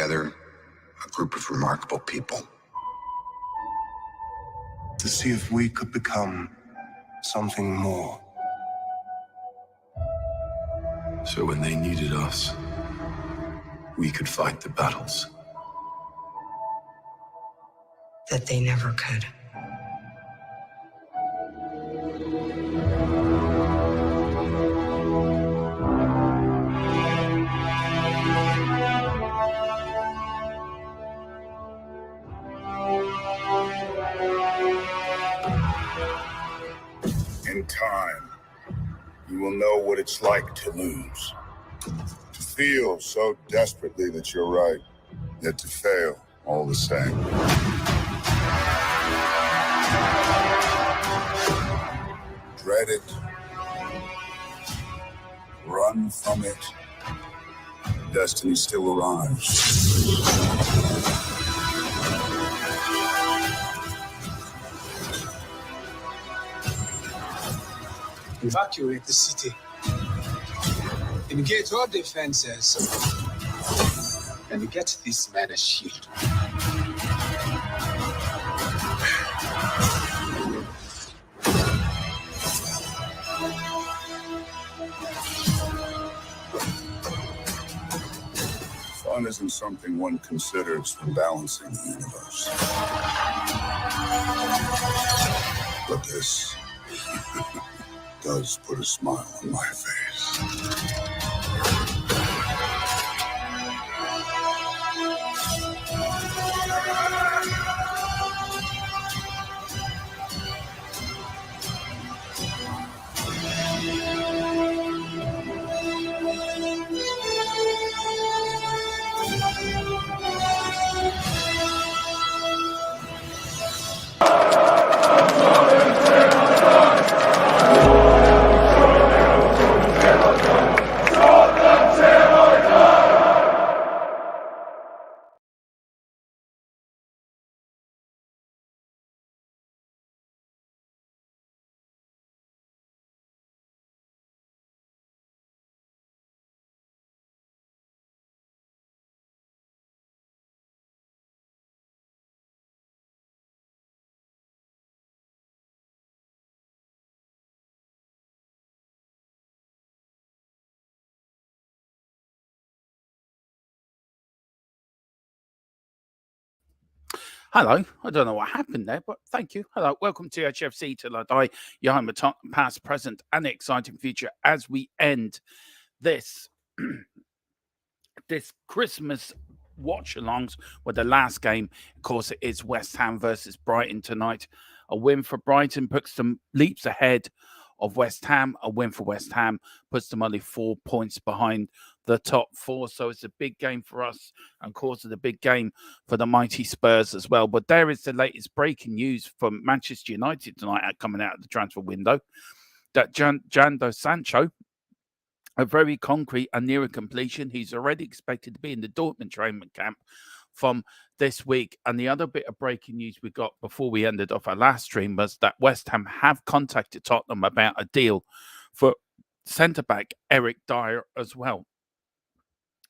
together a group of remarkable people. To see if we could become something more. So when they needed us, we could fight the battles that they never could. In time, you will know what it's like to lose. To feel so desperately that you're right, yet to fail all the same. Dread it. Run from it. Destiny still arrives. Evacuate the city. Engage all defenses. And get this man a shield. Fun isn't something one considers when balancing the universe. But this does put a smile on my face. Hello. I don't know what happened there, but thank you. Hello. Welcome to HFC Till I Die, your home of past, present, and exciting future as we end this this Christmas watch-alongs with the last game. Of course, it is West Ham versus Brighton tonight. A win for Brighton puts them leaps ahead of West Ham. A win for West Ham puts them only 4 points behind the top four. So it's a big game for us, and of course it's a big game for the mighty Spurs as well. But there is the latest breaking news from Manchester United tonight coming out of the transfer window, that Jadon Sancho, a very concrete and near completion. He's already expected to be in the Dortmund training camp from this week. And the other bit of breaking news we got before we ended off our last stream was that West Ham have contacted Tottenham about a deal for centre-back Eric Dyer as well.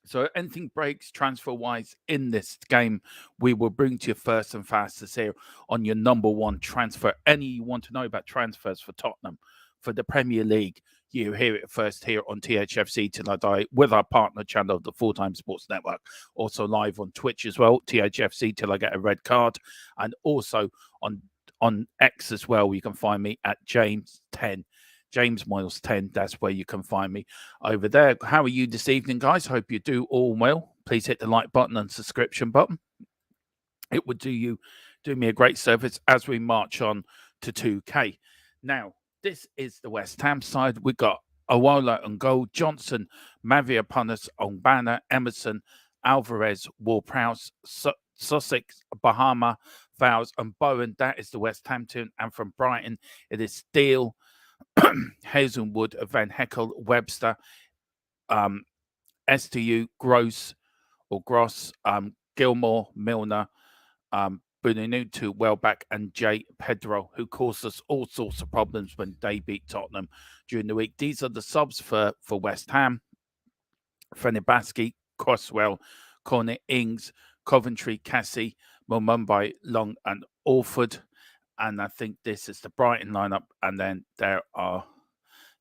So anything breaks transfer-wise in this game, we will bring to you first and fastest here on your number one transfer. Any you want to know about transfers for Tottenham, for the Premier League, you hear it first here on THFC Till I Die with our partner channel, the Full Time Sports Network. Also live on Twitch as well, THFC Till I Get a Red Card. And also on X as well, you can find me at James10. James Miles 10, that's where you can find me over there. How are you this evening, guys? Hope you do all well. Please hit the like button and subscription button. It would do me a great service as we march on to 2K. Now, this is the West Ham side. We've got Awola and goal, Johnson, Mavropanos, Ongbana, Emerson, Alvarez, Ward-Prowse, Sussex, Bahama, Fowles, and Bowen. That is the West Ham team. And from Brighton, it is Steele, Hazelwood, Van Heckel, Webster, STU, Gross, Gilmore, Milner, Bununutu, Welbeck, and Jay Pedro, who caused us all sorts of problems when they beat Tottenham during the week. These are the subs for West Ham: Fenerbahce, Croswell, Cornet, Ings, Coventry, Cassie, Mumbai, Long, and Orford. And I think this is the Brighton lineup. And then there are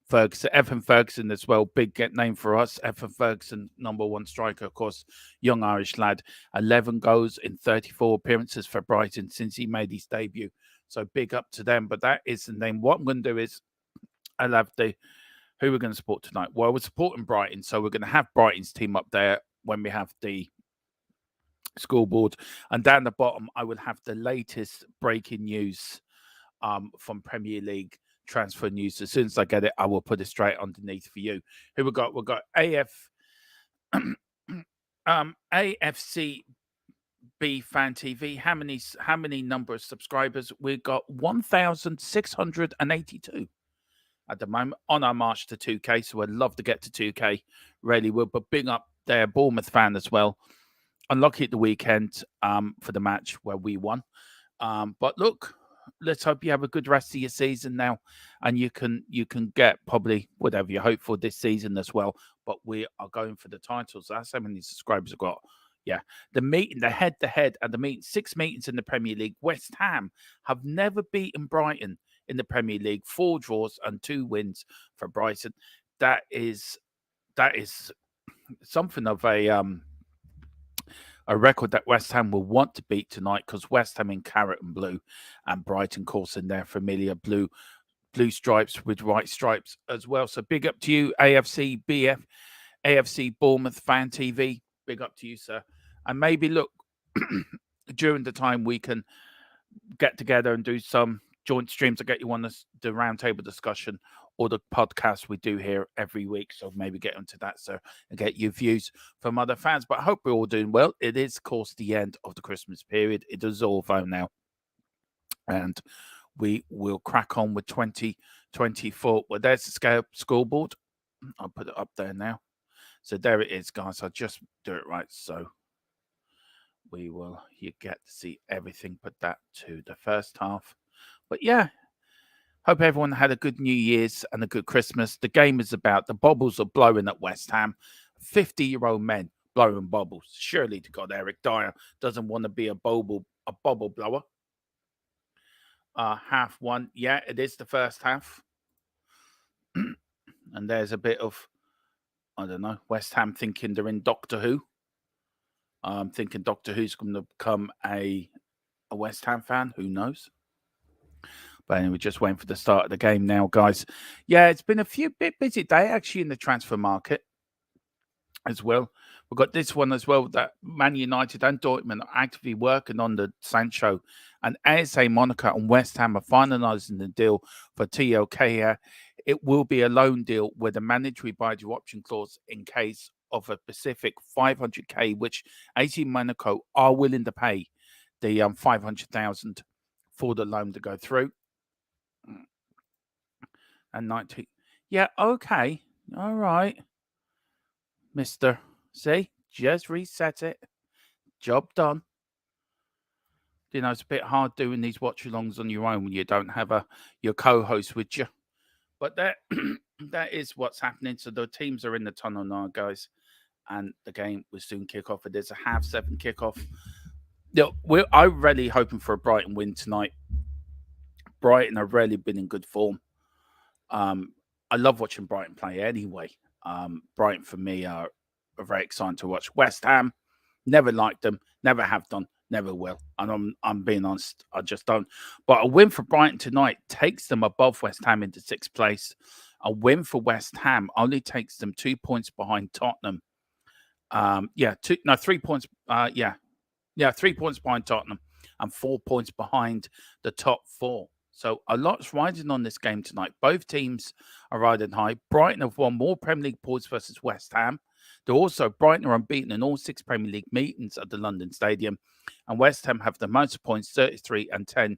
Ferguson, Evan Ferguson as well, big name for us. Evan Ferguson, number one striker, of course, young Irish lad, 11 goals in 34 appearances for Brighton since he made his debut. So big up to them. But that is the name. What I'm going to do is I'll have who we're going to support tonight. Well, we're supporting Brighton, so we're going to have Brighton's team up there when we have the scoreboard. And down the bottom, I will have the latest breaking news from Premier League transfer news. As soon as I get it, I will put it straight underneath for you. Who we got? We've got AFC B Fan TV. How many number of subscribers? We've got 1,682 at the moment on our march to 2K. So I'd love to get to 2K. Really would. But big up there, Bournemouth fan as well. Unlucky at the weekend for the match where we won. But look, let's hope you have a good rest of your season now, and you can get probably whatever you hope for this season as well. But we are going for the titles. That's how many subscribers I've got. Yeah, the head-to-head at the meeting, 6 meetings in the Premier League. West Ham have never beaten Brighton in the Premier League. 4 draws and 2 wins for Brighton. That is something of a record that West Ham will want to beat tonight, because West Ham in claret and blue, and Brighton, of course, in their familiar blue stripes with white stripes as well. So big up to you, AFC Bournemouth Fan TV. Big up to you, sir. And maybe look, during the time we can get together and do some joint streams. I get you on the roundtable discussion or the podcast we do here every week. So maybe get into that, sir, and get your views from other fans. But I hope we're all doing well. It is, of course, the end of the Christmas period. It is all over now. And we will crack on with 2024. Well, there's the scoreboard. I'll put it up there now. So there it is, guys. I'll just do it right. So you get to see everything. Put that to the first half. But yeah, hope everyone had a good New Year's and a good Christmas. The game is about, the bubbles are blowing at West Ham. 50-year-old men blowing bubbles. Surely to God, Eric Dyer doesn't want to be a bubble blower. Half one. Yeah, it is the first half. And there's a bit of, I don't know, West Ham thinking they're in Doctor Who. I'm thinking Doctor Who's going to become a West Ham fan. Who knows? But anyway, just waiting for the start of the game now, guys. Yeah, it's been a bit busy day, actually, in the transfer market as well. We've got this one as well, that Man United and Dortmund are actively working on the Sancho, and ASA Monaco and West Ham are finalising the deal for TLK. It will be a loan deal with a mandatory buy-to option clause in case of a specific 500k, which AS Monaco are willing to pay the 500,000 for the loan to go through. And 90, yeah, okay, all right, Mister. See, just reset it. Job done. You know, it's a bit hard doing these watch-alongs on your own when you don't have your co-host with you. But that is what's happening. So the teams are in the tunnel now, guys, and the game will soon kick off. It is a 7:30 kickoff. I'm really hoping for a Brighton win tonight. Brighton have really been in good form. I love watching Brighton play anyway. Brighton, for me, are very exciting to watch. West Ham, never liked them, never have done, never will. And I'm being honest, I just don't. But a win for Brighton tonight takes them above West Ham into 6th place. A win for West Ham only takes them 2 points behind Tottenham. 3 points. 3 points behind Tottenham and 4 points behind the top 4. So a lot's riding on this game tonight. Both teams are riding high. Brighton have won more Premier League points versus West Ham. Brighton are unbeaten in all 6 Premier League meetings at the London Stadium. And West Ham have the most points, 33 and 10.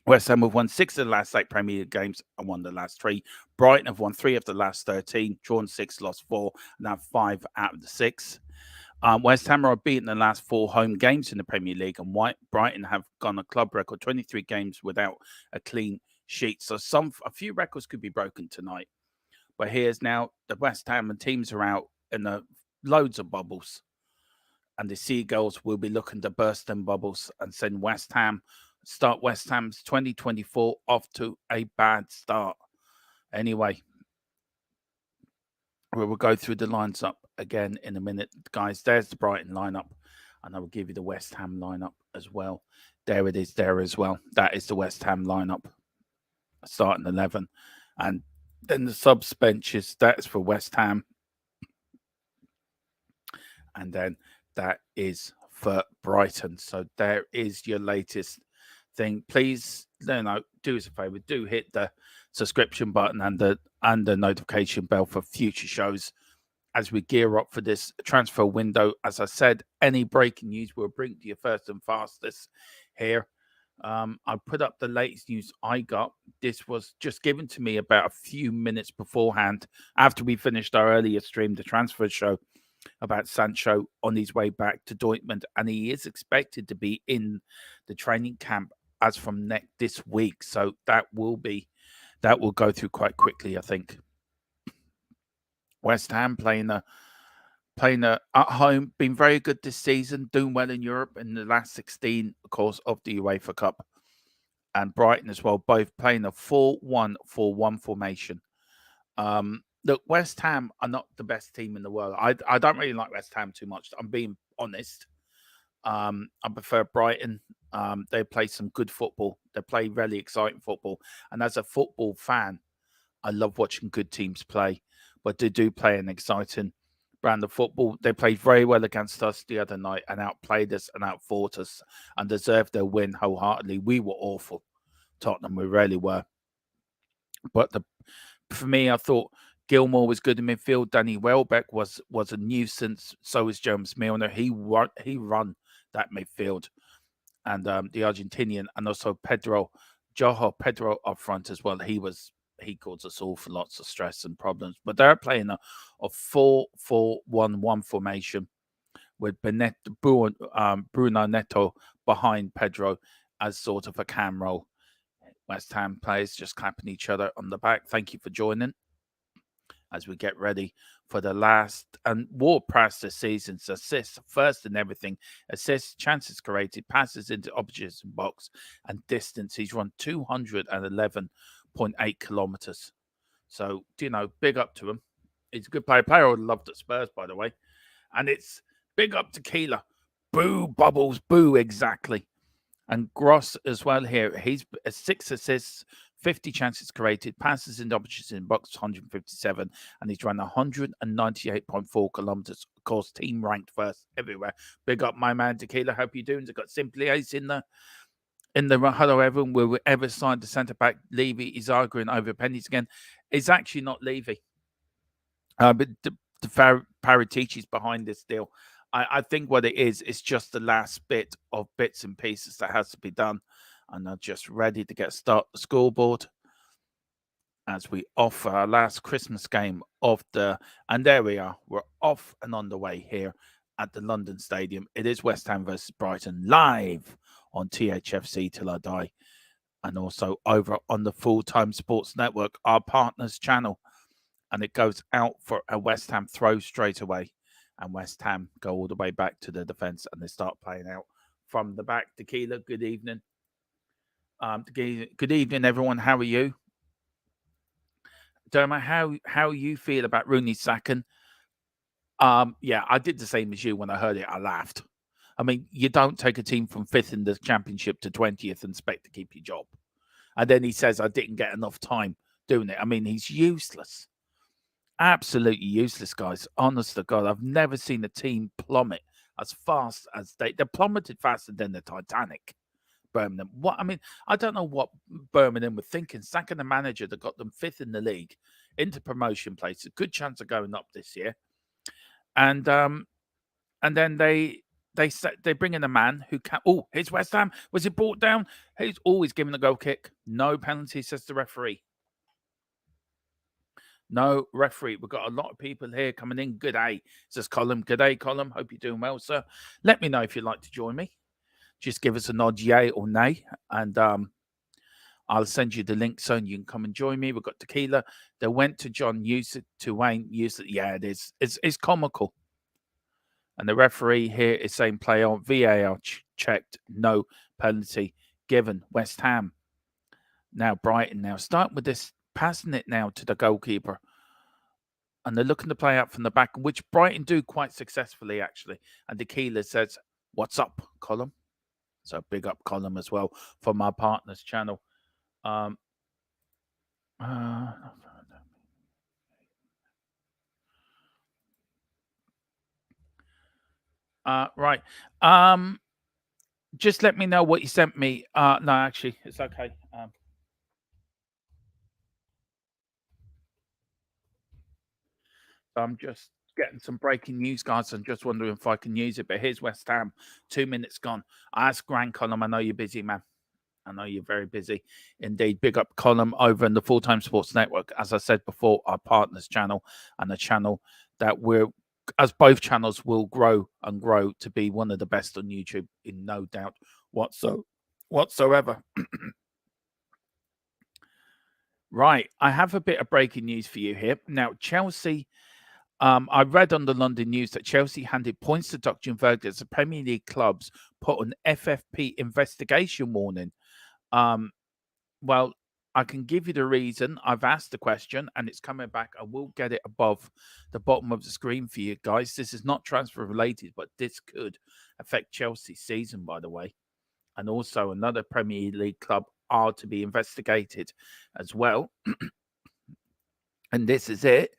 West Ham have won 6 of the last 8 Premier League games and won the last 3. Brighton have won 3 of the last 13, drawn 6, lost 4, and have 5 out of the 6. West Ham are beaten the last 4 home games in the Premier League, and Brighton have gone a club record 23 games without a clean sheet. So a few records could be broken tonight. But here's now the West Ham and teams are out in the loads of bubbles. And the Seagulls will be looking to burst them bubbles and send West Ham's 2024 off to a bad start. Anyway, we will go through the lines up again in a minute, guys. There's the Brighton lineup, and I will give you the West Ham lineup as well. There it is there as well. That is the West Ham lineup, starting 11. And then the subs benches, that's for West Ham. And then that is for Brighton. So there is your latest thing. Please, do us a favor, do hit the subscription button and the notification bell for future shows as we gear up for this transfer window. As I said, any breaking news we'll bring to you first and fastest here. I put up the latest news I got. This was just given to me about a few minutes beforehand after we finished our earlier stream, the transfer show, about Sancho on his way back to Dortmund, and he is expected to be in the training camp as from this week. So that will go through quite quickly, I think. West Ham playing at home, been very good this season, doing well in Europe in the last 16, of course, of the UEFA Cup, and Brighton as well, both playing a 4-1-4-1 formation. Look, West Ham are not the best team in the world. I don't really like West Ham too much. I'm being honest. I prefer Brighton. They play some good football. They play really exciting football. And as a football fan, I love watching good teams play. But they do play an exciting brand of football. They played very well against us the other night and outplayed us and outfought us and deserved their win wholeheartedly. We were awful. Tottenham, we really were. But for me, I thought Gilmore was good in midfield. Danny Welbeck was a nuisance. So was James Milner. He run that midfield. And the Argentinian, and also Pedro up front as well. He caused us all for lots of stress and problems. But they're playing a 4-4-1-1 formation with Bruno Neto behind Pedro as sort of a cam role. West Ham players just clapping each other on the back. Thank you for joining as we get ready for the last and Ward Prowse this season's assists, first in everything. Assists, chances created, passes into opposition box, and distance. He's run 211.8 kilometers. So, big up to him. He's a good player. Player I would have loved at Spurs, by the way. And it's big up to Keeler. Boo, Bubbles, boo, exactly. And Gross as well here. He's 6 assists, 50 chances created, passes in opposition box 157, and he's run 198.4 kilometers. Of course, team ranked first everywhere. Big up my man Tequila. Hope you're doing. They've got Simply Ace in the hello everyone. Will we ever sign the centre back? Levy is arguing over pennies again. It's actually not Levy, but the Paratici's behind this deal. I think what it is, it's just the last bit of bits and pieces that has to be done. And I'm just ready to get start the scoreboard as we offer our last Christmas game and there we are. We're off and on the way here at the London Stadium. It is West Ham versus Brighton live on THFC Till I Die, and also over on the Full-Time Sports Network, our partners channel. And it goes out for a West Ham throw straight away. And West Ham go all the way back to the defence and they start playing out from the back. Tequila, good evening. Good evening, everyone. How are you? Derma, how you feel about Rooney sacking? Yeah, I did the same as you when I heard it. I laughed. I mean, you don't take a team from 5th in the championship to 20th and expect to keep your job. And then he says, I didn't get enough time doing it. I mean, he's useless. Absolutely useless, guys. Honest to God, I've never seen a team plummet as fast as they plummeted faster than the Titanic. Birmingham. I don't know what Birmingham were thinking, sacking a manager that got them 5th in the league into promotion place, a good chance of going up this year. And then they bring in a man who can. Oh, here's West Ham. Was it brought down? He's always giving a goal kick. No penalty, says the referee. No referee. We've got a lot of people here coming in. Good day, says Colin. Good day, Colin. Hope you're doing well, sir. Let me know if you'd like to join me. Just give us a nod, yay or nay, and I'll send you the link so you can come and join me. We've got Tequila. They went to John, used it to Wayne, used it. Yeah, it is. It's comical. And the referee here is saying play on. VAR checked. No penalty given. West Ham. Now Brighton now. Starting with this, passing it now to the goalkeeper. And they're looking to play out from the back, which Brighton do quite successfully, actually. And the keeler says, "What's up, Column?" So big up Column as well from our partners channel. Right. Just let me know what you sent me. No, actually, it's okay. I'm just getting some breaking news, guys. I'm just wondering if I can use it. But here's West Ham. 2 minutes gone. I asked Grant Column. I know you're busy, man. I know you're very busy indeed. Big up Column over in the Full Time Sports Network. As I said before, our partners channel and a channel that we're, as both channels will grow and grow to be one of the best on YouTube, in no doubt whatsoever. Right. I have a bit of breaking news for you here. Now, Chelsea. I read on the London News that Chelsea handed points deduction verdict as the Premier League clubs put an FFP investigation warning. Well, I can give you the reason. I've asked the question and it's coming back. I will get it above the bottom of the screen for you guys. This is not transfer related, but this could affect Chelsea's season, by the way. And also another Premier League club are to be investigated as well. And this is it.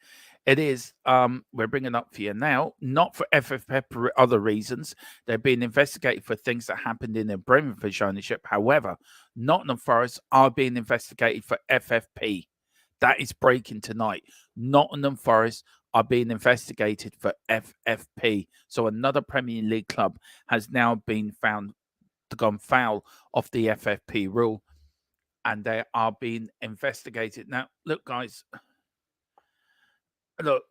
It is, we're bringing up for you now, not for FFP for other reasons. They're being investigated for things that happened in their Bremenfish ownership. However, Nottingham Forest are being investigated for FFP. That is breaking tonight. Nottingham Forest are being investigated for FFP. So another Premier League club has now been found to gone foul of the FFP rule. And they are being investigated. Now, look, guys. Look,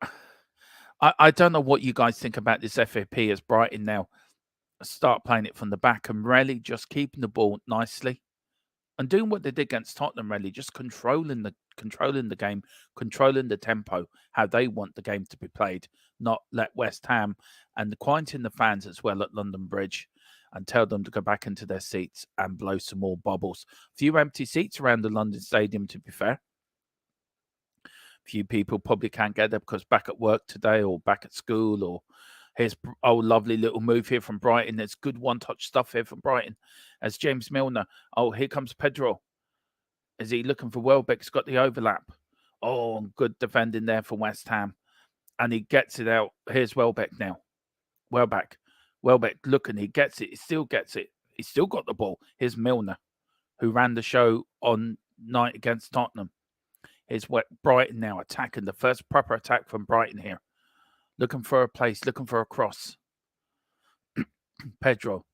I don't know what you guys think about this FFP as Brighton now start playing it from the back and really just keeping the ball nicely and doing what they did against Tottenham, really just controlling the game, controlling the tempo, how they want the game to be played, not let West Ham and quieting the fans as well at London Bridge and tell them to go back into their seats and blow some more bubbles. Few empty seats around the London Stadium, to be fair. Few people probably can't get there because back at work today or back at school. Or here's lovely little move here from Brighton. There's good one-touch stuff here from Brighton. As James Milner. Oh, here comes Pedro. Is he looking for Welbeck? He's got the overlap. Oh, good defending there for West Ham. And he gets it out. Here's Welbeck now. Welbeck looking. He gets it. He still gets it. He's still got the ball. Here's Milner, who ran the show on night against Tottenham. Here's Brighton now attacking. The first proper attack from Brighton here. Looking for a place, looking for a cross. Pedro.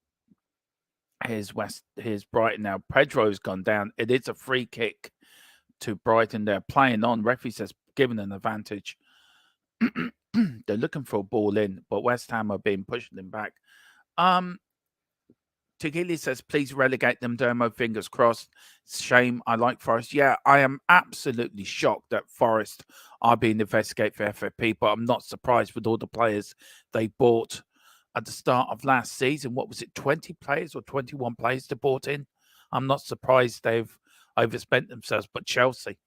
Here's Brighton now. Pedro's gone down. It is a free kick to Brighton. They're playing on. Referee says given an advantage. They're looking for a ball in, but West Ham are being pushing them back. Tigili says, please relegate them, Dermo, fingers crossed. Shame, I like Forest. Yeah, I am absolutely shocked that Forest are being investigated for FFP, but I'm not surprised with all the players they bought at the start of last season. What was it, 20 players or 21 players they bought in? I'm not surprised they've overspent themselves, but Chelsea.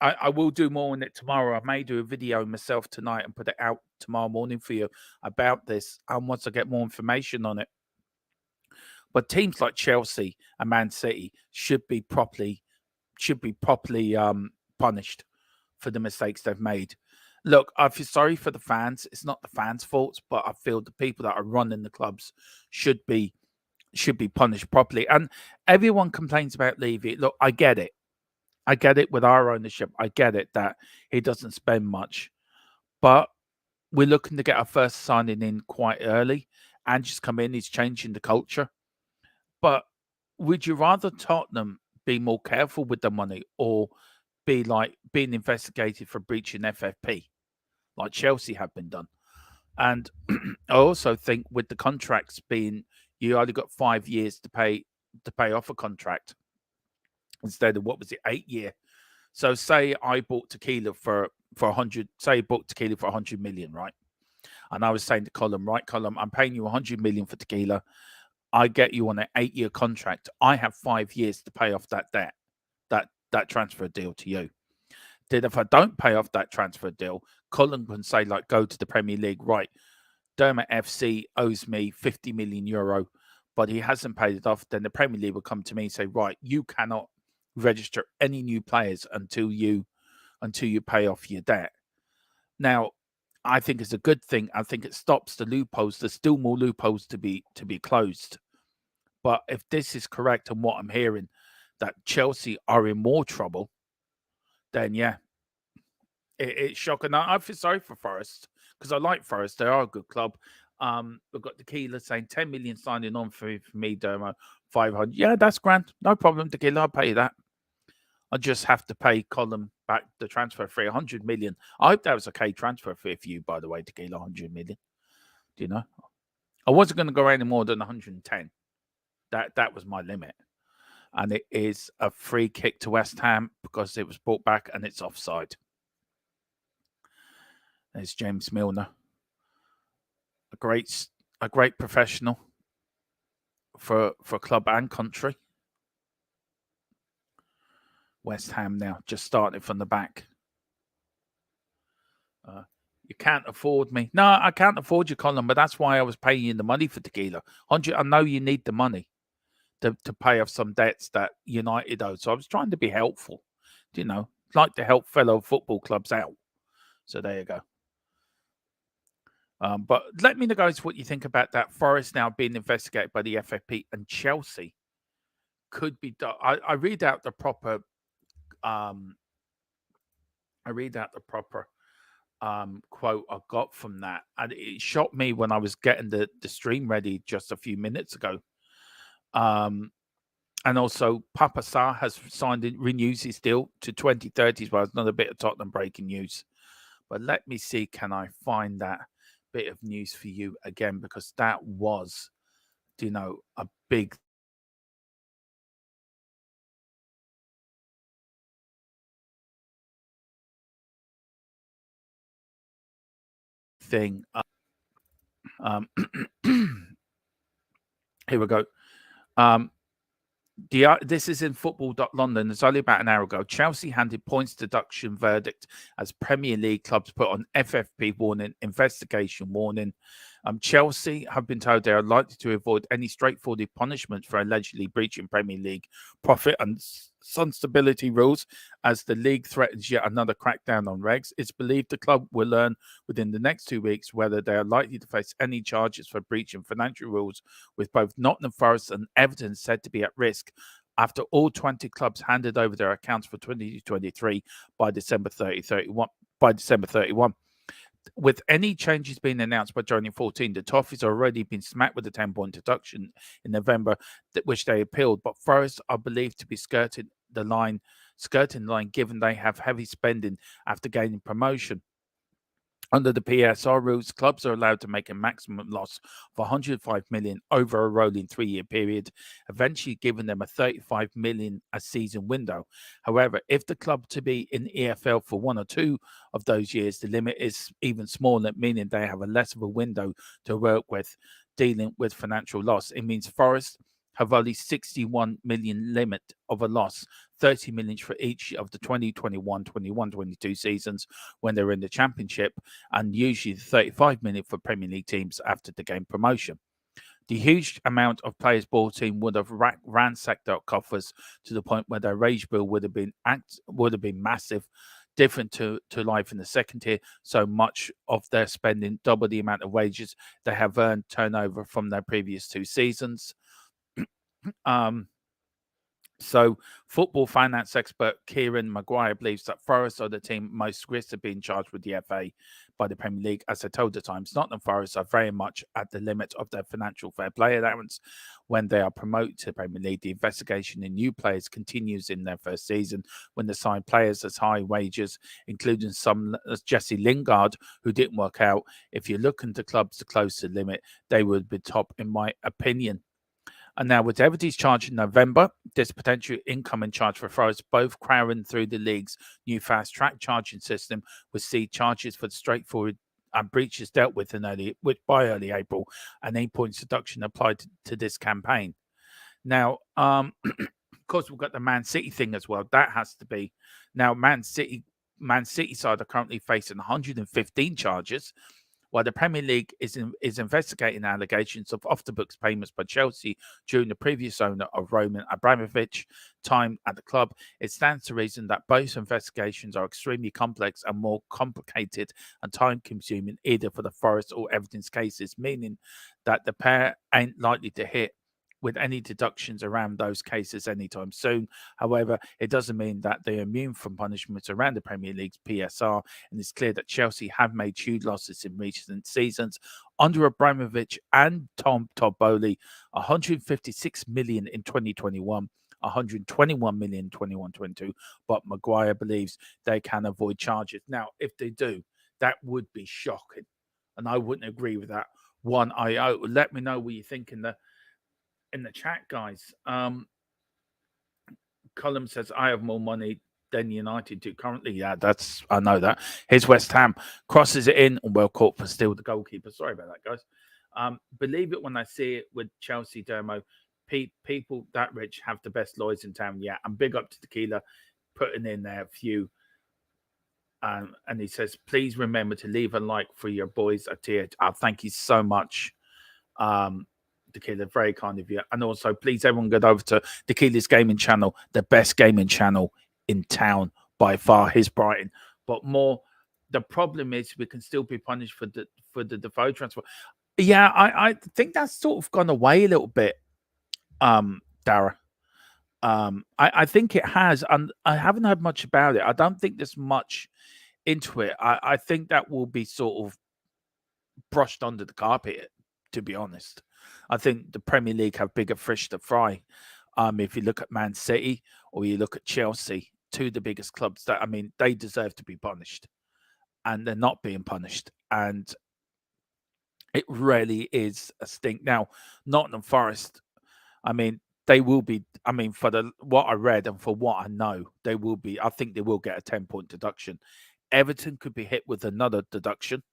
I will do more on it tomorrow. I may do a video myself tonight and put it out tomorrow morning for you about this, and once I get more information on it. But teams like Chelsea and Man City should be properly punished for the mistakes they've made. Look, I feel sorry for the fans. It's not the fans' fault, but I feel the people that are running the clubs should be punished properly. And everyone complains about Levy. Look, I get it. I get it with our ownership. I get it that he doesn't spend much. But we're looking to get our first signing in quite early. Ange's come in. He's changing the culture. But would you rather Tottenham be more careful with the money or be like being investigated for breaching FFP like Chelsea have been done? And I also think with the contracts being, you only got 5 years to pay off a contract instead of, what was it, 8 year. So say I bought Tequila for 100, say I bought Tequila for 100 million, right? And I was saying to Colin, right, Colin, I'm paying you 100 million for Tequila. I get you on an 8-year contract. I have 5 years to pay off that debt, that transfer deal to you. Then if I don't pay off that transfer deal, Colin can say, like, go to the Premier League, right, DERMOTRON owes me 50 million euro, but he hasn't paid it off. Then the Premier League will come to me and say, right, you cannot register any new players until you pay off your debt. Now, I think it's a good thing. I think it stops the loopholes. There's still more loopholes to be closed. But if this is correct and what I'm hearing, that Chelsea are in more trouble, then yeah, it's shocking. I feel sorry for Forest because I like Forest. They are a good club. We've got Tequila saying 10 million signing on for me, Dermo, 500. Yeah, that's grand. No problem, Tequila. I'll pay that. I just have to pay Colin back the transfer fee, 100 million. I hope that was okay transfer fee for you, by the way, Tequila, 100 million. Do you know? I wasn't going to go any more than 110. That was my limit. And it is a free kick to West Ham because it was brought back and it's offside. There's James Milner. A great professional for club and country. West Ham now, just starting from the back. You can't afford me. No, I can't afford you, Colin, but that's why I was paying you the money for Tequila. 100. I know you need the money to pay off some debts that United owe. So I was trying to be helpful. You know, like to help fellow football clubs out. So there you go. But let me know, guys, what you think about that. Forest now being investigated by the FFP and Chelsea could be done. I read out the proper. Quote I got from that, and it shocked me when I was getting the stream ready just a few minutes ago. And also Papa Sarr has renews his deal to 2030 as well. It's another bit of Tottenham breaking news. But let me see, can I find that bit of news for you again? Because that was, a big thing. Here we go. This is in football.london. It's only about an hour ago. Chelsea handed points deduction verdict as Premier League clubs put on FFP warning, investigation warning. Chelsea have been told they are likely to avoid any straightforward punishment for allegedly breaching Premier League profit and stability rules as the league threatens yet another crackdown on regs. It's believed the club will learn within the next 2 weeks whether they are likely to face any charges for breaching financial rules, with both Nottingham Forest and Everton said to be at risk after all 20 clubs handed over their accounts for 2023 by December 31. With any changes being announced by joining 14, the Toffees have already been smacked with a 10-point deduction in November, which they appealed. But Forest are believed to be skirting the line, given they have heavy spending after gaining promotion. Under the PSR rules, clubs are allowed to make a maximum loss of 105 million over a rolling 3-year period, eventually giving them a 35 million a season window. However, if the club to be in EFL for 1 or 2 of those years, the limit is even smaller, meaning they have a less of a window to work with dealing with financial loss. It means Forest have only 61 million limit of a loss, 30 million for each of the 2021, 21, 22 seasons when they're in the championship, and usually 35 million for Premier League teams after the game promotion. The huge amount of players bought in would have ransacked their coffers to the point where their wage bill would have been massive, different to life in the second tier. So much of their spending, double the amount of wages they have earned turnover from their previous 2 seasons. So football finance expert Kieran Maguire believes that Forest are the team most risk of being charged with the FA by the Premier League. As I told the Times, Nottingham Forest are very much at the limit of their financial fair play allowance when they are promoted to the Premier League. The investigation in new players continues in their first season when they sign players as high wages, including some as Jesse Lingard, who didn't work out. If you look into clubs to close the limit, they would be top, in my opinion. And now with Everton's charge in November, this potential incoming charge for Forest, both crowing through the league's new fast-track charging system, will see charges for the straightforward breaches dealt with by early April, and 8 points deduction applied to this campaign. Now, of course, we've got the Man City thing as well. That has to be now. Man City side are currently facing 115 charges, while the Premier League is investigating allegations of off-the-books payments by Chelsea during the previous owner of Roman Abramovich time at the club. It stands to reason that both investigations are extremely complex and more complicated and time-consuming either for the Forest or Everton's cases, meaning that the pair ain't likely to hit with any deductions around those cases anytime soon. However, it doesn't mean that they're immune from punishments around the Premier League's PSR, and it's clear that Chelsea have made huge losses in recent seasons. Under Abramovich and Todd Bowley, 156 million in 2021, 121 million in 21-22, but Maguire believes they can avoid charges. Now, if they do, that would be shocking, and I wouldn't agree with that one iota. Let me know what you think in the chat, guys. Column says I have more money than United do currently. Yeah, I know that. Here's West Ham, crosses it in and well caught for still the goalkeeper. Sorry about that, guys. Believe it when I see it with Chelsea, Dermo. People that rich have the best lawyers in town. Yeah, and big up to Tequila putting in there a few. And he says, please remember to leave a like for your boys at TH. Thank you so much. Tequila, very kind of you. And also, please, everyone go over to Tequila's gaming channel, the best gaming channel in town by far, his Brighton. But more, the problem is we can still be punished for the Defoe transfer. Yeah, I think that's sort of gone away a little bit, Dara. I think it has, and I haven't heard much about it. I don't think there's much into it. I think that will be sort of brushed under the carpet, to be honest. I think the Premier League have bigger fish to fry. If you look at Man City or you look at Chelsea, two of the biggest clubs, that I mean, they deserve to be punished, and they're not being punished. And it really is a stink. Now, Nottingham Forest, I mean, they will be. I mean, for what I read and for what I know, they will be. I think they will get a 10-point deduction. Everton could be hit with another deduction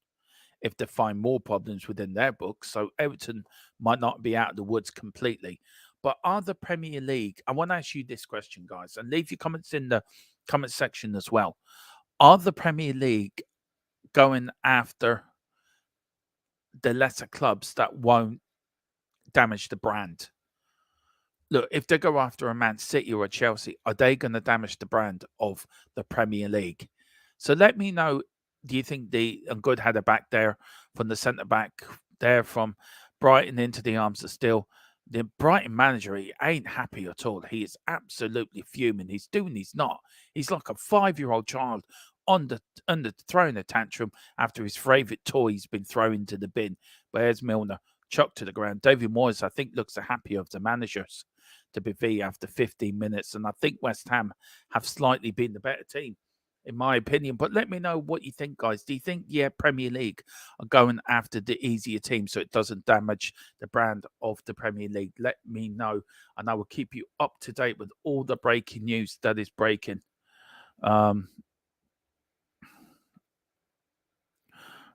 if they find more problems within their books. So Everton might not be out of the woods completely. But are the Premier League, I want to ask you this question, guys, and leave your comments in the comment section as well. Are the Premier League going after the lesser clubs that won't damage the brand? Look, if they go after a Man City or a Chelsea, are they going to damage the brand of the Premier League? So let me know. Do you think the good header back there from the centre back there from Brighton into the arms of steel? The Brighton manager, he ain't happy at all. He is absolutely fuming. He's doing, he's not. He's like a 5-year-old child throwing a tantrum after his favourite toy's been thrown into the bin. Where's Milner? Chucked to the ground. David Moyes, I think, looks the happy of the managers to be after 15 minutes. And I think West Ham have slightly been the better team, in my opinion. But let me know what you think, guys. Do you think, Premier League are going after the easier team so it doesn't damage the brand of the Premier League? Let me know, and I will keep you up to date with all the breaking news that is breaking.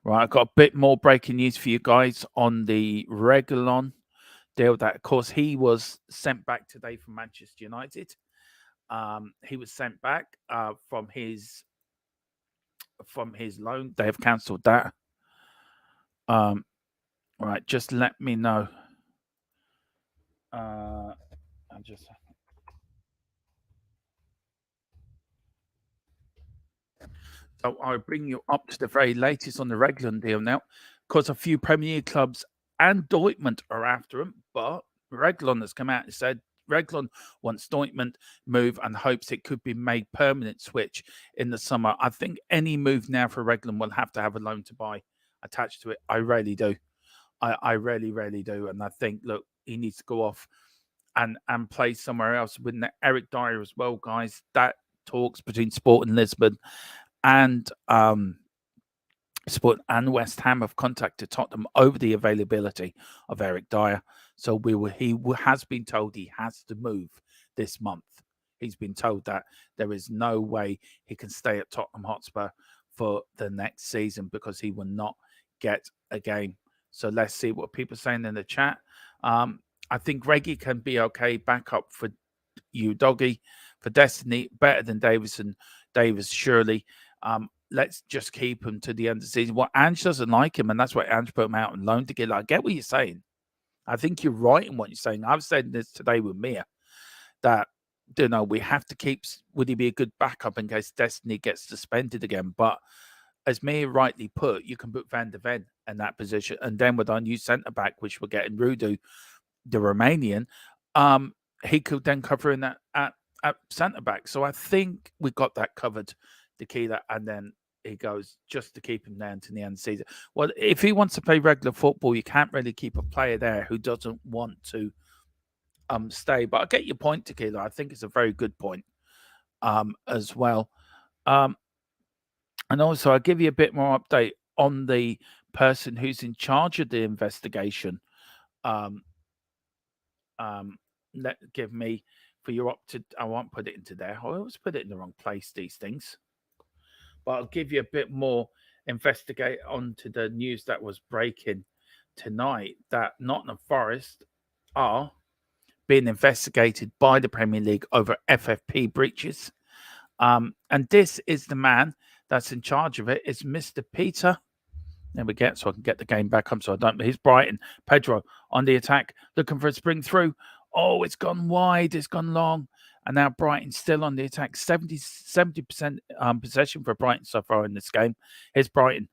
Right, I've got a bit more breaking news for you guys on the Reguilón deal. That, of course, he was sent back today from Manchester United. He was sent back from his loan. They have cancelled that. Right, just let me know. So I'll bring you up to the very latest on the Reguilón deal now, because a few Premier clubs and Dortmund are after him. But Reguilón has come out and said Reguilón wants Dortmund move and hopes it could be made permanent switch in the summer. I think any move now for Reguilón will have to have a loan to buy attached to it. I really do. I really, really do. And I think, look, he needs to go off and play somewhere else with Eric Dyer as well, guys. That talks between Sporting Lisbon and Sport and West Ham have contacted Tottenham over the availability of Eric Dyer. So he has been told he has to move this month. He's been told that there is no way he can stay at Tottenham Hotspur for the next season because he will not get a game. So let's see what people are saying in the chat. I think Greggy can be okay backup for you, Doggy, for Destiny, better than Davis, surely. Let's just keep him to the end of the season. Well, Ange doesn't like him, and that's why Ange put him out on loan to get. I get what you're saying. I think you're right in what you're saying. I've said this today with Mia, that, you know, we have to keep, would he be a good backup in case Destiny gets suspended again? But as Mia rightly put, you can put Van der Ven in that position. And then with our new centre-back, which we're getting, Rudu, the Romanian, he could then cover in that at centre-back. So I think we got that covered, Tequila, and then he goes just to keep him there until the end of the season. Well, if he wants to play regular football, you can't really keep a player there who doesn't want to stay. But I get your point, Tequila. I think it's a very good point as well. And also, I'll give you a bit more update on the person who's in charge of the investigation. Give me for your I won't put it into there. I always put it in the wrong place, these things. But I'll give you a bit more investigate onto the news that was breaking tonight, that Nottingham Forest are being investigated by the Premier League over FFP breaches. And this is the man that's in charge of it. It's Mr. Peter. There we go, so I can get the game back up so I don't. Here's Brighton. Pedro on the attack, looking for a spring through. Oh, it's gone wide, it's gone long. And now Brighton still on the attack. 70% possession for Brighton so far in this game. Here's Brighton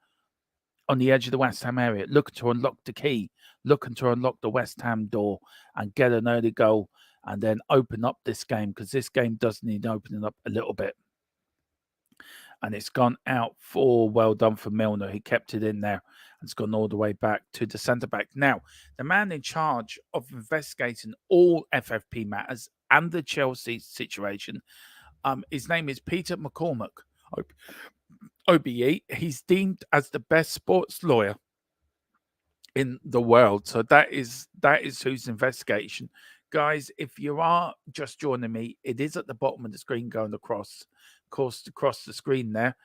on the edge of the West Ham area, looking to unlock the key, looking to unlock the West Ham door and get an early goal and then open up this game, because this game does need opening up a little bit. And it's gone out for, well done for Milner. He kept it in there. And it's gone all the way back to the centre-back. Now, the man in charge of investigating all FFP matters and the Chelsea situation, his name is Peter McCormack, OBE. He's deemed as the best sports lawyer in the world. So that is whose investigation. Guys, if you are just joining me, it is at the bottom of the screen going across the screen there.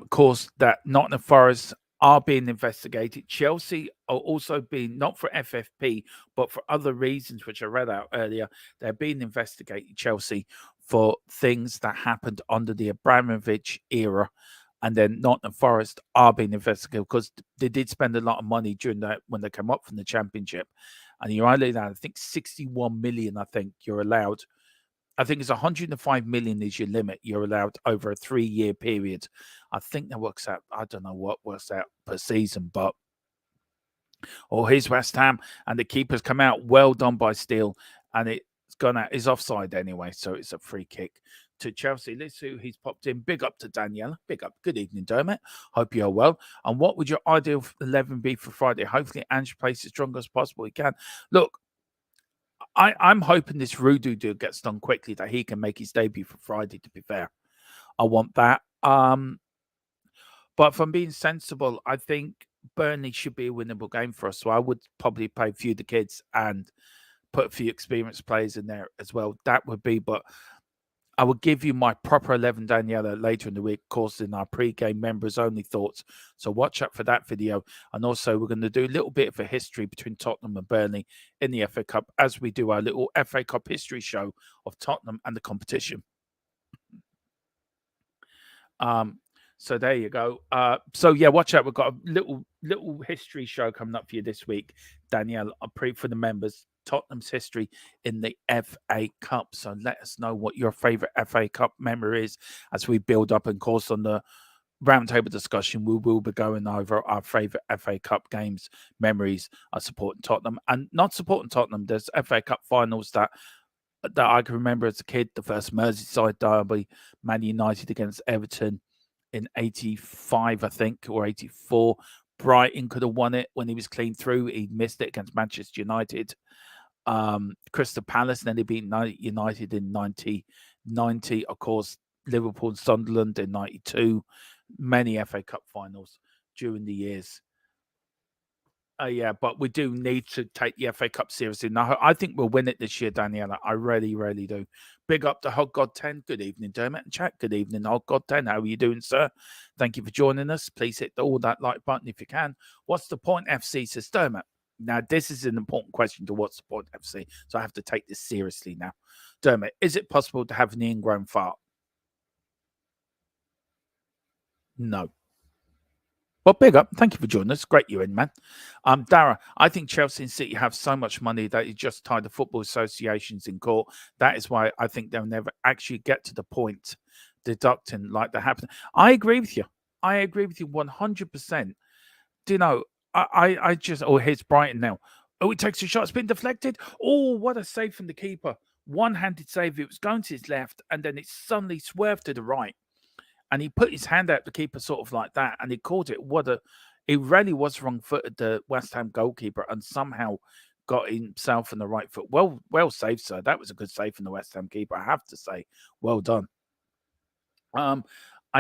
Course that Nottingham Forest are being investigated. Chelsea are also being, not for FFP, but for other reasons, which I read out earlier. They're being investigated, Chelsea, for things that happened under the Abramovich era. And then Nottingham Forest are being investigated because they did spend a lot of money during that when they came up from the Championship. And you're only allowed, I think, 61 million, I think you're allowed. I think it's 105 million is your limit. You're allowed over a 3-year period. I think that works out. I don't know what works out per season, but here's West Ham, and the keeper's come out. Well done by Steele, and it's gone out. It's offside anyway, so it's a free kick to Chelsea. Let's see who he's popped in. Big up to Daniela. Big up. Good evening, Dermot. Hope you're well. And what would your ideal 11 be for Friday? Hopefully, Ange plays as strong as possible. He can. Look, I'm hoping this Rudu deal gets done quickly, that he can make his debut for Friday, to be fair. I want that. But if I'm being sensible, I think Burnley should be a winnable game for us. So I would probably play a few of the kids and put a few experienced players in there as well. That would be, but I will give you my proper 11, Daniela, later in the week, of course, in our pre-game members-only thoughts. So watch out for that video. And also, we're going to do a little bit of a history between Tottenham and Burnley in the FA Cup as we do our little FA Cup history show of Tottenham and the competition. So there you go. So yeah, watch out. We've got a little history show coming up for you this week, Danielle. I'll pray for the members. Tottenham's history in the FA Cup. So let us know what your favourite FA Cup memory is as we build up. And of course, on the roundtable discussion, we will be going over our favourite FA Cup games, memories of supporting Tottenham and not supporting Tottenham. There's FA Cup finals that I can remember as a kid. The first Merseyside derby, Man United against Everton in 85, I think, or 84. Brighton could have won it when he was clean through. He missed it against Manchester United. Crystal Palace nearly beat United in 1990. Of course, Liverpool and Sunderland in 92. Many FA Cup finals during the years. Yeah, but we do need to take the FA Cup seriously. Now, I think we'll win it this year, Daniela. I really, really do. Big up to Hog God 10. Good evening, Dermot and chat. Good evening, Hog God 10. How are you doing, sir? Thank you for joining us. Please hit all that like button if you can. What's the point, FC, says Dermot? Now, this is an important question to what's the point, FC. So I have to take this seriously now. Dermot, is it possible to have an ingrown fart? No. Well, big up. Thank you for joining us. Great you in, man. Dara, I think Chelsea and City have so much money that it just tie the football associations in court. That is why I think they'll never actually get to the point deducting like that happened. I agree with you. I agree with you 100%. Do you know, I just, oh, here's Brighton now. Oh, it takes a shot. It's been deflected. Oh, what a save from the keeper. One-handed save. It was going to his left, and then it suddenly swerved to the right. And he put his hand out the keeper sort of like that, and he caught it. He really was wrong-footed, the West Ham goalkeeper, and somehow got himself on the right foot. Well saved, sir. That was a good save from the West Ham keeper, I have to say. Well done. I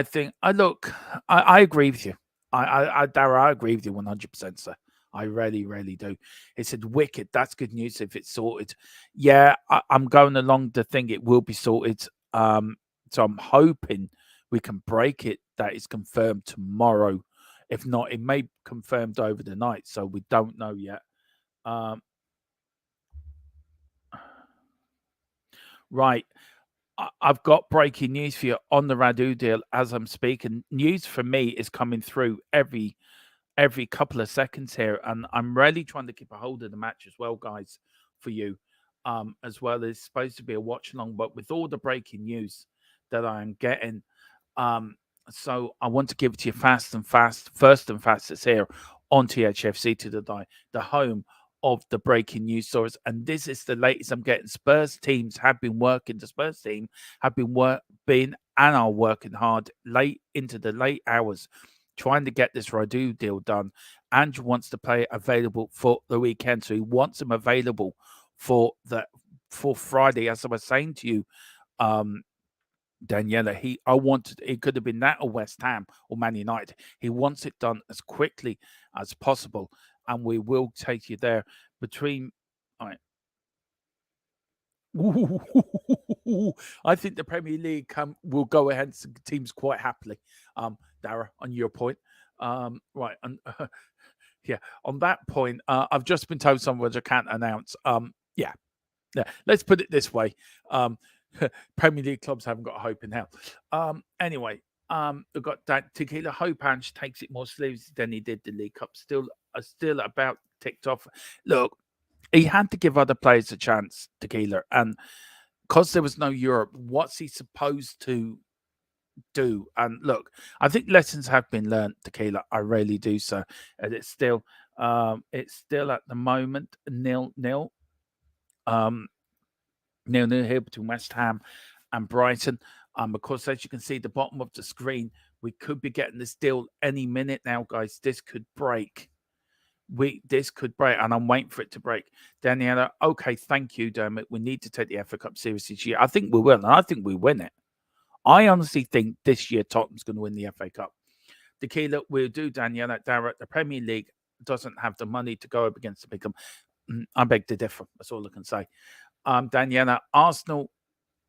think, I agree with you. Dara, I agree with you 100%, sir. I really, really do. He said, wicked. That's good news if it's sorted. Yeah, I'm going along the thing. It will be sorted. So I'm hoping we can break it. That is confirmed tomorrow. If not, it may be confirmed over the night. So we don't know yet. Right. I've got breaking news for you on the Radu deal as I'm speaking. News for me is coming through every couple of seconds here, and I'm really trying to keep a hold of the match as well, guys, for you, as well. It's supposed to be a watch along, but with all the breaking news that I'm getting, so I want to give it to you first and fastest here on THFC to the home of the breaking news stories. And this is the latest I'm getting. Spurs teams have been working. The Spurs team have been and are working hard late into the late hours trying to get this Radu deal done. Andrew wants to play available for the weekend. So he wants him available for Friday. As I was saying to you, Daniela, it could have been that or West Ham or Man United. He wants it done as quickly as possible, and we will take you there between. All right. I think the Premier League will go ahead teams quite happily. Dara, on your point, right, and yeah, on that point, I've just been told some words I can't announce. Yeah, let's put it this way. Premier League clubs haven't got a hope in hell. Anyway, we've got that Tequila Hopanch takes it more seriously than he did the League Cup. Still about ticked off. Look, he had to give other players a chance, Tequila, and because there was no Europe, what's he supposed to do? And look, I think lessons have been learned, Tequila. I really do so. And it's still at the moment 0-0. 0-0 here between West Ham and Brighton. Of course, as you can see at the bottom of the screen, we could be getting this deal any minute now, guys. This could break. This could break, and I'm waiting for it to break. Daniela, okay, thank you, Dermot. We need to take the FA Cup seriously this year. I think we will, and I think we win it. I honestly think this year Tottenham's going to win the FA Cup. Tequila, we'll do, Daniela. Dara, the Premier League doesn't have the money to go up against the big club. I beg to differ. That's all I can say. Daniela, Arsenal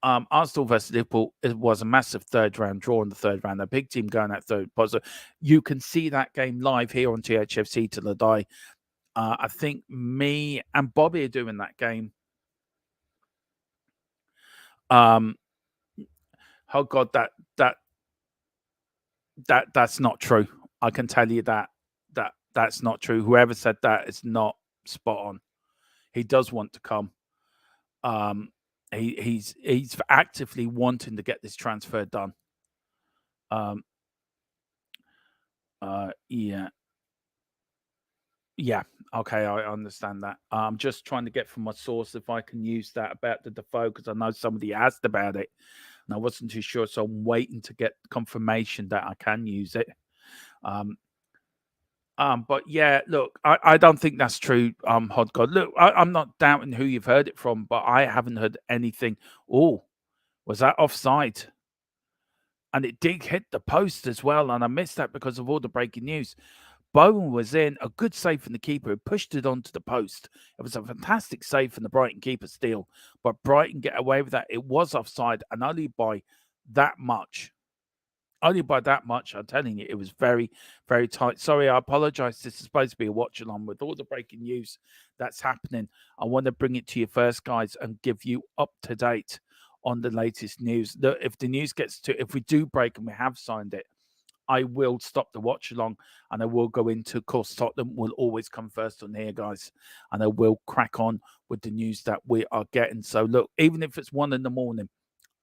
versus Liverpool, it was a massive third round draw in the third round. A big team going at third position. You can see that game live here on THFC till I die. I think me and Bobby are doing that game. Oh God, that's not true. I can tell you that's not true. Whoever said that is not spot on. He does want to come. He's actively wanting to get this transfer done. Yeah. Okay, I understand that. I'm just trying to get from my source if I can use that about the Defoe, because I know somebody asked about it and I wasn't too sure, so I'm waiting to get confirmation that I can use it. But yeah, look, I don't think that's true, Hot God. Look, I'm not doubting who you've heard it from, but I haven't heard anything. Oh, was that offside? And it did hit the post as well, and I missed that because of all the breaking news. Bowen was in, a good save from the keeper who pushed it onto the post. It was a fantastic save from the Brighton keeper still, but Brighton get away with that. It was offside, and only by that much. Only by that much, I'm telling you, it was very, very tight. Sorry, I apologize. This is supposed to be a watch along with all the breaking news that's happening. I want to bring it to you first, guys, and give you up to date on the latest news. If the news gets to, if we do break and we have signed it, I will stop the watch along and I will go into, of course, Tottenham will always come first on here, guys. And I will crack on with the news that we are getting. So look, even if it's 1 a.m,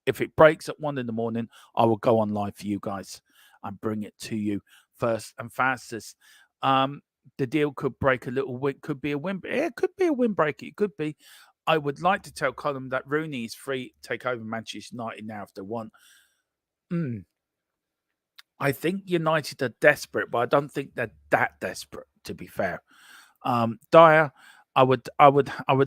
if it breaks at 1 a.m, I will go on live for you guys and bring it to you first and fastest. The deal could break a little. It could be a win. It could be a windbreaker. It could be. I would like to tell Colin that Rooney is free to take over Manchester United now if they want. I think United are desperate, but I don't think they're that desperate, to be fair. Dyer, I would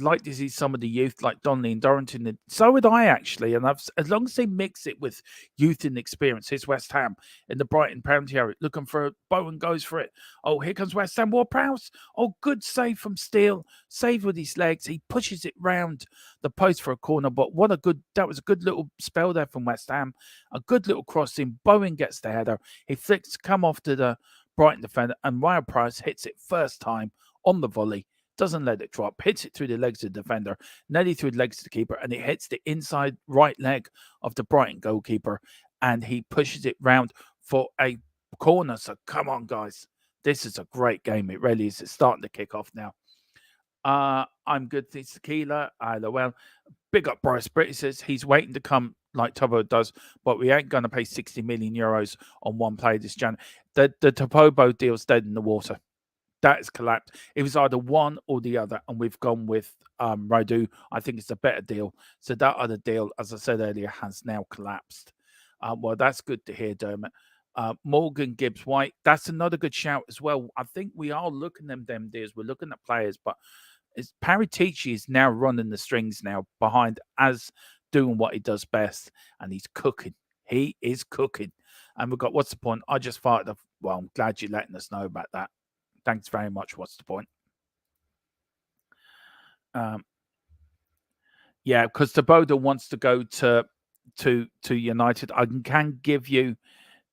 like to see some of the youth like Donnelly and Dorrington. So would I, actually. And as long as they mix it with youth and experience. Here's West Ham in the Brighton penalty area, looking for Bowen, goes for it. Oh, here comes West Ham. Ward-Prowse. Oh, good save from Steele. Save with his legs. He pushes it round the post for a corner. But that was a good little spell there from West Ham. A good little crossing. Bowen gets the header. He flicks, come off to the Brighton defender, and Ward-Prowse hits it first time on the volley. Doesn't let it drop, hits it through the legs of the defender, nearly through the legs of the keeper, and it hits the inside right leg of the Brighton goalkeeper, and he pushes it round for a corner. So come on, guys. This is a great game. It really is. It's starting to kick off now. I'm good. It's tequila. Well, big up Bryce Britt. He says he's waiting to come like Tobo does, but we ain't going to pay 60 million euros on one player this January. The Topobo deal's dead in the water. That has collapsed. It was either one or the other, and we've gone with Radu. I think it's a better deal. So that other deal, as I said earlier, has now collapsed. Well, that's good to hear, Dermot. Morgan Gibbs White, that's another good shout as well. I think we are looking at them deals. We're looking at players, but Paratici is now running the strings now behind, as doing what he does best, and he's cooking. He is cooking. And we've got, what's the point? I just fired off. Well, I'm glad you're letting us know about that. Thanks very much. What's the point? Yeah, because Taboda wants to go to United. I can give you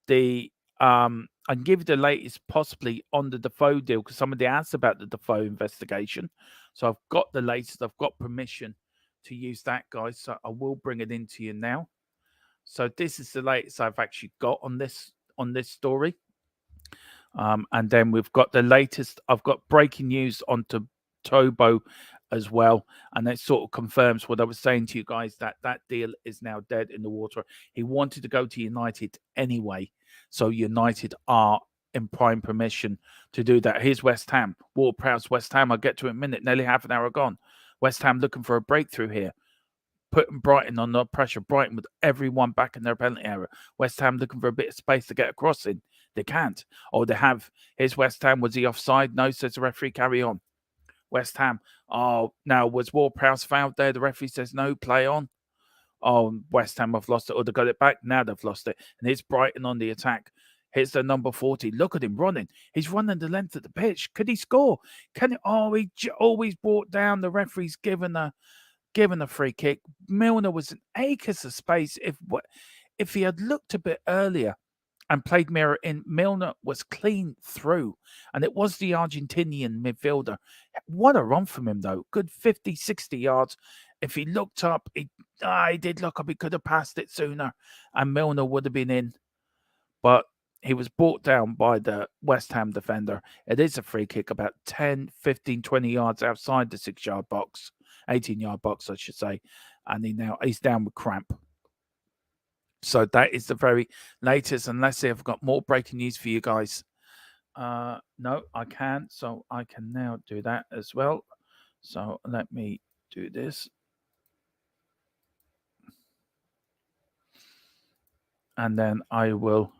the latest possibly on the Defoe deal, because somebody asked about the Defoe investigation. So I've got the latest. I've got permission to use that, guys. So I will bring it into you now. So this is the latest I've actually got on this story. And then we've got the latest. I've got breaking news on Tobo as well. And that sort of confirms what I was saying to you guys, that deal is now dead in the water. He wanted to go to United anyway. So United are in prime permission to do that. Here's West Ham. Ward-Prowse, West Ham. I'll get to it in a minute. Nearly half an hour gone. West Ham looking for a breakthrough here. Putting Brighton under pressure. Brighton with everyone back in their penalty area. West Ham looking for a bit of space to get a cross in. They can't. Oh, they have. Here's West Ham. Was he offside? No, says the referee. Carry on. West Ham. Oh, now was Ward-Prowse fouled there? The referee says no, play on. Oh, West Ham have lost it. Or they got it back. Now they've lost it. And here's Brighton on the attack. Here's the number 40. Look at him running. He's running the length of the pitch. Could he score? Can he? Oh, he always brought down. The referee's given a free kick. Milner was an acres of space. If he had looked a bit earlier and played mirror in, Milner was clean through. And it was the Argentinian midfielder. What a run from him, though. Good 50, 60 yards. If he looked up, he did look up. He could have passed it sooner, and Milner would have been in. But he was brought down by the West Ham defender. It is a free kick about 10, 15, 20 yards outside the 6-yard box. 18-yard box, I should say. And he's down with cramp. So that is the very latest. And let's see if I've got more breaking news for you guys. No, I can. So I can now do that as well. So let me do this. And then I will.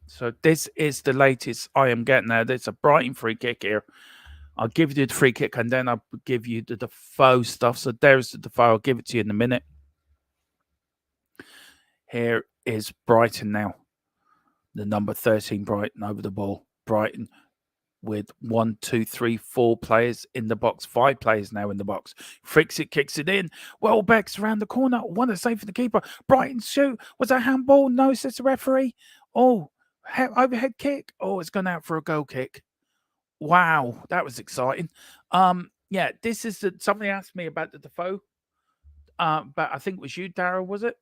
So this is the latest I am getting there. There's a Brighton free kick here. I'll give you the free kick and then I'll give you the Defoe stuff. So there's the Defoe. I'll give it to you in a minute. Here is Brighton now. The number 13 Brighton over the ball. Brighton with 1, 2, 3, 4 players in the box. 5 players now in the box. Fricks it, kicks it in. Welbeck's around the corner. What a save for the keeper. Brighton shoot. Was that handball? No, says the referee. Oh, overhead kick. Oh, it's gone out for a goal kick. Wow, that was exciting. Yeah, this is somebody asked me about the Defoe. But I think it was you, Darryl, was it?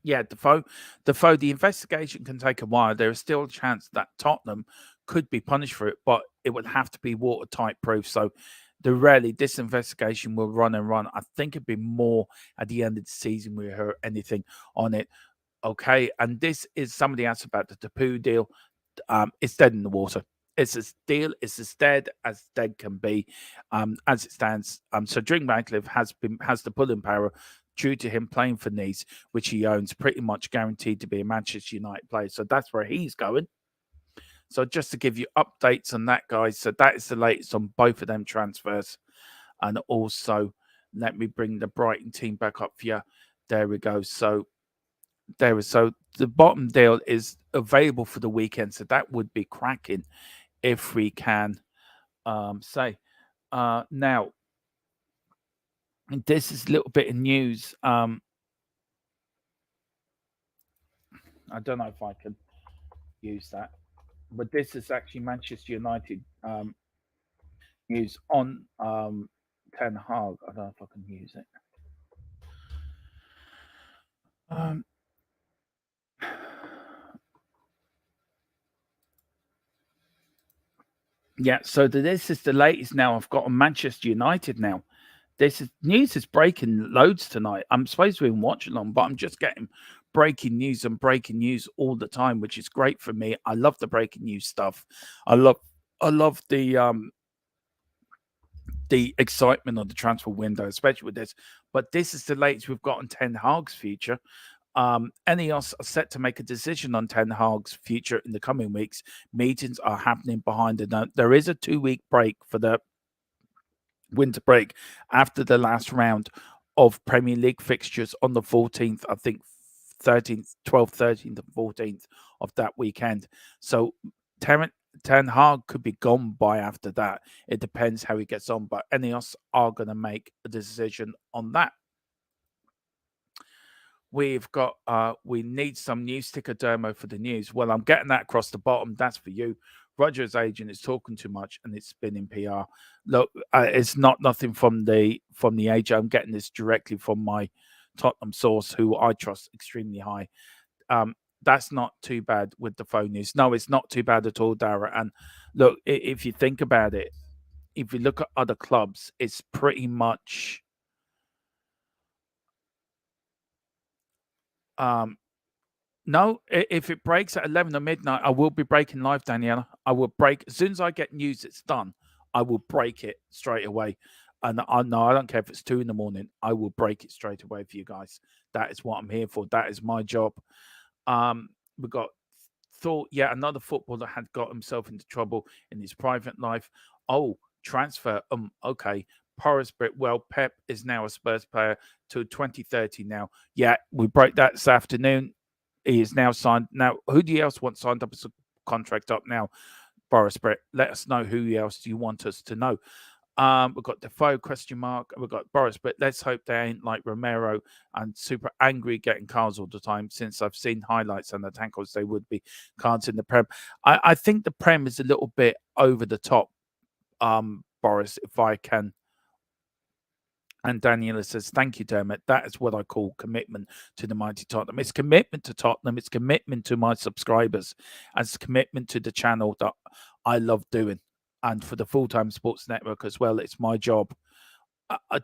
Yeah, Defoe, the investigation can take a while. There is still a chance that Tottenham could be punished for it, but it would have to be watertight proof. So this investigation will run and run. I think it'd be more at the end of the season we hear anything on it. Okay, and this is somebody asked about the Tapu deal. It's dead in the water. It's a deal. It's as dead can be, as it stands. So Drink Radcliffe has the pulling power due to him playing for Nice, which he owns, pretty much guaranteed to be a Manchester United player. So that's where he's going. So just to give you updates on that, guys. So that is the latest on both of them transfers. And also, let me bring the Brighton team back up for you. There we go. So the bottom deal is available for the weekend. So that would be cracking if we can say. Now, this is a little bit of news. I don't know if I can use that, but this is actually Manchester United news on Ten Hag. I don't know if I can use it. Yeah, so this is the latest now. I've got on Manchester United now. News is breaking loads tonight. I'm supposed to be watching along, but I'm just getting breaking news all the time, which is great for me. I love the breaking news stuff. I love the excitement of the transfer window, especially with this. But this is the latest we've got on Ten Hag's future. NEOS are set to make a decision on Ten Hag's future in the coming weeks. Meetings are happening behind it. There is a 2-week break for the winter break after the last round of Premier League fixtures on the 14th, I think 13th, 12th, 13th, and 14th of that weekend. So Ten Hag could be gone by after that. It depends how he gets on, but NEOS are going to make a decision on that. We've got, we need some news sticker Dermo for the news. Well, I'm getting that across the bottom. That's for you. Roger's agent is talking too much and it's been in PR. Look, it's nothing from the agent. I'm getting this directly from my Tottenham source, who I trust extremely high. That's not too bad with the phone news. No, it's not too bad at all, Dara. And look, if you think about it, if you look at other clubs, it's pretty much no, if it breaks at 11 or midnight, I will be breaking live, Daniela. I will break as soon as I get news it's done. I will break it straight away. And I don't care if it's 2 a.m. I will break it straight away for you guys. That is what I'm here for. That is my job. We got another footballer had got himself into trouble in his private life. Oh, transfer. Okay. Porosbit, well, Pep is now a Spurs player till 2030 now. Yeah, we broke that this afternoon. He is now signed. Now, who do you else want signed up as a contract up now? Porosbit, let us know who else do you want us to know. We've got Defoe, question mark. We've got Boris, but let's hope they ain't like Romero and super angry getting cards all the time, since I've seen highlights and the tackles they would be cards in the Prem. I think the Prem is a little bit over the top, Boris, if I can. And Daniela says, thank you, Dermot. That is what I call commitment to the mighty Tottenham. It's commitment to Tottenham. It's commitment to my subscribers. And it's commitment to the channel that I love doing. And for the Full-Time Sports Network as well, it's my job.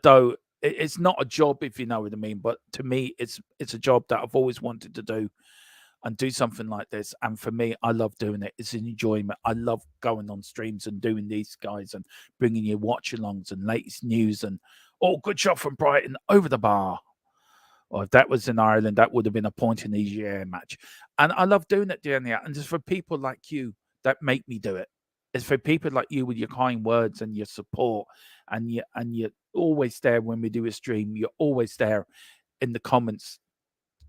Though it's not a job, if you know what I mean. But to me, it's a job that I've always wanted to do. And do something like this. And for me, I love doing it. It's an enjoyment. I love going on streams and doing these guys and bringing you watch-alongs and latest news. And, good shot from Brighton over the bar. Or if that was in Ireland, that would have been a point in the year match. And I love doing it, Danielle. And just for people like you that make me do it. It's for people like you with your kind words and your support and your always there when we do a stream. You're always there in the comments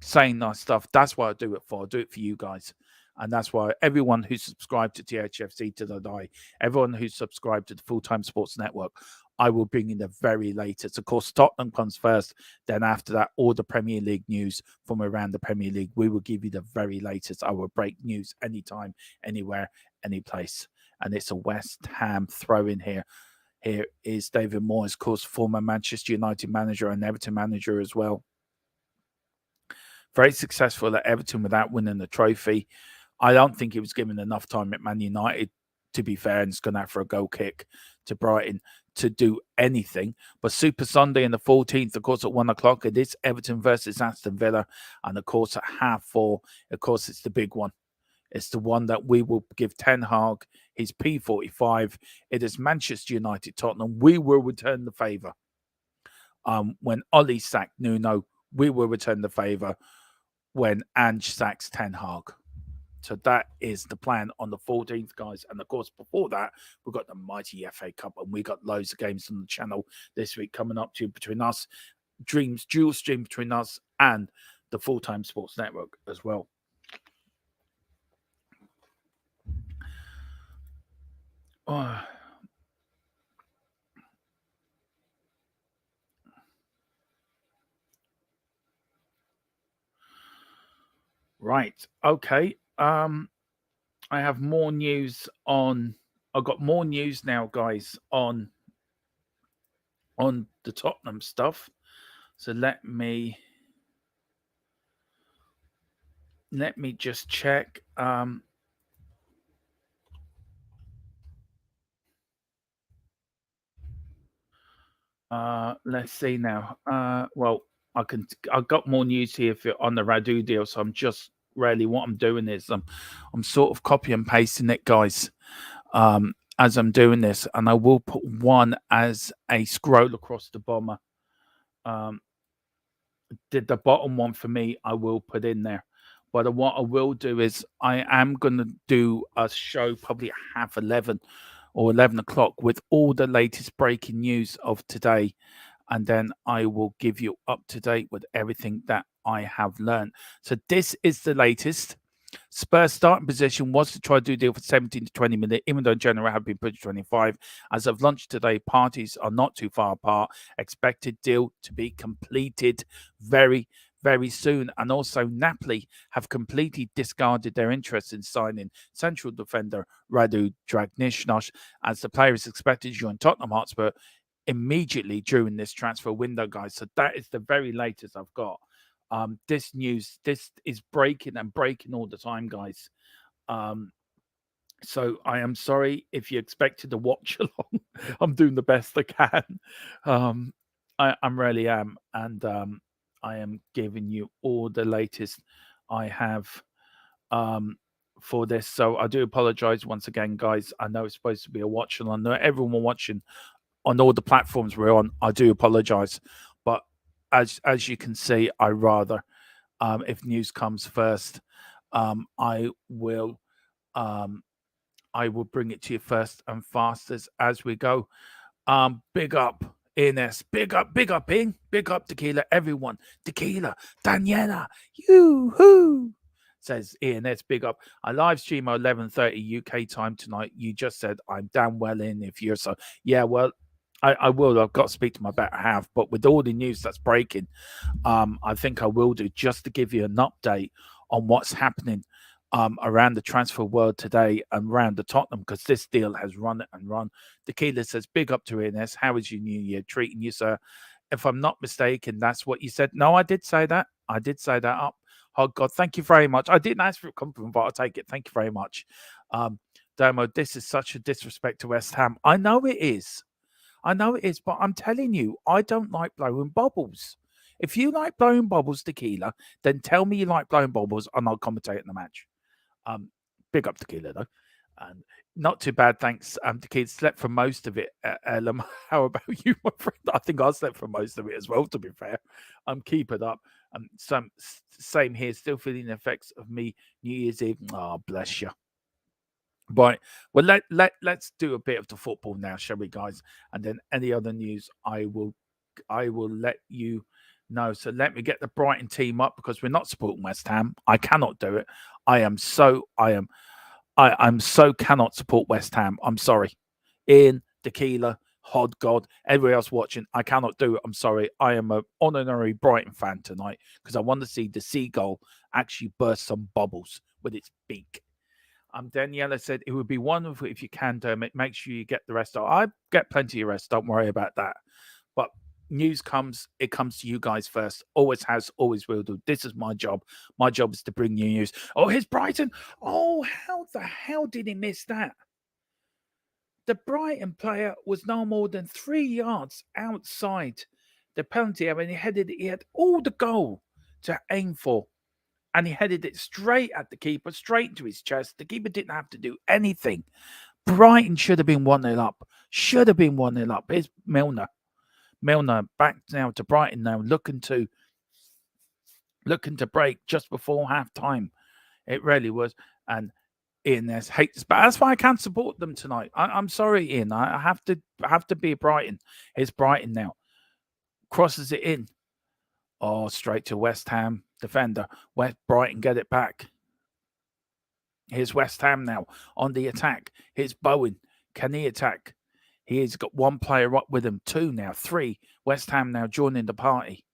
saying nice stuff. That's what I do it for. I do it for you guys. And that's why everyone who's subscribed to THFC to the die, everyone who's subscribed to the Full-Time Sports Network, I will bring in the very latest. Of course, Tottenham comes first. Then after that, all the Premier League news from around the Premier League. We will give you the very latest. I will break news anytime, anywhere, any place. And it's a West Ham throw in here. Here is David Moyes, of course, former Manchester United manager and Everton manager as well. Very successful at Everton without winning the trophy. I don't think he was given enough time at Man United, to be fair, and it's gone out for a goal kick to Brighton to do anything. But Super Sunday in the 14th, of course, at 1 o'clock, it is Everton versus Aston Villa. And of course, at 4:30, of course, it's the big one. It's the one that we will give Ten Hag his P45. It is Manchester United, Tottenham. We will return the favour. When Ollie sacked Nuno, we will return the favour when Ange sacks Ten Hag. So that is the plan on the 14th, guys. And of course, before that, we've got the mighty FA Cup, and we got loads of games on the channel this week coming up to between us. Dreams, dual stream between us and the Full-Time Sports Network as well. Oh. Right. Okay. I have more news on. I've got more news now, guys, on the Tottenham stuff. So let me just check. Let's see now. Well, I've got more news here on the Radu deal, so I'm just really what I'm doing is I'm sort of copy and pasting it, guys, as I'm doing this, and I will put one as a scroll across the bomber. Did the bottom one for me, I will put in there. But what I will do is I am going to do a show probably at 11:30 or 11 o'clock with all the latest breaking news of today. And then I will give you up to date with everything that I have learned. So this is the latest. Spurs' starting position was to try to do a deal for 17 to 20 million, even though January had been put to 25. As of lunch today, parties are not too far apart. Expected deal to be completed very, very soon. And also Napoli have completely discarded their interest in signing central defender Radu Dragnishnosh, as the player is expected to join Tottenham Hotspur immediately during this transfer window, guys. So that is the very latest I've got. This news, this is breaking and breaking all the time, guys. So I am sorry if you expected to watch along. I'm doing the best I can. I really am. And I am giving you all the latest I have for this. So I do apologize once again, guys. I know it's supposed to be a watch along. I know everyone watching on all the platforms we're on. I do apologize. But as you can see, I rather, if news comes first, I will bring it to you first and fastest as we go. Big up Ines, big up In, big up Tequila, everyone. Tequila, Daniela, yoo-hoo, says Ines, big up. I live stream at 11:30 UK time tonight. You just said I'm damn well in if you're so. Yeah, well, I will. I've got to speak to my better half, but with all the news that's breaking, I think I will do, just to give you an update on what's happening around the transfer world today and around the Tottenham, because this deal has run and run. Tequila says, big up to Ines. How is your new year treating you, sir? If I'm not mistaken, that's what you said. No, I did say that. I did say that up. Oh, God, thank you very much. I didn't ask for a compliment, but I'll take it. Thank you very much. Dermo, this is such a disrespect to West Ham. I know it is. I know it is, but I'm telling you, I don't like blowing bubbles. If you like blowing bubbles, Tequila, then tell me you like blowing bubbles and I'll commentate in the match. Big up Tequila, though. And not too bad, thanks. Tequila slept for most of it. Elam, how about you, my friend? I think I slept for most of it as well, to be fair. Keep it up. Same here, still feeling the effects of me New Year's Eve. Oh, bless you. Right. Well, let's do a bit of the football now, shall we, guys? And then any other news, I will let you know. So let me get the Brighton team up because we're not supporting West Ham. I cannot do it. I'm so cannot support West Ham. I'm sorry. Ian, Tequila, Hod God, everybody else watching, I cannot do it. I'm sorry. I am an honorary Brighton fan tonight because I want to see the seagull actually burst some bubbles with its beak. Daniela said it would be wonderful if you can, Dermot. Make sure you get the rest. I get plenty of rest. Don't worry about that. But news comes, it comes to you guys first. Always has, always will do. This is my job. My job is to bring you news. Oh, here's Brighton. Oh, how the hell did he miss that? The Brighton player was no more than 3 yards outside the penalty area, and he had all the goal to aim for. And he headed it straight at the keeper, straight into his chest. The keeper didn't have to do anything. Brighton should have been 1-0 up. Should have been 1-0 up. Here's Milner. Milner back now to Brighton now, looking to break just before half time. It really was. And Ian hates, but that's why I can't support them tonight. I'm sorry, Ian. I have to be Brighton. Here's Brighton now. Crosses it in. Oh, straight to West Ham defender. Brighton get it back. Here's West Ham now on the attack. Here's Bowen. Can he attack? He has got one player up with him. 2 now. 3. West Ham now joining the party.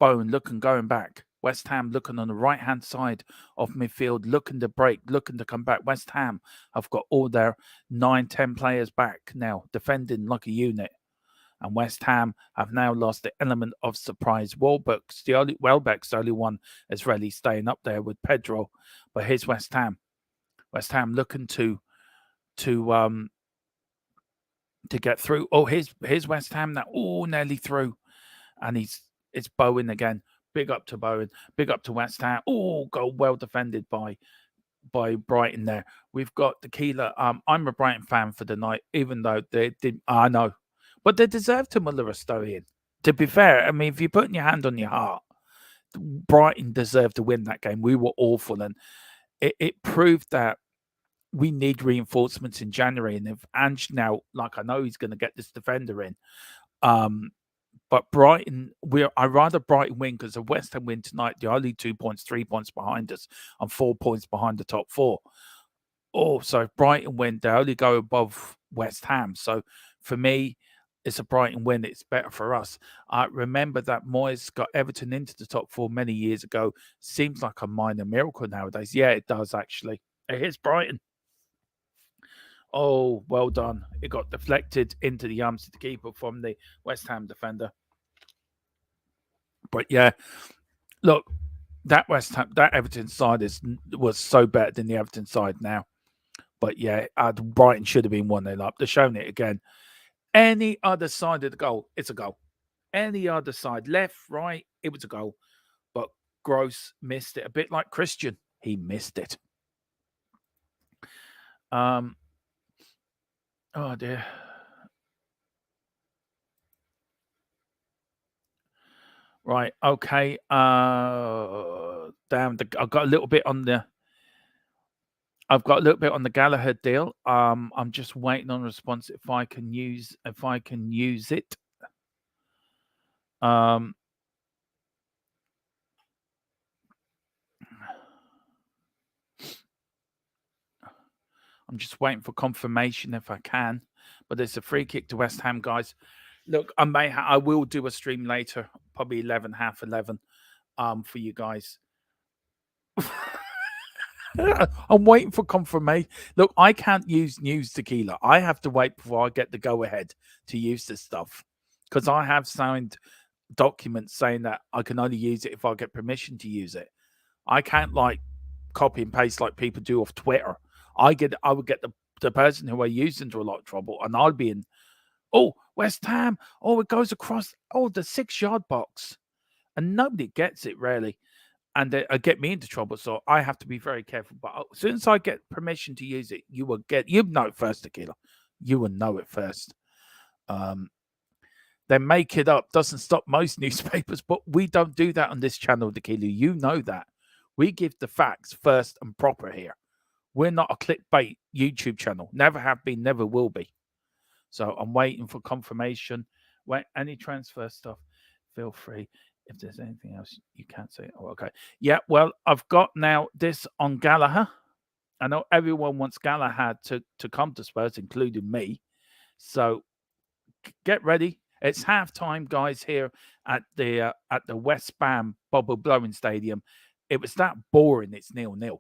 Bowen going back. West Ham looking on the right-hand side of midfield, looking to break, looking to come back. West Ham have got all their 9-10 players back now, defending like a unit. And West Ham have now lost the element of surprise. Welbeck's the only one that's really staying up there with Pedro. But here's West Ham. West Ham looking to get through. Oh, here's West Ham now. Oh, nearly through. And it's Bowen again. Big up to Bowen. Big up to West Ham. Oh, goal well defended by Brighton there. We've got Tequila. I'm a Brighton fan for the night, even though they did. I know. But they deserve to muller a stow in. To be fair, I mean, if you're putting your hand on your heart, Brighton deserved to win that game. We were awful, and it proved that we need reinforcements in January. And if Ange now, like I know he's going to get this defender in, but Brighton, I rather Brighton win because if West Ham win tonight, they're only 2 points, 3 points behind us, and 4 points behind the top 4. Oh, so if Brighton win, they only go above West Ham. So for me, it's a Brighton win. It's better for us. I remember that Moyes got Everton into the top 4 many years ago. Seems like a minor miracle nowadays. Yeah, it does actually. Here's Brighton. Oh, well done. It got deflected into the arms of the keeper from the West Ham defender. But yeah, look, that Everton side was so better than the Everton side now. But yeah, Brighton should have been 1-0 up. They're showing it again. Any other side of the goal, it's a goal. Any other side, left, right, it was a goal. But Gross missed it. A bit like Christian. He missed it. Oh, dear. Right, okay. Damn, I've got a little bit on the Gallagher deal. I'm just waiting on a response if I can use it. I'm just waiting for confirmation if I can. But there's a free kick to West Ham, guys. Look, I will do a stream later, probably 11, half 11, for you guys. I'm waiting for confirmation. Look, I can't use News Tequila. I have to wait before I get the go-ahead to use this stuff because I have signed documents saying that I can only use it if I get permission to use it. I can't copy and paste like people do off Twitter. I would get the person who I use into a lot of trouble, and I'll be in. Oh, West Ham. Oh, it goes across. Oh, the 6-yard box, and nobody gets it really. And they get me into trouble, so I have to be very careful. But as soon as I get permission to use it, you know it first, Tequila. You will know it first. They make it up. Doesn't stop most newspapers, but we don't do that on this channel, Tequila. You know that. We give the facts first and proper here. We're not a clickbait YouTube channel. Never have been, never will be. So I'm waiting for confirmation. When any transfer stuff, feel free. If there's anything else you can't say. Oh, okay. Yeah, well, I've got now this on Gallagher. I know everyone wants Gallagher to come to Spurs, including me. So get ready. It's halftime, guys, here at the West Ham Bubble Blowing Stadium. It was that boring. It's 0-0.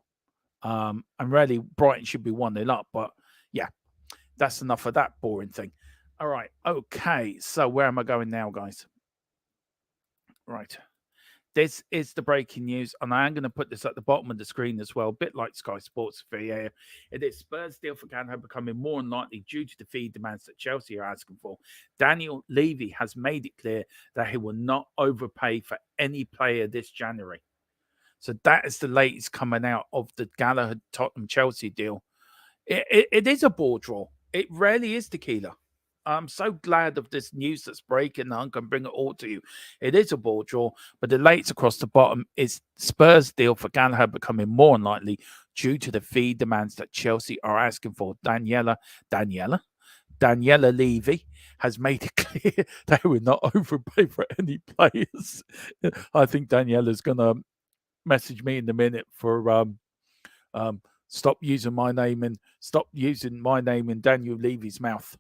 And really, Brighton should be 1-0 up. But yeah, that's enough of that boring thing. All right. Okay. So where am I going now, guys? Right. This is the breaking news, and I am going to put this at the bottom of the screen as well, a bit like Sky Sports VA. It is Spurs' deal for Gallagher becoming more unlikely due to the fee demands that Chelsea are asking for. Daniel Levy has made it clear that he will not overpay for any player this January. So that is the latest coming out of the Gallagher-Tottenham-Chelsea deal. It is a ball draw. It really is, Tequila. I'm so glad of this news that's breaking. I can bring it all to you. It is a ball draw, but the latest across the bottom is Spurs' deal for Gallagher becoming more unlikely due to the fee demands that Chelsea are asking for. Daniela Levy has made it clear they will not overpay for any players. I think Daniela's going to message me in a minute for stop using my name in Daniel Levy's mouth.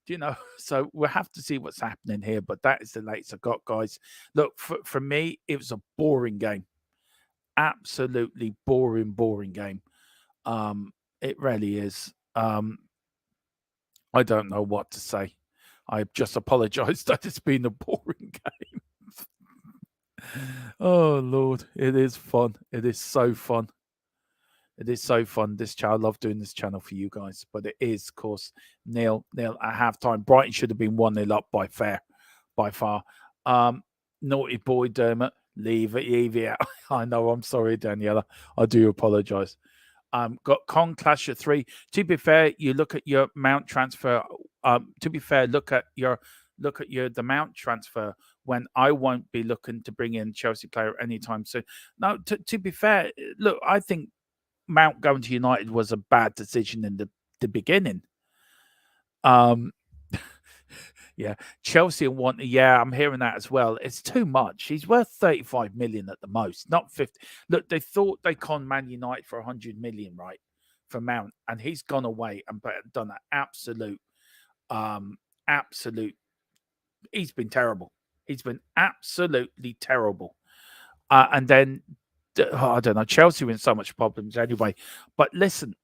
You know, so we'll have to see what's happening here, but that is the latest I got, guys. Look, for me, it was a boring game. Absolutely boring game. It really is. I don't know what to say. I just apologize that it's been a boring game. Oh, Lord. It is fun. It is so fun. It is so fun. This channel, I love doing this channel for you guys, but it is, of course, 0-0 at halftime. Brighton should have been 1-0 up by far. Naughty boy, Dermot. Leave it out. I know. I'm sorry, Daniela. I do apologize. Got Con Clash at 3. To be fair, you look at your Mount transfer. To be fair, look at the Mount transfer when I won't be looking to bring in Chelsea player anytime soon. No, to be fair, look, I think Mount going to United was a bad decision in the beginning. Yeah, Chelsea want. Yeah, I'm hearing that as well. It's too much. He's worth 35 million at the most, not 50. Look, they thought they conned Man United for 100 million, right, for Mount, and he's gone away and done an absolute. He's been terrible. He's been absolutely terrible. And then. I don't know. Chelsea were in so much problems anyway. But listen,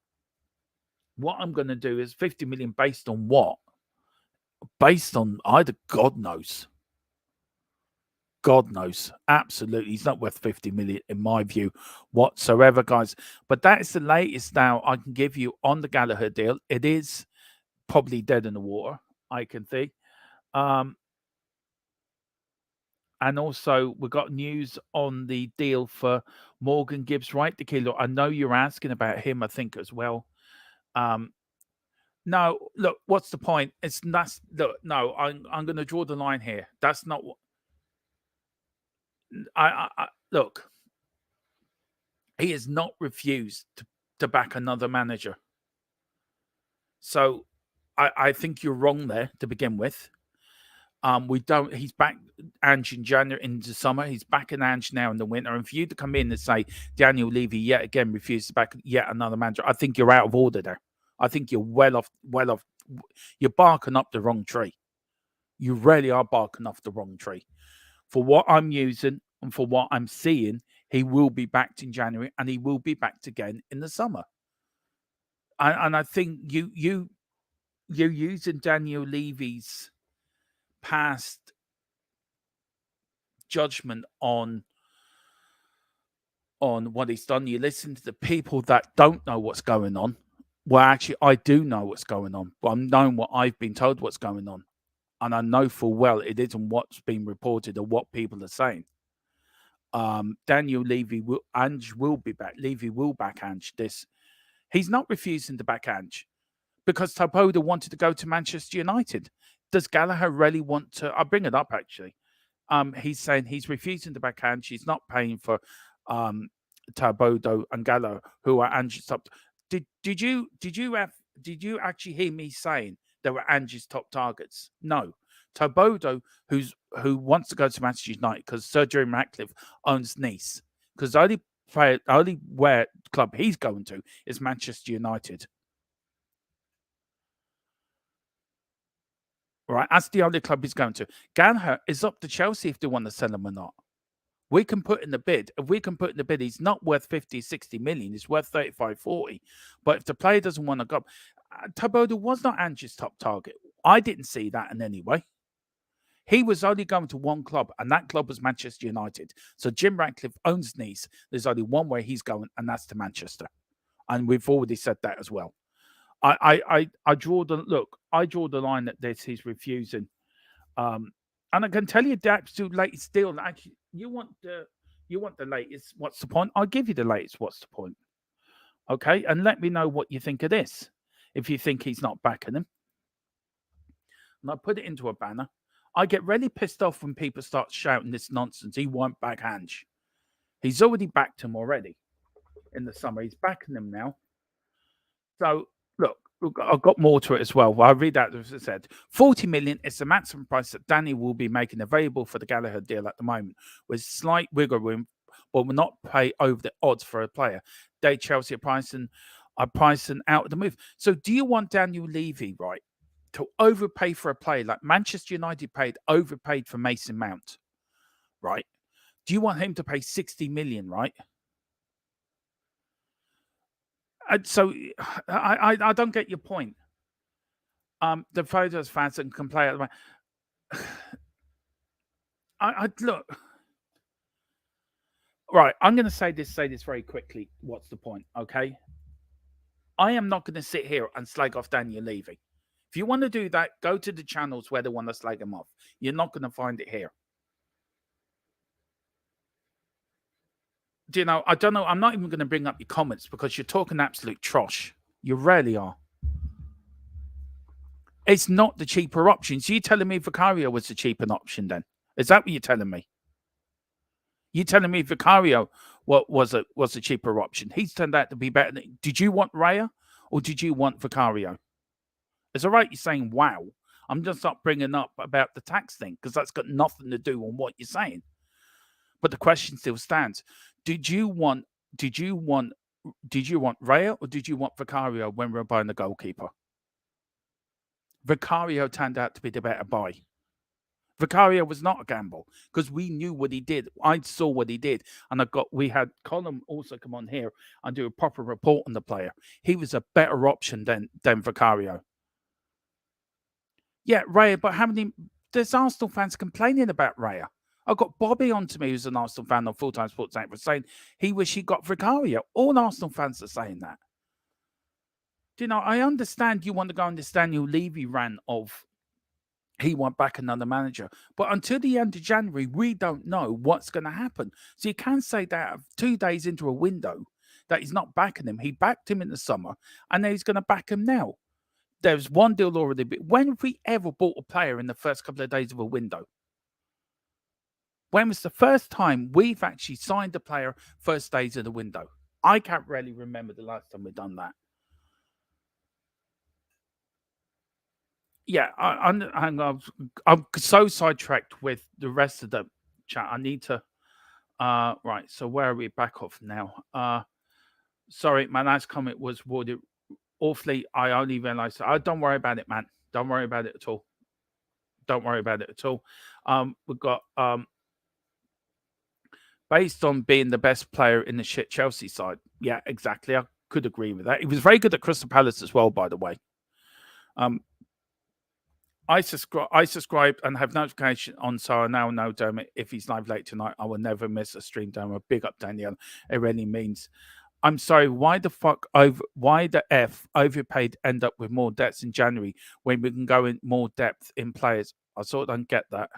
what I'm going to do is 50 million based on what? Based on either God knows. God knows. Absolutely. He's not worth 50 million in my view whatsoever, guys. But that is the latest now I can give you on the Gallagher deal. It is probably dead in the water, I can think. And also, we got news on the deal for Morgan Gibbs, right, Tequila? I know you're asking about him, I think, as well. No, look, what's the point? No, I'm going to draw the line here. That's not what I look. He has not refused to back another manager. So I think you're wrong there to begin with. He's back Ange in January into summer. He's back in Ange now in the winter. And for you to come in and say Daniel Levy yet again refused to back yet another manager, I think you're out of order there. I think you're well off. You're barking up the wrong tree. You really are barking off the wrong tree. For what I'm using and for what I'm seeing, he will be backed in January and he will be backed again in the summer. And I think you're using Daniel Levy's past judgment on what he's done. You listen to the people that don't know what's going on. Well, actually, I do know what's going on, but I'm knowing what I've been told what's going on. And I know full well it isn't what's been reported or what people are saying. Daniel Levy Ange will be back. Levy will back Ange. He's not refusing to back Ange because Taboda wanted to go to Manchester United. Does Gallagher really want to? I'll bring it up, actually. He's saying he's refusing to back Ange. He's not paying for Tabodo and Gallo, who are Angie's top. Did you actually hear me saying they were Angie's top targets? No. Tabodo, who wants to go to Manchester United because Sir Jerry Ratcliffe owns Nice, because the only where club he's going to is Manchester United. Right, that's the only club he's going to. Gallagher is up to Chelsea if they want to sell him or not. We can put in the bid. If we can put in the bid, he's not worth 50, 60 million. He's worth 35, 40. But if the player doesn't want to go, Tabodo was not Angie's top target. I didn't see that in any way. He was only going to one club, and that club was Manchester United. So Jim Ratcliffe owns Nice. There's only one way he's going, and that's to Manchester. And we've already said that as well. I draw the line at this. He's refusing. And I can tell you the absolute latest deal. Actually, you want the latest. What's the point? I'll give you the latest. What's the point? Okay, and let me know what you think of this. If you think he's not backing him, and I put it into a banner. I get really pissed off when people start shouting this nonsense. He won't back Ange. He's already backed him already in the summer. He's backing him now. So look, I've got more to it as well. I'll read out as I said. 40 million is the maximum price that Danny will be making available for the Gallagher deal at the moment, with slight wiggle room, but will not pay over the odds for a player. Chelsea are pricing out of the move. So do you want Daniel Levy, right, to overpay for a player like Manchester United overpaid for Mason Mount, right? Do you want him to pay 60 million, right? So I don't get your point. The photos fans can play at the I look. Right, I'm going to say this very quickly. What's the point? Okay, I am not going to sit here and slag off Daniel Levy. If you want to do that, go to the channels where they want to slag him off. You're not going to find it here. Do you know? I don't know. I'm not even going to bring up your comments because you're talking absolute trosh. You really are. It's not the cheaper option. So you're telling me Vicario was the cheaper option then? Is that what you're telling me? You're telling me Vicario was a cheaper option? He's turned out to be better. Did you want Raya or did you want Vicario? It's all right you're saying wow. I'm just not bringing up about the tax thing because that's got nothing to do on what you're saying. But the question still stands. Did you want Raya or did you want Vicario when we were buying the goalkeeper? Vicario turned out to be the better buy. Vicario was not a gamble because we knew what he did. I saw what he did, and we had Colin also come on here and do a proper report on the player. He was a better option than Vicario. Yeah, Raya, but how many? There's Arsenal fans complaining about Raya. I got Bobby on to me, who's an Arsenal fan on Full Time Sports Network, saying he wish he got Vicario. All Arsenal fans are saying that. Do you know? I understand you want to go on this Daniel Levy rant of he went back another manager. But until the end of January, we don't know what's going to happen. So you can say that 2 days into a window that he's not backing him. He backed him in the summer, and then he's going to back him now. There's one deal already. When have we ever bought a player in the first couple of days of a window? When was the first time we've actually signed a player first days of the window? I can't really remember the last time we've done that. Yeah, I'm so sidetracked with the rest of the chat. I need to. Right. So where are we back off now? Sorry, my last comment was worded awfully. I only realised. Don't worry about it, man. Don't worry about it at all. Don't worry about it at all. We've got based on being the best player in the shit Chelsea side. Yeah, exactly. I could agree with that. He was very good at Crystal Palace as well, by the way. I subscribe and have notification on, so I now know, Dermot, if he's live late tonight, I will never miss a stream, Dermot. Big up, Danielle. It really means. I'm sorry, why the F overpaid end up with more debts in January when we can go in more depth in players? I sort of don't get that.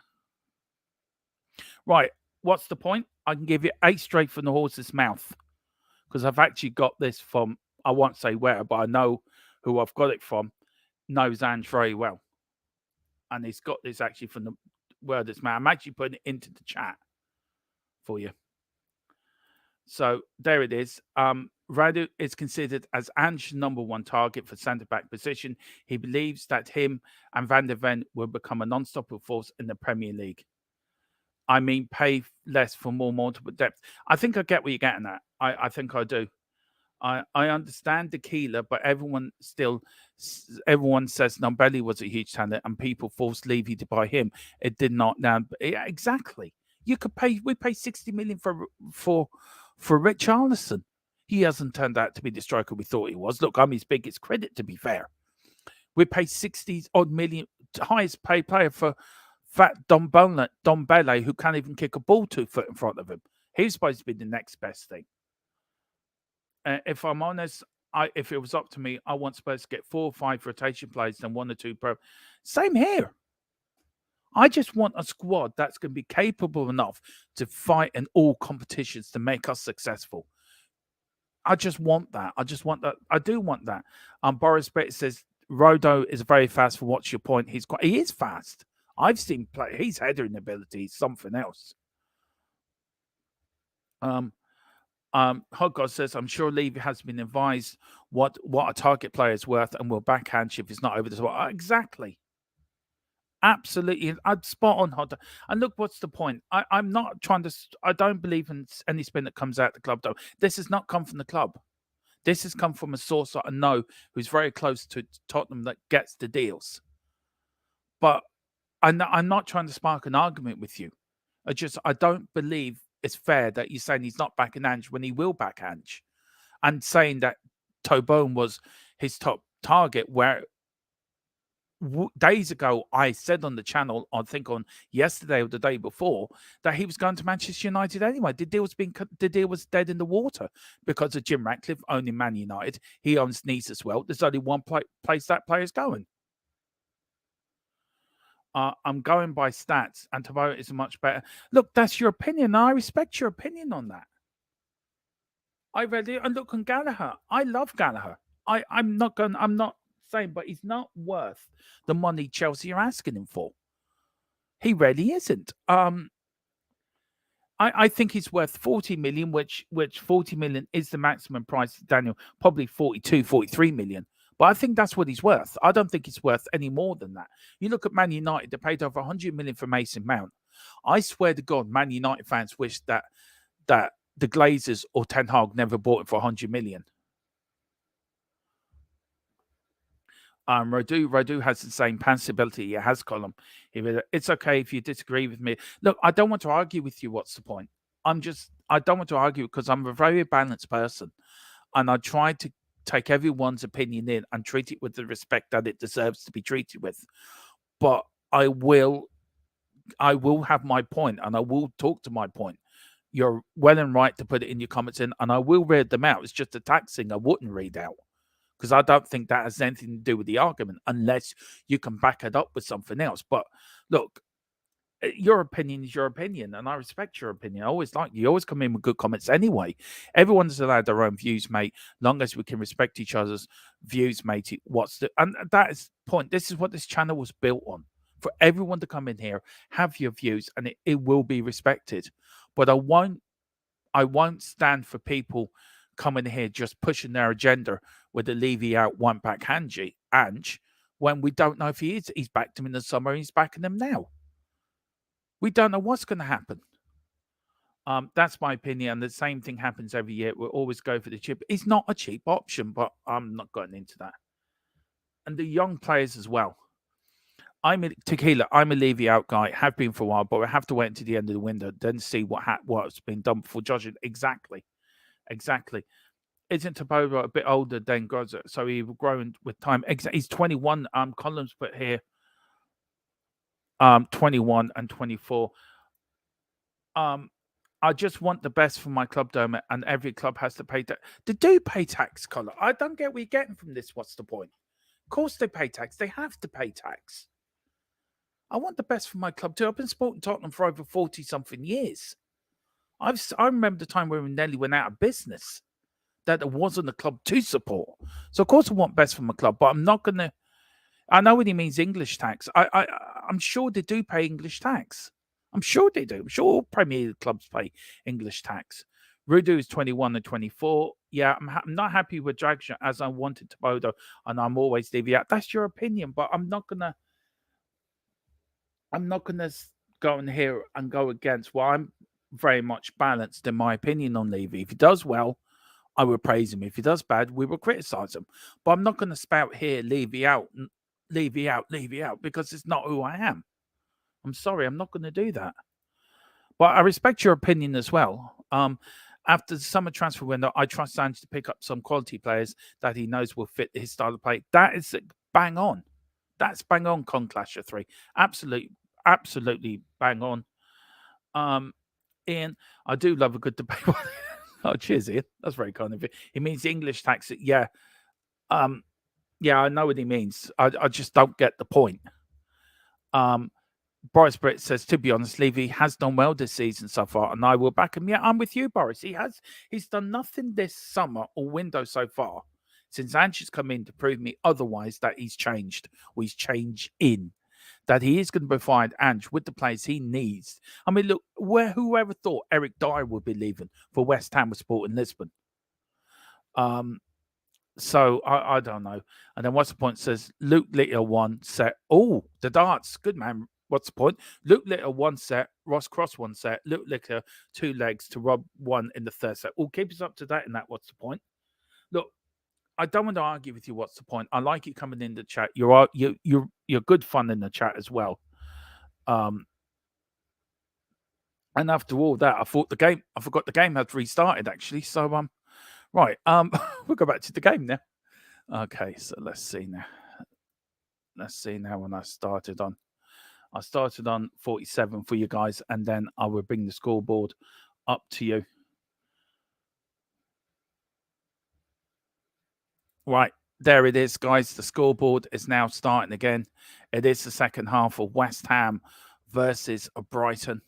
Right, what's the point? I can give you 8 straight from the horse's mouth because I've actually got this from, I won't say where, but I know who I've got it from, knows Ange very well. And he's got this actually from the word that's man. I'm actually putting it into the chat for you. So there it is. Radu is considered as Ange's number one target for centre-back position. He believes that him and Van der Ven will become a non-stoppable force in the Premier League. I mean, pay less for more multiple depth. I think I get what you're getting at. I think I do. I understand Tequila, but everyone says Nombelli was a huge talent and people forced Levy to buy him. It did not. Now, exactly. We pay 60 million for Richarlison. He hasn't turned out to be the striker we thought he was. Look, I'm his biggest credit, to be fair. We pay 60 odd million, highest paid player for fat Dombele, who can't even kick a ball 2 foot in front of him. He's supposed to be the next best thing. If I'm honest, if it was up to me, I want Spurs to get 4 or 5 rotation players than 1 or 2 per. Same here. I just want a squad that's going to be capable enough to fight in all competitions to make us successful. I just want that. I do want that. Boris Betts says Rodo is very fast. For what's your point? He is fast. I've seen play. His headering ability is something else. Hoggod says, I'm sure Levy has been advised what a target player is worth and will backhand if it's not over the top. Exactly. Absolutely. I'm spot on, Hoggod. And look, what's the point? I'm not trying to... I don't believe in any spin that comes out of the club, though. This has not come from the club. This has come from a source that I know who's very close to Tottenham that gets the deals. But I'm not trying to spark an argument with you. I don't believe it's fair that you're saying he's not backing Ange when he will back Ange, and saying that Tobone was his top target, where days ago I said on the channel, I think on yesterday or the day before, that he was going to Manchester United anyway. The deal was dead in the water because of Jim Ratcliffe owning Man United. He owns Nice as well. There's only one place that player's going. I'm going by stats, and Tobone is much better. Look, that's your opinion. I respect your opinion on that. I read it, and look on Gallagher. I love Gallagher. I'm not saying, but he's not worth the money Chelsea are asking him for. He really isn't. I think he's worth 40 million, which 40 million is the maximum price, Daniel. Probably 42, 43 million. But I think that's what he's worth. I don't think he's worth any more than that. You look at Man United, they paid over 100 million for Mason Mount. I swear to God, Man United fans wish that the Glazers or Ten Hag never bought him for 100 million. Radu has the same passability he has, Column. It's okay if you disagree with me. Look, I don't want to argue with you. What's the point? I don't want to argue because I'm a very balanced person. And I try to take everyone's opinion in and treat it with the respect that it deserves to be treated with. But I will have my point, and I will talk to my point. You're well and right to put it in your comments in, and I will read them out. It's just a taxing I wouldn't read out, because I don't think that has anything to do with the argument unless you can back it up with something else. But look, your opinion is your opinion, and I respect your opinion. I always like you. You always come in with good comments anyway. Everyone's allowed their own views, mate, long as we can respect each other's views, mate. And that is the point. This is what this channel was built on. For everyone to come in here, have your views, and it will be respected. But I won't stand for people coming here just pushing their agenda with the Levy out one back Ange, when we don't know if he is. He's backed him in the summer, he's backing him now. We don't know what's going to happen. That's my opinion. And the same thing happens every year. We'll always go for the cheap. It's not a cheap option, but I'm not going into that. And the young players as well. I'm a Levy out guy, have been for a while, but we have to wait until the end of the window, then see what's been done before judging. Exactly. Isn't Tobone a bit older than Groza? So he will grow with time. He's 21. Columns put here 21 and 24. I just want the best for my club, Dermot, and every club has to pay tax. They do pay tax, Colin. I don't get what you're getting from this. What's the point? Of course they pay tax. They have to pay tax. I want the best for my club too. I've been supporting Tottenham for over 40-something years. I remember the time when we nearly went out of business, that there wasn't a club to support. So, of course, I want best for my club, but I'm not going to... I know what he means, English tax. I'm sure they do pay English tax. I'm sure they do. I'm sure all Premier League clubs pay English tax. Rudu is 21 and 24. Yeah, I'm not happy with Dragsha as I wanted to Bodo, and I'm always Levy out. That's your opinion, but I'm not gonna go in here and go against. Well, I'm very much balanced in my opinion on Levy. If he does well, I will praise him. If he does bad, we will criticize him. But I'm not going to spout here, Levy out, Levy out, Levy out, because it's not who I am. I'm sorry, I'm not going to do that. But I respect your opinion as well. After the summer transfer window, I trust Ange to pick up some quality players that he knows will fit his style of play. That is bang on. That's bang on, Conclasher 3. Absolutely bang on. Ian, I do love a good debate. Oh, cheers, Ian. That's very kind of you. He means English tax. Yeah. Yeah, I know what he means. I just don't get the point. Boris Britt says, to be honest, Levy has done well this season so far, and I will back him. Yeah, I'm with you, Boris. He's done nothing this summer or window so far since Ange has come in to prove me otherwise that he's changed, or he's changed in. That he is going to provide Ange with the players he needs. I mean, look, whoever thought Eric Dyer would be leaving for West Ham with Sporting Lisbon? So I don't know. And then what's the point? Says Luke Little 1 set. Oh, the darts. Good man. What's the point? Luke Little 1 set, Ross Cross 1 set, Luke Little 2 legs to Rob 1 in the third set. Oh, keep us up to date in that. What's the point? Look, I don't want to argue with you. What's the point? I like you coming in the chat. You're good fun in the chat as well. And after all that, I forgot the game had restarted actually. So right. We'll go back to the game now. Okay, so let's see now. When I started on 47 for you guys, and then I will bring the scoreboard up to you. Right, there it is, guys. The scoreboard is now starting again. It is the second half of West Ham versus Brighton.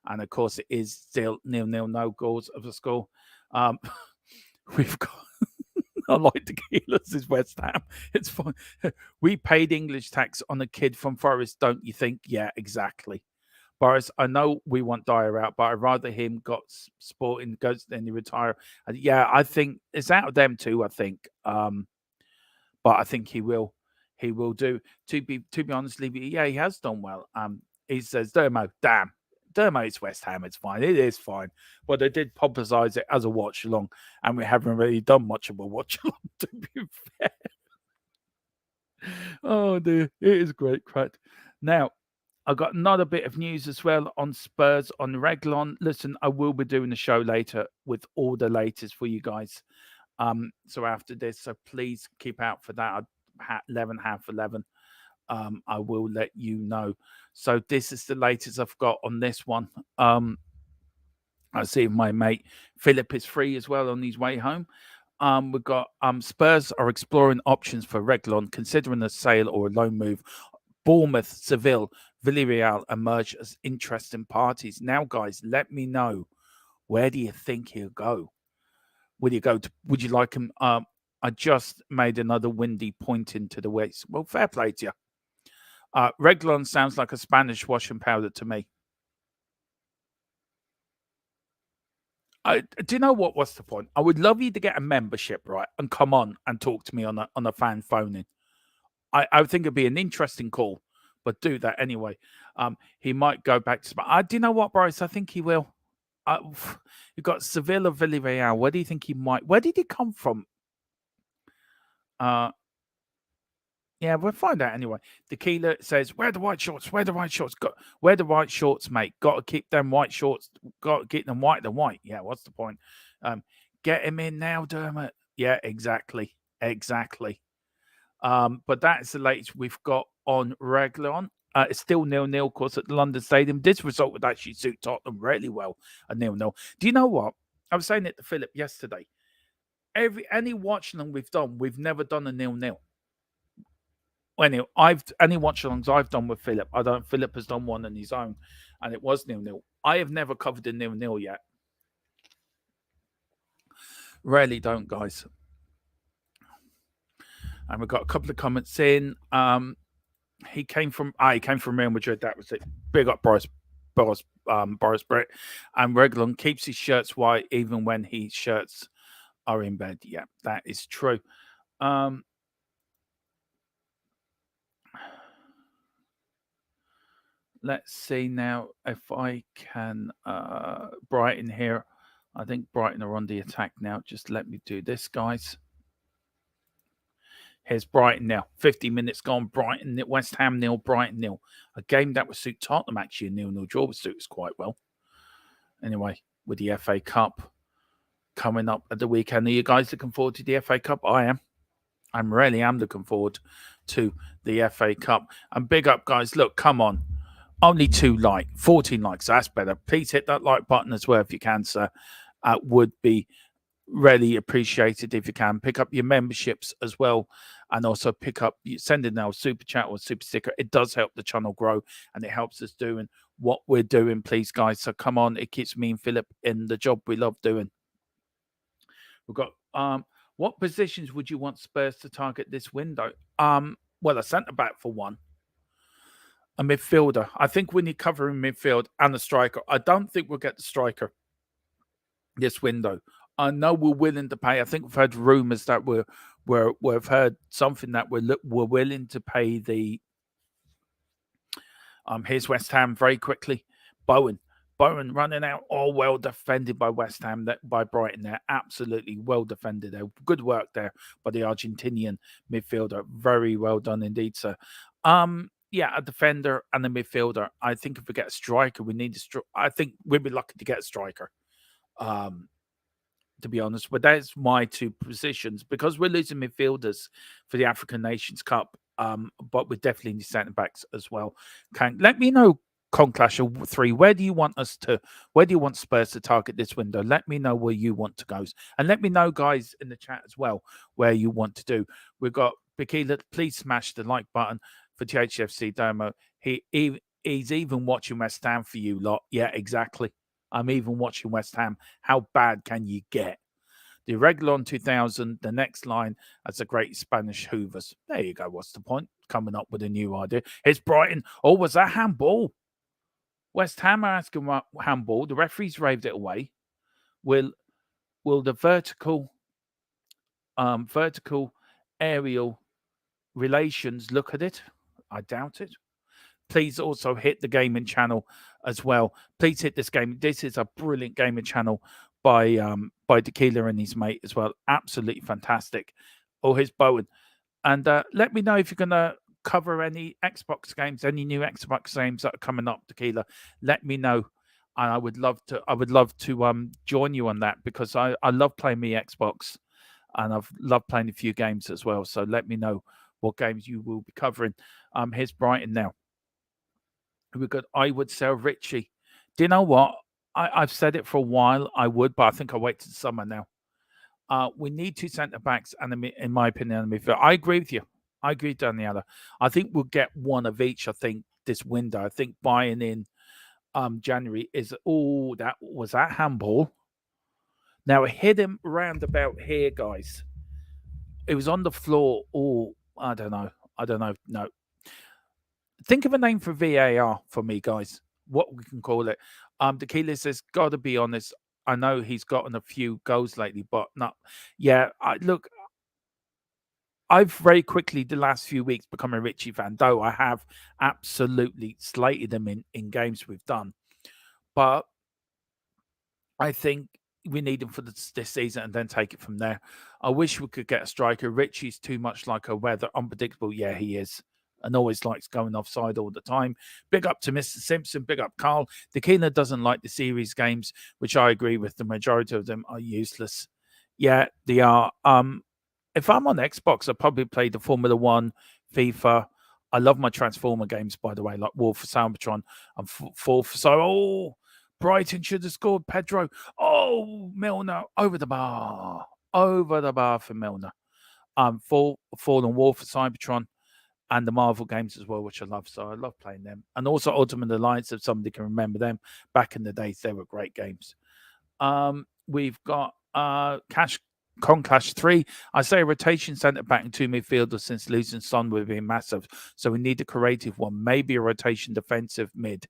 And, of course, it is still 0-0, no goals of the score. We've got... I like the Keelers is West Ham. It's fine. We paid English tax on a kid from Forest, don't you think? Yeah, exactly. Boris, I know we want Dyer out, but I'd rather him got Sporting, goes then he retire. Yeah, I think it's out of them too, I think. But I think he will do. To be honest, yeah, he has done well. He says, Dermo, it's West Ham, it's fine. It is fine. But they did publicise it as a watch along, and we haven't really done much of a watch along, to be fair. Oh dear, it is great crack. Now, I got another bit of news as well on Spurs on Reglon. Listen, I will be doing the show later with all the latest for you guys. So after this, so please keep out for that. 11, half 11. I will let you know. So this is the latest I've got on this one. I see my mate Philip is free as well on his way home. We've got Spurs are exploring options for Reglon, considering a sale or a loan move. Bournemouth, Seville, Villarreal emerge as interesting parties. Now, guys, let me know, where do you think he'll go? Would you like him? I just made another windy pointing to the west. Well, fair play to you. Reglon sounds like a Spanish washing powder to me. Do you know what? What's the point? I would love you to get a membership, right, and come on and talk to me on a fan phone-in. I would think it'd be an interesting call, but do that anyway. He might go back to Spain. Do you know what, Bryce? I think he will. You've got Sevilla, Villarreal. Where do you think he might? Where did he come from? Yeah, we'll find out anyway. Tequila says, "Wear the white shorts. Wear the white shorts. Wear the white shorts, mate. Got to keep them white shorts. Got to get them white. The white. Yeah, what's the point? Get him in now, Dermot. Yeah, exactly. But that's the latest we've got on Reglon. It's still 0-0, of course, at the London Stadium. This result would actually suit Tottenham really well, a 0-0. Do you know what? I was saying it to Philip yesterday. Any watch-along we've done, we've never done a 0-0. Anyway, any watch-alongs I've done with Philip, Philip has done one on his own, and it was 0-0. I have never covered a 0-0 yet. Rarely don't, guys. And we've got a couple of comments in. He came from Real Madrid. That was it. Big up, Bryce. Boris Britt, and Reglon keeps his shirts white even when his shirts are in bed. Yeah, that is true. Let's see now if I can Brighton here. I think Brighton are on the attack now. Just let me do this, guys. Here's Brighton now. 50 minutes gone. Brighton, West Ham 0, Brighton 0. A game that would suit Tottenham, actually. A 0-0 draw would suit us quite well. Anyway, with the FA Cup coming up at the weekend. Are you guys looking forward to the FA Cup? I am. I really am looking forward to the FA Cup. And big up, guys. Look, come on. Only 14 likes. That's better. Please hit that like button as well if you can, sir. Would be really appreciated if you can. Pick up your memberships as well, and also send in our super chat or super sticker. It does help the channel grow, and it helps us doing what we're doing, please, guys. So come on, it keeps me and Philip in the job we love doing. We've got what positions would you want Spurs to target this window? Well, a centre back for one. A midfielder. I think we need cover in midfield and a striker. I don't think we'll get the striker this window. I know we're willing to pay. I think we've heard rumours that we've heard something that we're willing to pay the. Here's West Ham very quickly. Bowen running out, all well defended by West Ham, by Brighton. They're absolutely well defended there. Good work there by the Argentinian midfielder. Very well done indeed, sir. Yeah, a defender and a midfielder. I think if we get a striker, we need I think we'd be lucky to get a striker. To be honest, but that's my two positions because we're losing midfielders for the African Nations Cup. But we're definitely need centre backs as well. Let me know, Conclash 3. Where do you want Spurs to target this window? Let me know where you want to go, and let me know, guys, in the chat as well where you want to do. We've got Bikila. Please smash the like button for THFC Dermo. He's even watching West Ham for you lot. Yeah, exactly. I'm even watching West Ham. How bad can you get? The Reglon 2000, the next line, that's a great Spanish Hoovers. There you go. What's the point? Coming up with a new idea. Here's Brighton. Oh, was that handball? West Ham are asking about handball. The referees raved it away. Will the vertical aerial relations look at it? I doubt it. Please also hit the gaming channel as well. Please hit this game. This is a brilliant gaming channel by Tequila and his mate as well. Absolutely fantastic. Oh, here's Bowen. And let me know if you're going to cover any Xbox games, any new Xbox games that are coming up, Tequila. Let me know. And I would love to join you on that because I love playing my Xbox and I've loved playing a few games as well. So let me know what games you will be covering. Here's Brighton now. We've got, I would sell Richie. Do you know what? I've said it for a while. I would, but I think I'll wait till summer now. We need two centre backs, and in my opinion, midfield. I agree with you. I agree, Daniela. I think we'll get one of each. I think this window. I think buying in January is. Oh, that was that handball. Now it hit him round about here, guys. It was on the floor. Oh, I don't know. No. Think of a name for VAR for me, guys. What we can call it. Tequila says, gotta be honest. I know he's gotten a few goals lately, but not. Yeah, I've very quickly the last few weeks become a Richie fan, though I have absolutely slated him in games we've done. But I think we need him for this season and then take it from there. I wish we could get a striker. Richie's too much like a weather, unpredictable. Yeah, he is. And always likes going offside all the time. Big up to Mr. Simpson. Big up Carl. Tequila doesn't like the series games, which I agree with. The majority of them are useless. Yeah, they are. If I'm on Xbox, I'll probably play the Formula 1, FIFA. I love my Transformer games, by the way, like War for Cybertron and Fall for... So, Brighton should have scored. Pedro. Oh, Milner. Over the bar. Over the bar for Milner. Fall and War for Cybertron. And the Marvel games as well, which I love. So I love playing them. And also Ultimate Alliance, if somebody can remember them. Back in the days, they were great games. We've got Cash Conclash 3, I say a rotation centre back and 2 midfielders since losing Son would be massive. So we need a creative one, maybe a rotation defensive mid.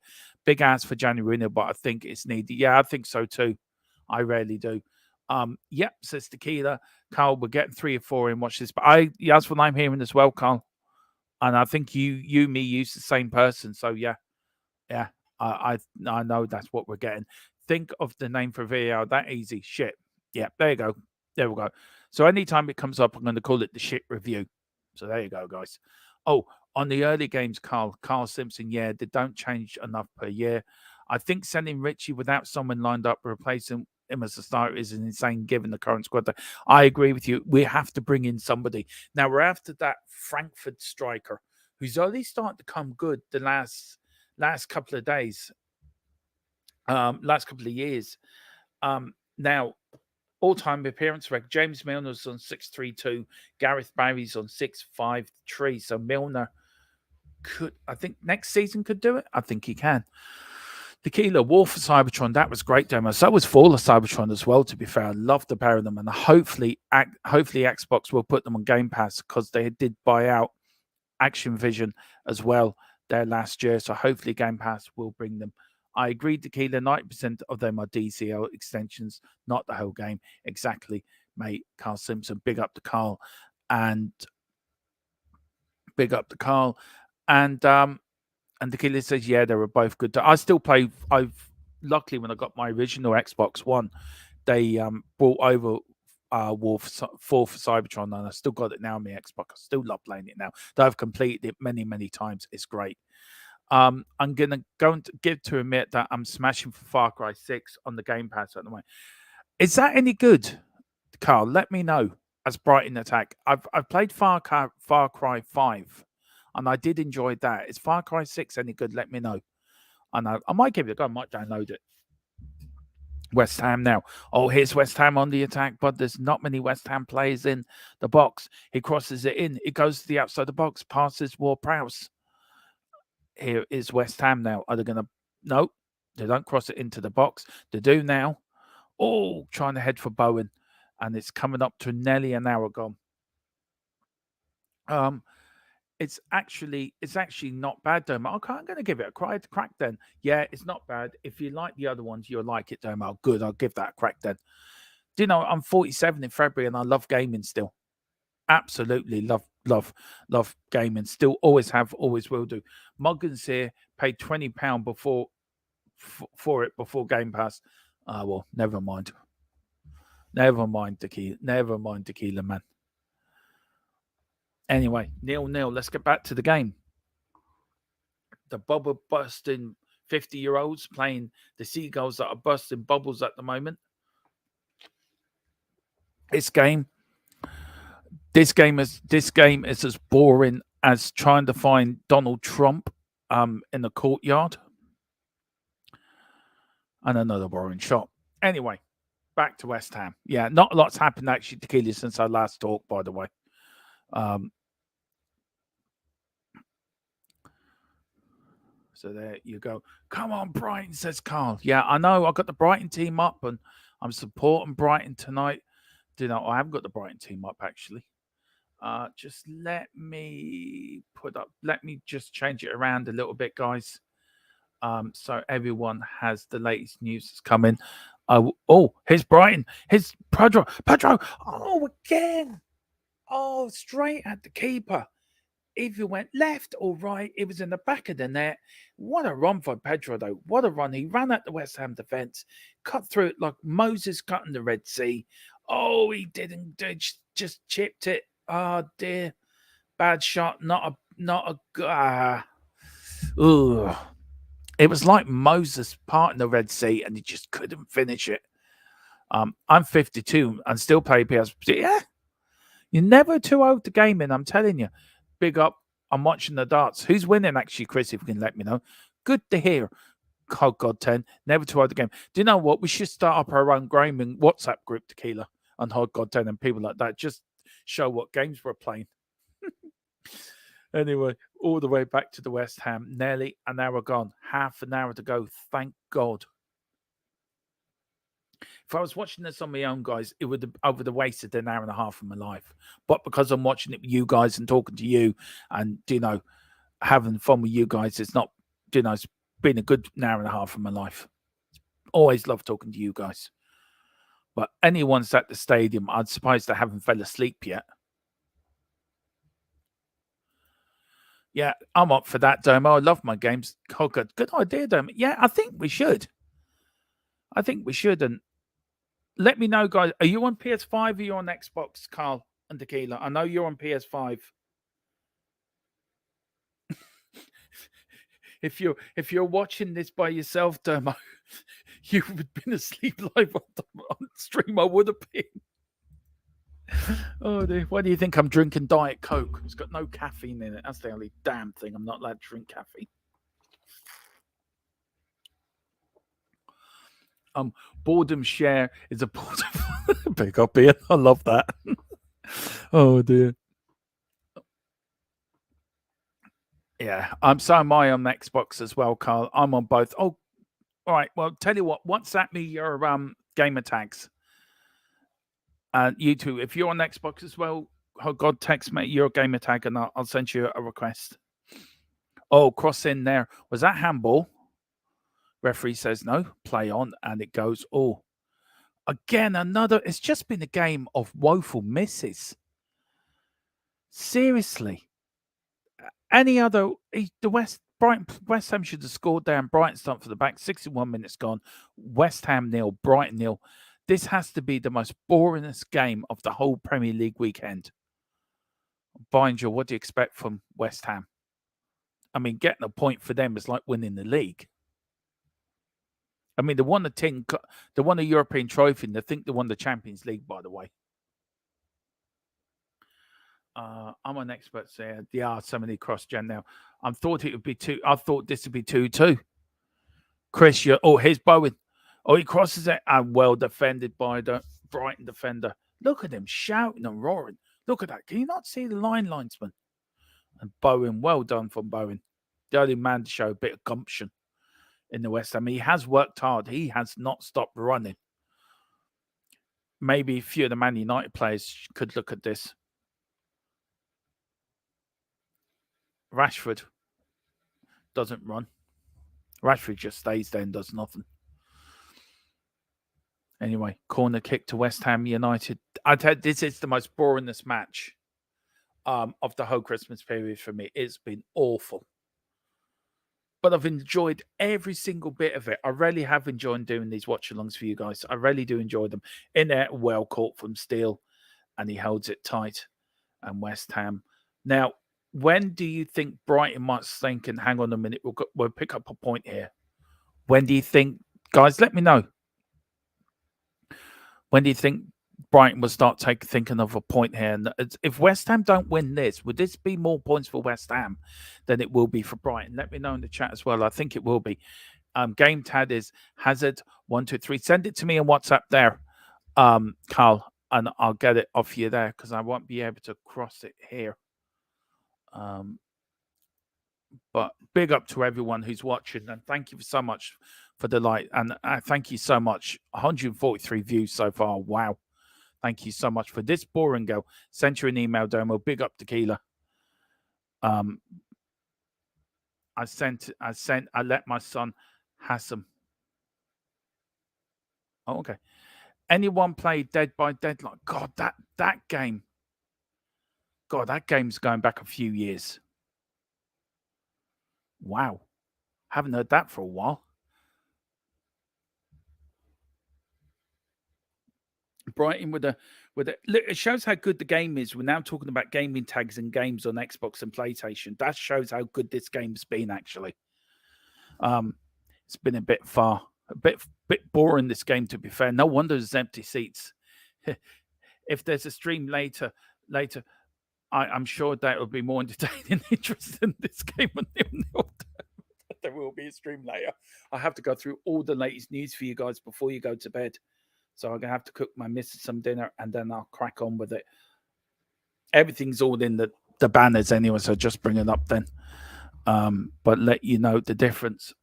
Big ask for January, but I think it's needed. Yeah, I think so too. I rarely do. Yep, says Tequila. Carl, we're getting 3 or 4 in. Watch this. But that's what I'm hearing as well, Carl. And I think me use the same person. So yeah. I know that's what we're getting. Think of the name for VAR. That easy. Shit. Yeah, there you go. There we go. So anytime it comes up, I'm going to call it the shit review. So there you go, guys. Oh, on the early games, Carl Simpson, yeah, they don't change enough per year. I think sending Richie without someone lined up replacing him as a starter is insane given the current squad. I agree with you. We have to bring in somebody. Now, we're after that Frankfurt striker who's only starting to come good the last couple of days, last couple of years. Now, all-time appearance record, James Milner's on 6.32, Gareth Barry's on 6.53. So Milner could, I think, next season could do it. I think he can. Tequila, War for Cybertron, that was great demo. So was Fall of Cybertron as well, to be fair. I love the pair of them. And hopefully Xbox will put them on Game Pass because they did buy out Action Vision as well there last year. So hopefully Game Pass will bring them. I agree, Tequila, 90% of them are DCL extensions, not the whole game. Exactly, mate. Carl Simpson, big up to Carl. And Tequila says, yeah, they were both good. I still play. Luckily, when I got my original Xbox One, they brought over War for Cybertron, and I still got it now on my Xbox. I still love playing it now. Though I've completed it many, many times. It's great. I'm gonna give to admit that I'm smashing for Far Cry 6 on the Game Pass at the moment. Is that any good, Carl? Let me know. As Brighton attack, I've played Far Cry 5, and I did enjoy that. Is Far Cry 6 any good? Let me know. I know I might give it a go. I might download it. West Ham now. Oh, here's West Ham on the attack, but there's not many West Ham players in the box. He crosses it in. It goes to the outside of the box. Passes Ward-Prowse. Here is West Ham now. Are they going to... No, they don't cross it into the box. They do now. Oh, trying to head for Bowen. And it's coming up to nearly an hour gone. It's actually not bad, Domo. Okay, I'm going to give it a crack then. Yeah, it's not bad. If you like the other ones, you'll like it, Domo. Good, I'll give that a crack then. Do you know, I'm 47 in February and I love gaming still. Absolutely love gaming. Still always have, always will do. Muggins here paid £20 for it before Game Pass. Well, never mind. Never mind, Tequila, man. Anyway, 0-0. Let's get back to the game. The bubble busting 50-year-olds playing the Seagulls that are busting bubbles at the moment. This game is as boring as trying to find Donald Trump in the courtyard. And another boring shot. Anyway, back to West Ham. Yeah, not a lot's happened actually, Tequila, since I last talked, by the way. So there you go. Come on, Brighton, says Carl. Yeah, I know. I got the Brighton team up and I'm supporting Brighton tonight. Do you know, I haven't got the Brighton team up actually. Just let me just change it around a little bit, guys. So everyone has the latest news that's coming. Oh, here's Brighton. Here's Pedro. Oh, again. Oh, straight at the keeper. If you went left or right, it was in the back of the net. What a run for Pedro, though. What a run. He ran at the West Ham defence, cut through it like Moses cutting the Red Sea. Oh, he didn't. Just chipped it. Oh, dear. Bad shot. Not a. It was like Moses parting the Red Sea, and he just couldn't finish it. I'm 52 and still play PS. Yeah. You're never too old to gaming, I'm telling you. Big up. I'm watching the darts. Who's winning, actually, Chris, if you can let me know. Good to hear. Oh, God, 10. Never too old to game. Do you know what? We should start up our own gaming WhatsApp group, Tequila, and Hot God 10 and people like that. Just show what games we're playing. Anyway, all the way back to the West Ham. Nearly an hour gone. Half an hour to go. Thank God. If I was watching this on my own, guys, I would have wasted an hour and a half of my life. But because I'm watching it with you guys and talking to you and, having fun with you guys, it's not, it's been a good hour and a half of my life. Always love talking to you guys. But anyone's at the stadium, I'm surprised they haven't fell asleep yet. Yeah, I'm up for that, Domo. I love my games. Oh, good idea, Domo. Yeah, I think we should. And let me know, guys. Are you on PS5 or are you on Xbox, Carl and Tequila? I know you're on PS5. If you're watching this by yourself, Domo, you would have been asleep live on stream. I would have been. Oh dear. Why do you think I'm drinking Diet Coke? It's got no caffeine in it. That's the only damn thing. I'm not allowed to drink caffeine. Boredom share is a boredom. Pick up here. I love that. Oh dear. Yeah, so am I on Xbox as well, Carl. I'm on both. Oh, all right. Well, tell you what. WhatsApp me your gamer tags. And you two, if you're on Xbox as well, oh God, text me your gamer tag and I'll send you a request. Oh, cross in there. Was that handball? Referee says no. Play on, and it goes. Oh, again, another. It's just been a game of woeful misses. Seriously. Any other? The West Ham should have scored there, and Brighton start for the back. 61 minutes gone. West Ham 0, Brighton 0. This has to be the most boringest game of the whole Premier League weekend. Binder, what do you expect from West Ham? I mean, getting a point for them is like winning the league. I mean, they won the European trophy, and they think they won the Champions League, by the way. I'm an expert there. There are so many cross-gen now. I thought it would be 2. I thought this would be 2-2. Chris, here's Bowen. Oh, he crosses it and well defended by the Brighton defender. Look at him shouting and roaring. Look at that. Can you not see the linesman? And Bowen, well done from Bowen. The only man to show a bit of gumption in the West Ham. He has worked hard. He has not stopped running. Maybe a few of the Man United players could look at this. Rashford doesn't run. Rashford just stays there and does nothing. Anyway, corner kick to West Ham United. I tell you, this is the most boringest match of the whole Christmas period for me. It's been awful. But I've enjoyed every single bit of it. I really have enjoyed doing these watch-alongs for you guys. I really do enjoy them. In there, well caught from Steele, and he holds it tight. And West Ham. Now, when do you think Brighton might think, and hang on a minute, we'll pick up a point here. When do you think, guys, let me know. When do you think Brighton will start thinking of a point here? And if West Ham don't win this, would this be more points for West Ham than it will be for Brighton? Let me know in the chat as well. I think it will be. Game tag is Hazard 123. Send it to me on WhatsApp there, Carl, and I'll get it off you there because I won't be able to cross it here. But big up to everyone who's watching, and thank you so much for the like, and thank you so much. 143 views so far. Wow. Thank you so much for this boring go. Sent you an email, Domo. Big up Tequila. I let my son Hassam. Oh, okay. Anyone play Dead by Deadline? God, that game. God, that game's going back a few years. Wow. Haven't heard that for a while. Brighton with a look, it shows how good the game is. We're now talking about gaming tags and games on Xbox and PlayStation. That shows how good this game's been, actually. It's been a bit boring, this game, to be fair. No wonder there's empty seats. If there's a stream later, I'm sure that will be more entertaining and interesting than this game. There will be a stream later. I have to go through all the latest news for you guys before you go to bed. So I'm going to have to cook my missus some dinner and then I'll crack on with it. Everything's all in the banners anyway, so just bring it up then. But let you know the difference.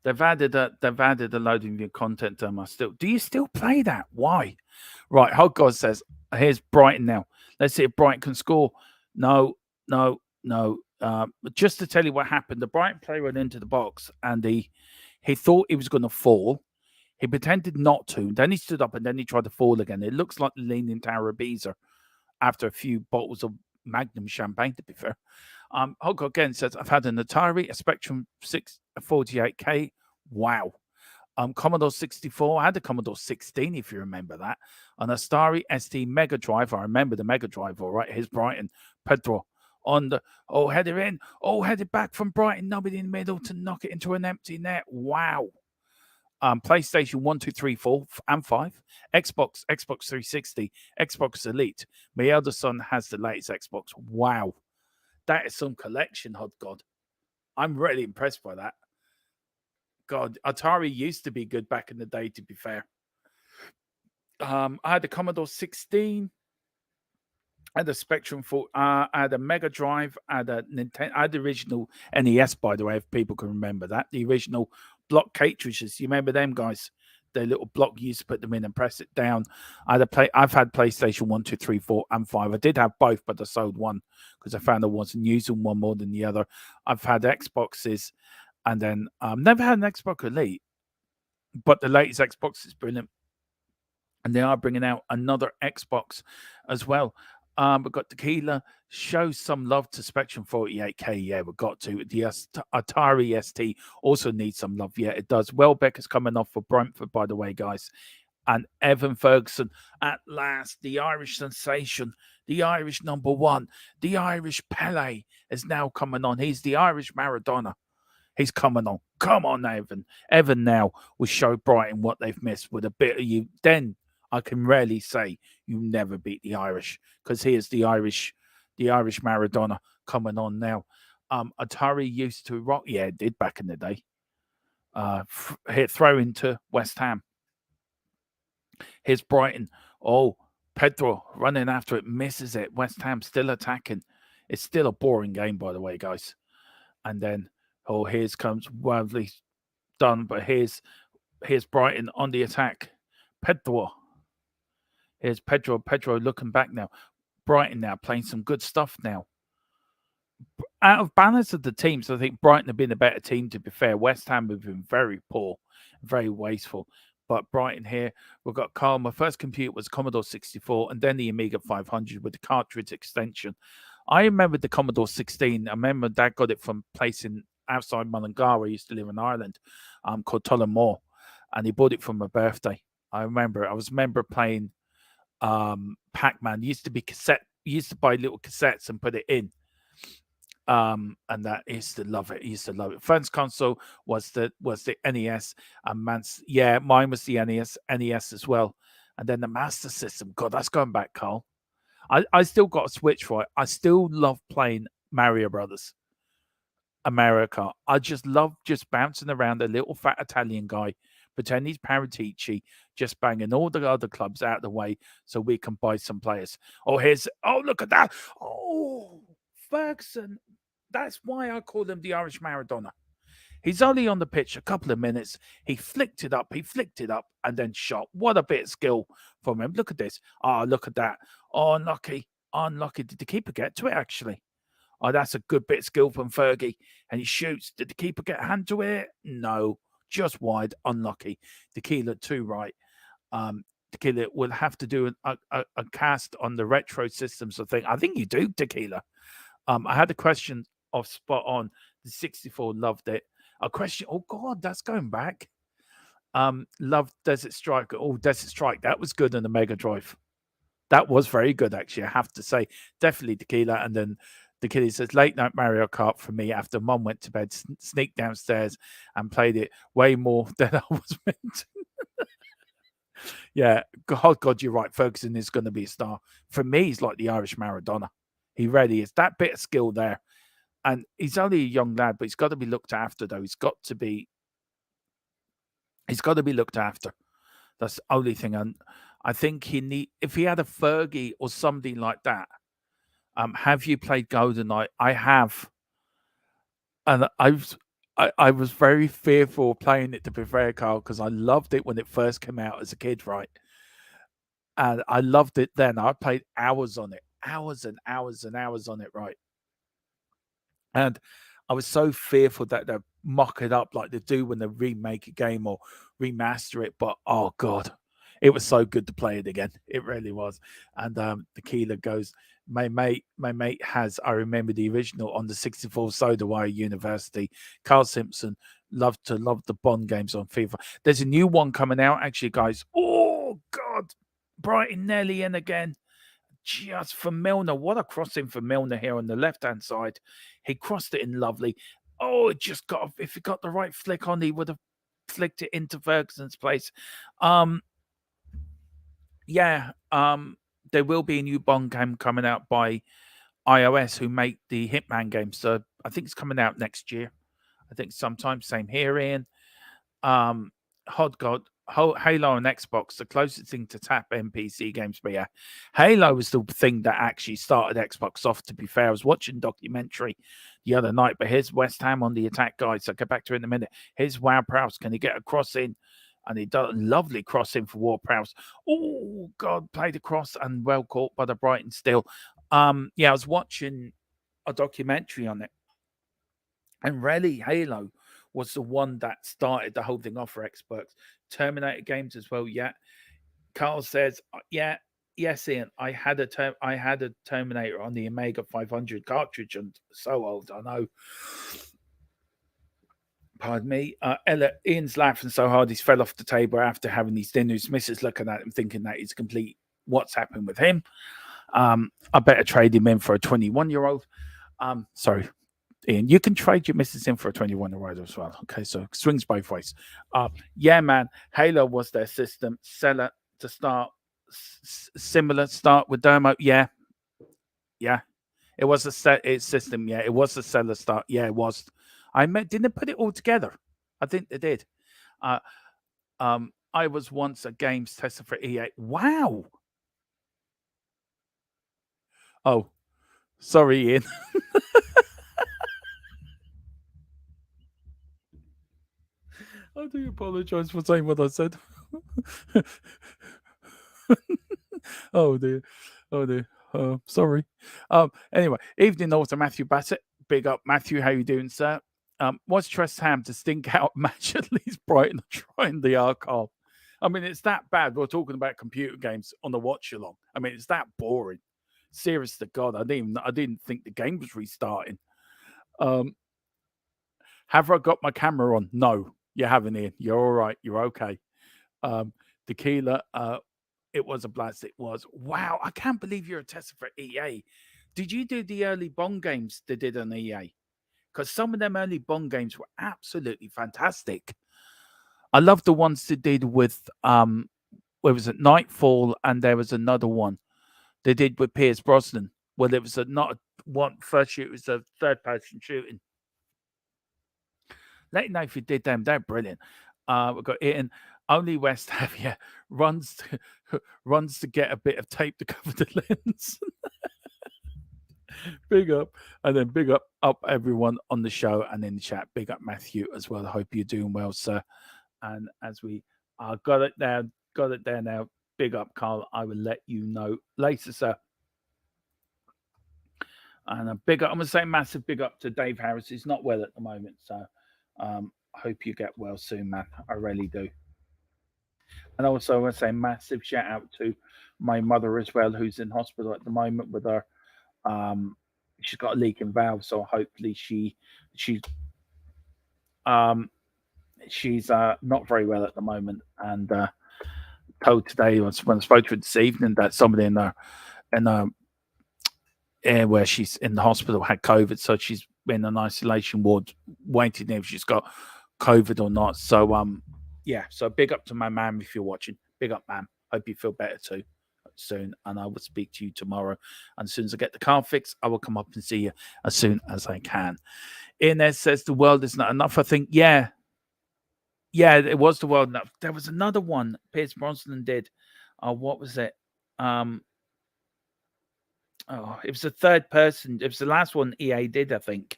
They've added a load of new content to them. Do you still play that? Why? Right, Hog God says, here's Brighton now. Let's see if Brighton can score. No. Just to tell you what happened, the Brighton player went into the box and he thought he was going to fall. He pretended not to. Then he stood up and then he tried to fall again. It looks like the Leaning Tower of Pisa after a few bottles of Magnum champagne, to be fair. Hog again says, I've had an Atari, a Spectrum 648K. Wow. Commodore 64. I had a Commodore 16, if you remember that. An Atari ST Mega Drive. I remember the Mega Drive, all right. Here's Brighton. Pedro on the, header in. Headed back from Brighton. Nobody in the middle to knock it into an empty net. Wow. PlayStation 1, 2, 3, 4, and 5. Xbox 360, Xbox Elite. My elder son has the latest Xbox. Wow. That is some collection, Hot God. I'm really impressed by that. God, Atari used to be good back in the day, to be fair. I had a Commodore 16. I had a Spectrum 4. I had a Mega Drive. I had a Nintendo. I had the original NES, by the way, if people can remember that. The original block cartridges. You remember them, guys? The little block, you used to put them in and press it down. I've had PlayStation 1, 2, 3, 4, and 5. I did have both, but I sold one because I found I wasn't using one more than the other. I've had Xboxes, and then never had an Xbox Elite, but the latest Xbox is brilliant. And they are bringing out another Xbox as well. We've got Tequila. Show some love to Spectrum 48K. Yeah, we've got to. The Atari ST also needs some love. Yeah, it does. Welbeck is coming off for Brentford, by the way, guys. And Evan Ferguson, at last, the Irish sensation, the Irish number one, the Irish Pele is now coming on. He's the Irish Maradona. He's coming on. Come on, Evan. Evan now will show Brighton what they've missed with a bit of you. Then I can rarely say you never beat the Irish, because he is the Irish Maradona coming on now. Atari used to rock. Yeah, it did back in the day. Throw into West Ham. Here's Brighton. Pedro running after it, misses it. West Ham still attacking. It's still a boring game, by the way, guys. And then, here's comes wildly done, but here's Brighton on the attack. Pedro. Here's Pedro. Pedro looking back now. Brighton now playing some good stuff now. Out of balance of the teams, I think Brighton have been a better team, to be fair. West Ham have been very poor, very wasteful. But Brighton here, we've got Carl. My first computer was Commodore 64 and then the Amiga 500 with the cartridge extension. I remember the Commodore 16. I remember Dad got it from a place outside Mullingar, where I used to live in Ireland, called Tullamore. And he bought it for my birthday. I was playing Pac-Man. Used to be cassette. Used to buy little cassettes and put it in. And that used to love it. Used to love it. Friend's console was the NES, and mine was the NES as well. And then the Master System. God, that's going back, Carl. I still got a Switch for it. I still love playing Mario Brothers, America. I just love bouncing around a little fat Italian guy, pretend he's Paratici, just banging all the other clubs out of the way so we can buy some players. Look at that. Ferguson. That's why I call him the Irish Maradona. He's only on the pitch a couple of minutes. He flicked it up, and then shot. What a bit of skill from him. Look at this. Look at that. Unlucky. Did the keeper get to it, actually? That's a good bit of skill from Fergie. And he shoots. Did the keeper get a hand to it? No. Just wide. Unlucky. Tequila too right. Tequila will have to do a cast on the retro systems, I think you do, Tequila. I had a question of spot on. The 64 loved it. A question. Oh God, that's going back. Loved Desert Strike. Desert Strike. That was good on the Mega Drive. That was very good, actually. I have to say, definitely Tequila. And then Tequila says, late night Mario Kart for me after Mum went to bed. Sneaked downstairs and played it way more than I was meant to. Yeah, God, you're right. Ferguson is going to be a star. For me, he's like the Irish Maradona. He really is. That bit of skill there. And he's only a young lad, but he's got to be looked after, though. He's got to be looked after. That's the only thing. And I think if he had a Fergie or somebody like that. Have you played GoldenEye? I have. And I was very fearful of playing it, to be fair, Carl, because I loved it when it first came out as a kid, right? And I loved it then. I played hours on it, hours and hours and hours on it, right? And I was so fearful that they'd mock it up like they do when they remake a game or remaster it. But oh god, it was so good to play it again. It really was. And the Keeler goes, my mate has, I remember the original on the 64 Soda Wire University. Carl Simpson loved the Bond games on FIFA. There's a new one coming out, actually, guys. Oh god, Brighton nearly in again. Just for Milner. What a crossing for Milner here on the left-hand side. He crossed it in lovely. Oh, it just got, if he got the right flick on, he would have flicked it into Ferguson's place. Yeah, there will be a new Bond game coming out by iOS, who make the Hitman games. So I think it's coming out next year. I think sometime. Same here, Ian. Hot God, Halo on Xbox, the closest thing to tap NPC games. But yeah, Halo was the thing that actually started Xbox off, to be fair. I was watching a documentary the other night, but here's West Ham on the attack, guys. I'll get back to it in a minute. Here's Ward-Prowse. Can he get a cross in? And he does a lovely cross in for Ward-Prowse. Oh, God, played across and well caught by the Brighton still. Yeah, I was watching a documentary on it. And really, Halo was the one that started the whole thing off for Xbox. Terminator games as well. Yeah, Carl says, yeah, yes, Ian. I had a Terminator on the Amiga 500 cartridge, and so old, I know. Pardon me. Ian's laughing so hard he's fell off the table after having his dinner. His missus looking at him, thinking that he's complete. What's happened with him? I better trade him in for a 21-year-old. Sorry, Ian, you can trade your missus in for a 21-year-old as well. Okay, so swings both ways. Yeah, man, Halo was their system. Seller to start, similar start with Dermo. Yeah, it was a system. Yeah, it was a seller start. Yeah, it was. Didn't put it all together. I think they did. I was once a games tester for EA. Wow. Oh, sorry, Ian. I do apologize for saying what I said. Oh dear. Oh dear. Sorry. Anyway, evening all to Matthew Bassett. Big up, Matthew. How you doing, sir? Was West Ham to stink out match at least Brighton trying the archive? I mean, it's that bad. We're talking about computer games on the watch along. I mean, it's that boring. Serious to God, I didn't think the game was restarting. Have I got my camera on? No, you haven't, Ian. You're all right. You're okay. Tequila, it was a blast. It was. Wow, I can't believe you're a tester for EA. Did you do the early Bond games they did on EA? Because some of them early Bond games were absolutely fantastic. I love the ones they did with where was it, Nightfall, and there was another one they did with Pierce Brosnan. Well, it was first shoot, it was a third person shooting. Let me know if you did them. They're brilliant. We've got Ian. Only West Ham, yeah, runs to get a bit of tape to cover the lens. Big up, and then big up everyone on the show and in the chat. Big up Matthew as well. I hope you're doing well, sir. And as we got it there now. Big up, Carl. I will let you know later, sir. And a big up. I'm gonna say massive big up to Dave Harris. He's not well at the moment, so I hope you get well soon, man. I really do. And also, I want to say massive shout out to my mother as well, who's in hospital at the moment with her. She's got a leaking valve, so hopefully she's not very well at the moment. And told today when I spoke to her this evening that somebody in where she's in the hospital had COVID, so she's in an isolation ward waiting if she's got COVID or not. So yeah, so big up to my ma'am if you're watching. Big up, ma'am. Hope you feel better too soon, and I will speak to you tomorrow. And as soon as I get the car fixed, I will come up and see you as soon as I can. Inez says the world is not enough. I think, yeah, it was the world enough. There was another one Pierce Brosnan did. What was it? It was the third person. It was the last one EA did, I think.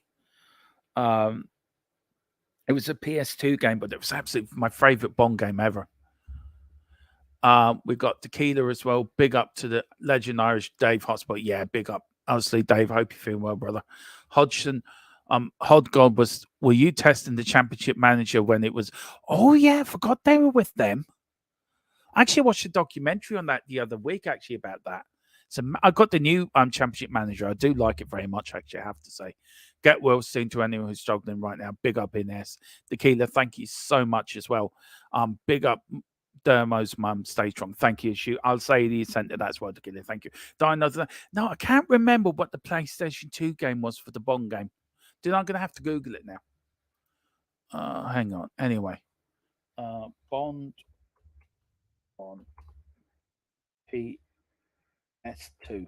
It was a PS2 game, but it was absolutely my favorite Bond game ever. We got Tequila as well. Big up to the legend Irish Dave Hotspot. Yeah, big up. Honestly, Dave, hope you're feeling well, brother. Hodgson, Hodgod were you testing the Championship Manager when it was? Oh yeah, I forgot they were with them. I actually watched a documentary on that the other week, actually, about that. So I got the new Championship Manager. I do like it very much, actually, I have to say. Get well soon to anyone who's struggling right now. Big up Ines. Tequila, thank you so much as well. Big up Dermo's mum, stay strong. Thank you, Shoot. I'll say the center. That's why Tequila. Thank you. Dino, no, I can't remember what the PlayStation 2 game was for the Bond game. Dude, I'm gonna have to Google it now. Hang on. Anyway. Bond on PS2.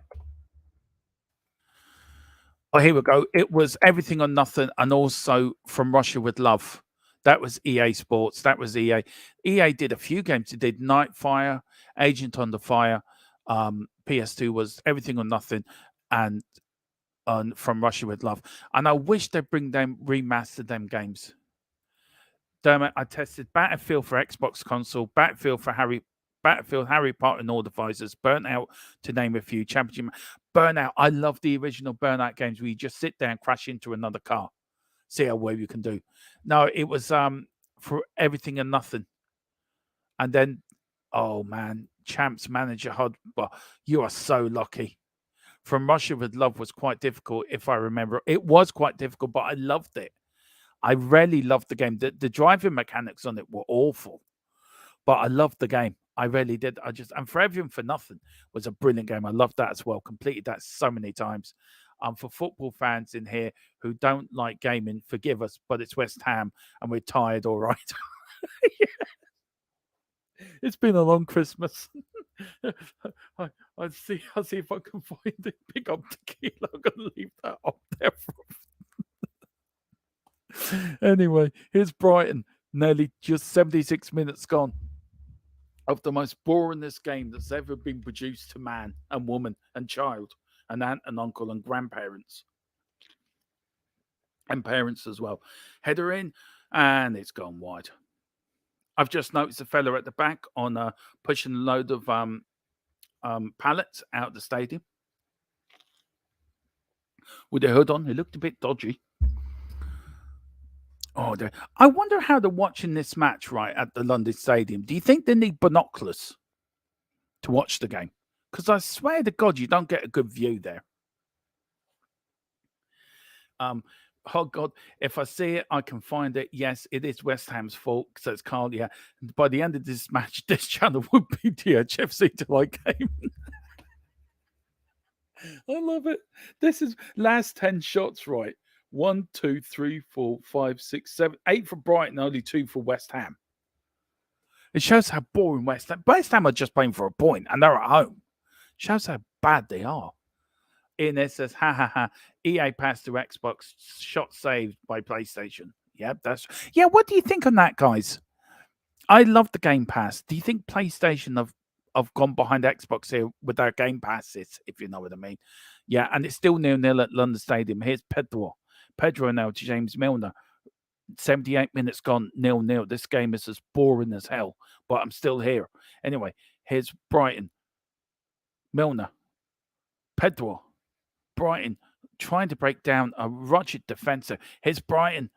Oh, here we go. It was Everything or Nothing, and also From Russia with Love. That was EA Sports. That was EA. EA did a few games. They did Nightfire, Agent Under Fire. PS2 was Everything or Nothing, and From Russia with Love. And I wish they'd remastered them games. Dermot, I tested Battlefield for Xbox console, Battlefield, Harry Potter and all the visors, Burnout, to name a few. Championship Burnout. I love the original Burnout games where you just sit there and crash into another car. See how well you can do. No, it was for Everything and Nothing. And then, oh man, Champs Manager HUD. Well, you are so lucky. From Russia with Love was quite difficult, if I remember. It was quite difficult, but I loved it. I really loved the game. The driving mechanics on it were awful, but I loved the game. I really did. And For Everything for Nothing was a brilliant game. I loved that as well. Completed that so many times. For football fans in here who don't like gaming, forgive us, but it's West Ham and we're tired, all right. Yeah. It's been a long Christmas. I'll see if I can find it. Pick up Tequila. I'm gonna leave that up there Anyway, here's Brighton. Nearly just 76 minutes gone of the most boringest game that's ever been produced to man and woman and child and aunt and uncle and grandparents and parents as well. Header in, and it's gone wide. I've just noticed a fella at the back on pushing a load of pallets out of the stadium with the hood on. It looked a bit dodgy. Oh, I wonder how they're watching this match right at the London Stadium. Do you think they need binoculars to watch the game? Because I swear to God, you don't get a good view there. Oh God, if I see it, I can find it. Yes, it is West Ham's fault, so it's Carl. Yeah, by the end of this match, this channel would be DHFC to like game. I love it. This is last 10 shots, right? 1, 2, 3, 4, 5, 6, 7, 8 for Brighton, only 2 for West Ham. It shows how boring West Ham are just playing for a point, and they're at home. It shows how bad they are. Ines says, ha ha ha. EA passed to Xbox, shot saved by PlayStation. Yeah, what do you think on that, guys? I love the Game Pass. Do you think PlayStation have gone behind Xbox here with their Game Passes, if you know what I mean? Yeah, and it's still 0-0 at London Stadium. Here's Pedro now to James Milner. 78 minutes gone, 0-0. This game is as boring as hell, but I'm still here. Anyway, here's Brighton. Milner. Pedro. Brighton trying to break down a rugged defender. Here's Brighton.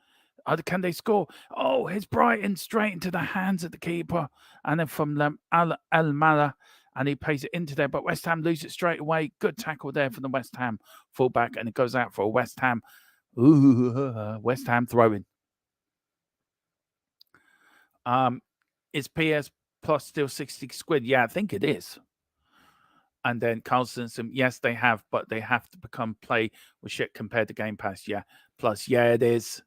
Can they score? Oh, here's Brighton straight into the hands of the keeper. And then from Al Mala, and he plays it into there. But West Ham lose it straight away. Good tackle there from the West Ham fullback. And it goes out for a West Ham. West Ham throwing. Is PS Plus still 60 quid? Yeah, I think it is. And then Carlson, yes, they have, but they have to become play with shit compared to Game Pass. Yeah. Plus, yeah, it is.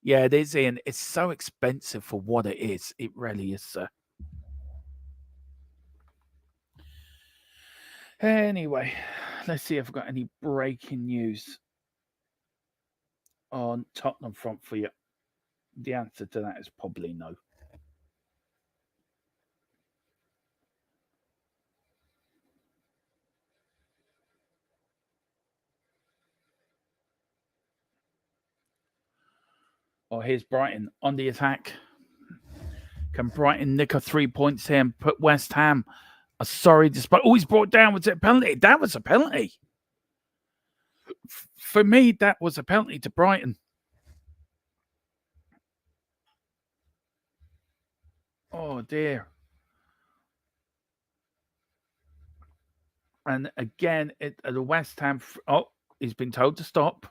Yeah, it is, Ian. It's so expensive for what it is. It really is, sir. Anyway, let's see if I've got any breaking news on Tottenham front for you. The answer to that is probably no. Oh, here's Brighton on the attack. Can Brighton nick a 3 points here and put West Ham a sorry despite? Oh, he's brought down. Was it a penalty? That was a penalty. For me, that was a penalty to Brighton. Oh, dear. And again, the West Ham... Oh, he's been told to stop.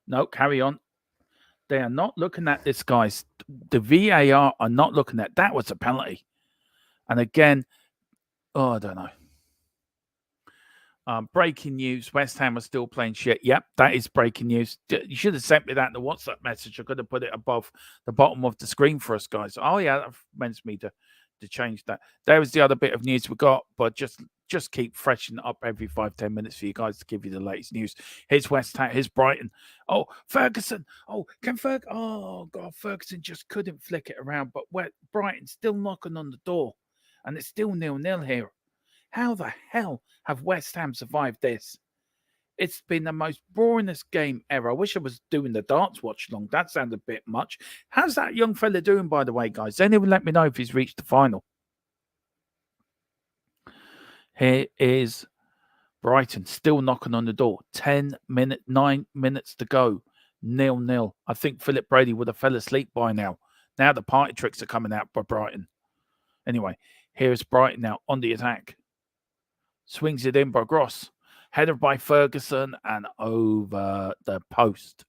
No, carry on. They are not looking at this, guys. The VAR are not looking at that. Was a penalty. And again, oh, I don't know. Breaking news. West Ham are still playing shit. Yep, that is breaking news. You should have sent me that in the WhatsApp message. I could have put it above the bottom of the screen for us, guys. Oh, yeah, that reminds me to change that. There was the other bit of news we got, but just keep freshening up every 5-10 minutes for you guys to give you the latest news. Here's West Ham. Here's Brighton. Oh, Ferguson. Oh, oh, God, Ferguson just couldn't flick it around. But Brighton still knocking on the door, and it's still 0-0 here. How the hell have West Ham survived this? It's been the most boringest game ever. I wish I was doing the darts watch along. That sounded a bit much. How's that young fella doing, by the way, guys? Anyone let me know if he's reached the final? Here is Brighton still knocking on the door. 9 minutes to go. 0-0. I think Philip Brady would have fell asleep by now. Now the party tricks are coming out by Brighton. Anyway, here's Brighton now on the attack. Swings it in by Gross. Header by Ferguson and over the post.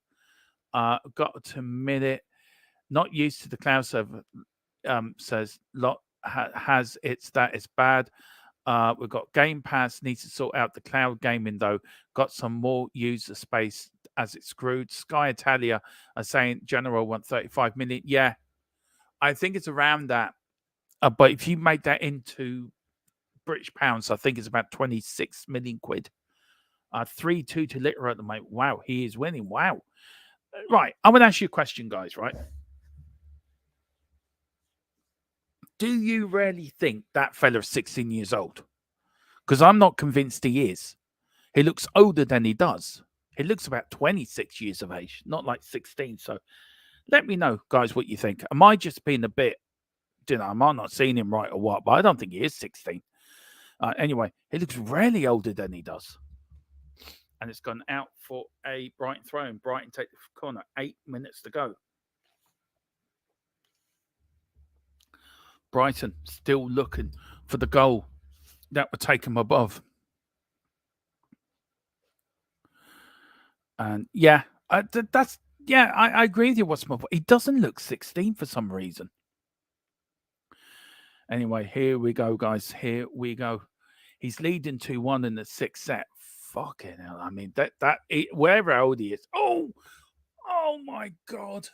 Got to minute. Not used to the cloud server. Says lot has its that is bad. We've got Game Pass needs to sort out the cloud gaming though. Got some more user space as it's screwed. Sky Italia are saying General want 35 million. Yeah, I think it's around that. But if you make that into British pounds, I think it's about 26 million quid. 3-2 to Litter at the moment. Wow, he is winning. Wow. Right, I'm going to ask you a question, guys, right? Do you really think that fella's 16 years old? Because I'm not convinced he is. He looks older than he does. He looks about 26 years of age, not like 16. So let me know, guys, what you think. Am I just being a bit, I might not seen him right or what, but I don't think he is 16. Anyway, he looks really older than he does. And it's gone out for a Brighton throw. And Brighton take the corner. 8 minutes to go. Brighton still looking for the goal that would take him above. And yeah, I agree with you. What's my point? He doesn't look 16 for some reason. Anyway, here we go, guys. Here we go. He's leading 2-1 in the sixth set. Fucking hell. I mean, wherever old he is. Oh my God.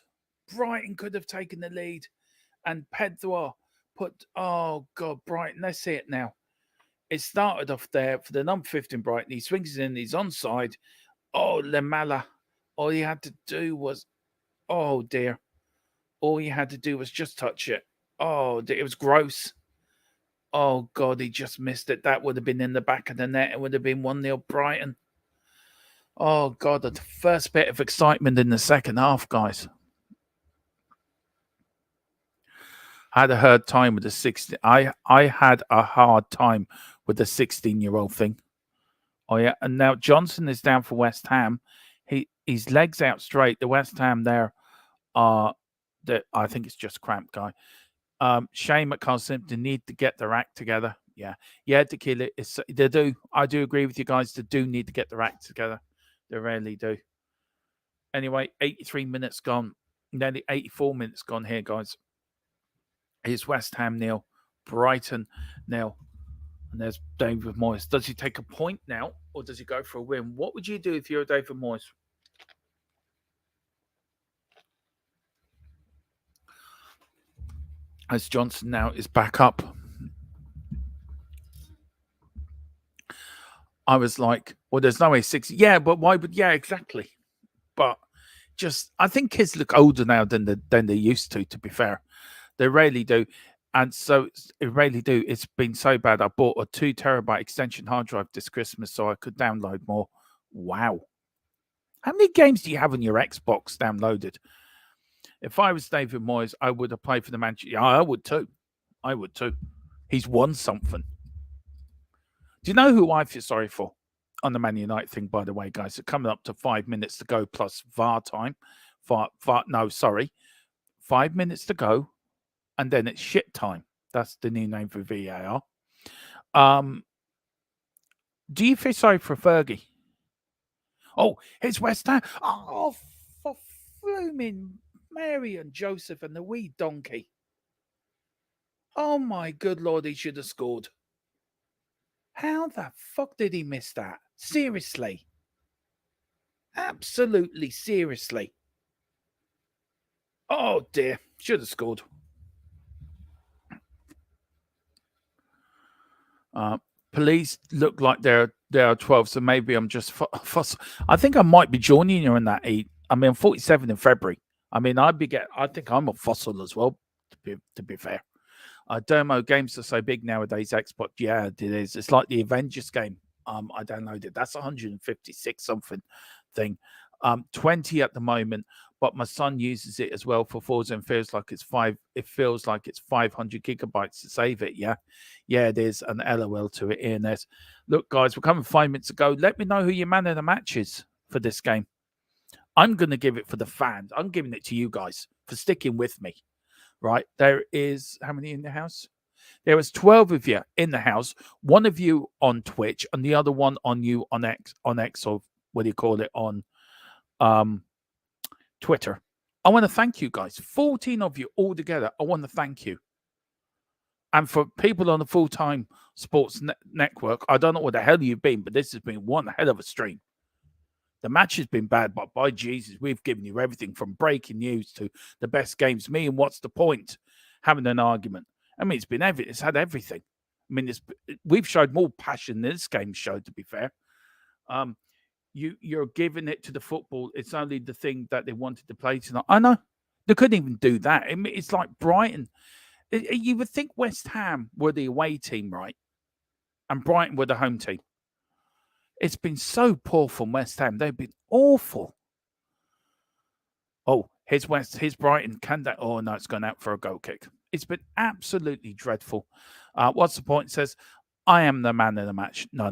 Brighton could have taken the lead. And Pedro oh God, Brighton. Let's see it now. It started off there for the number 15 Brighton. He swings it in. He's onside. Oh, Lamela. All he had to do was, oh dear. All he had to do was just touch it. Oh, it was gross. Oh, God, he just missed it. That would have been in the back of the net. It would have been 1-0 Brighton. Oh, God, the first bit of excitement in the second half, guys. I had a hard time with the 16. I had a hard time with the 16-year-old thing. Oh, yeah. And now Johnson is down for West Ham. His legs out straight. The West Ham there are, I think it's just cramped, guy. Shane McCarson, they need to get their act together. Yeah, Tequila, they do. I do agree with you guys. They do need to get their act together. They really do. Anyway, 83 minutes gone. Nearly 84 minutes gone here, guys. Here's West Ham 0, Brighton 0. And there's David Moyes. Does he take a point now or does he go for a win? What would you do if you're David Moyes? As Johnson now is back up. I was like, well, there's no way 6. Yeah, but why would, yeah, exactly. But just, I think kids look older now than they used to be fair. They really do. And so they really do. It's been so bad. I bought a 2 terabyte extension hard drive this Christmas so I could download more. Wow. How many games do you have on your Xbox downloaded? If I was David Moyes, I would have played for the Manchester. Yeah, I would too. I would too. He's won something. Do you know who I feel sorry for on the Man United thing, by the way, guys? It's coming up to 5 minutes to go plus VAR time. 5 minutes to go, and then it's shit time. That's the new name for VAR. Do you feel sorry for Fergie? Oh, it's West Ham. Oh, for blooming Mary and Joseph and the wee donkey. Oh, my good Lord, he should have scored. How the fuck did he miss that? Seriously. Absolutely, seriously. Oh, dear. Should have scored. Police look like they're 12, so maybe I'm just I think I might be joining you in that heat. I mean, I'm 47 in February. I mean, I think I'm a fossil as well, to be fair. Dermo games are so big nowadays, Xbox. Yeah, it is. It's like the Avengers game. I downloaded. That's 156 something thing. 20 at the moment, but my son uses it as well for Forza and feels like it's 500 gigabytes to save it. Yeah, it is. An LOL to it, ENS. Look, guys, we're coming 5 minutes ago. Let me know who your man of the match is for this game. I'm going to give it for the fans. I'm giving it to you guys for sticking with me. Right, there is how many in the house? There was 12 of you in the house. One of you on Twitch, and the other one on X, or what do you call it, on Twitter. I want to thank you guys. 14 of you all together. I want to thank you. And for people on the full-time sports network, I don't know what the hell you've been, but this has been one hell of a stream. The match has been bad, but by Jesus, we've given you everything from breaking news to the best games. Me and What's the Point having an argument. I mean, it's had everything. I mean, we've showed more passion than this game showed, to be fair. You're giving it to the football. It's only the thing that they wanted to play tonight. I know. They couldn't even do that. I mean, it's like Brighton. You would think West Ham were the away team, right? And Brighton were the home team. It's been so poor from West Ham. They've been awful. Oh, here's Brighton. Can that? Oh, no, it's gone out for a goal kick. It's been absolutely dreadful. What's the point? It says, I am the man of the match. No.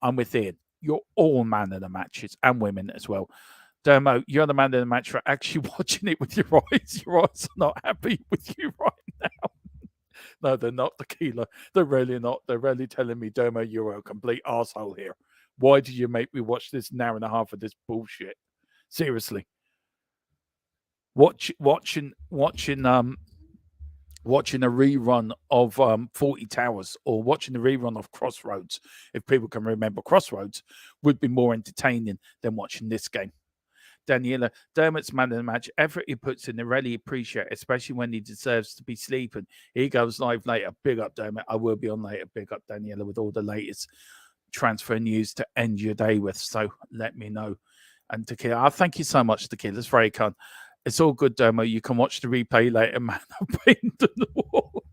I'm with Ian. You're all man of the matches and women as well. Dermo, you're the man of the match for actually watching it with your eyes. Your eyes are not happy with you right now. No, they're not, Tequila. They're really not. They're really telling me, Dermo, you're a complete arsehole here. Why did you make me watch this an hour and a half of this bullshit? Seriously. Watching a rerun of 40 Towers or watching a rerun of Crossroads, if people can remember Crossroads, would be more entertaining than watching this game. Daniela, Dermot's man of the match. Effort he puts in, I really appreciate, especially when he deserves to be sleeping. He goes live later. Big up, Dermot. I will be on later. Big up, Daniela, with all the latest transfer news to end your day with. So let me know. And Tequila, thank you so much, Tequila. It's very kind. It's all good, Dermo. You can watch the replay later, man. I'm painting the wall.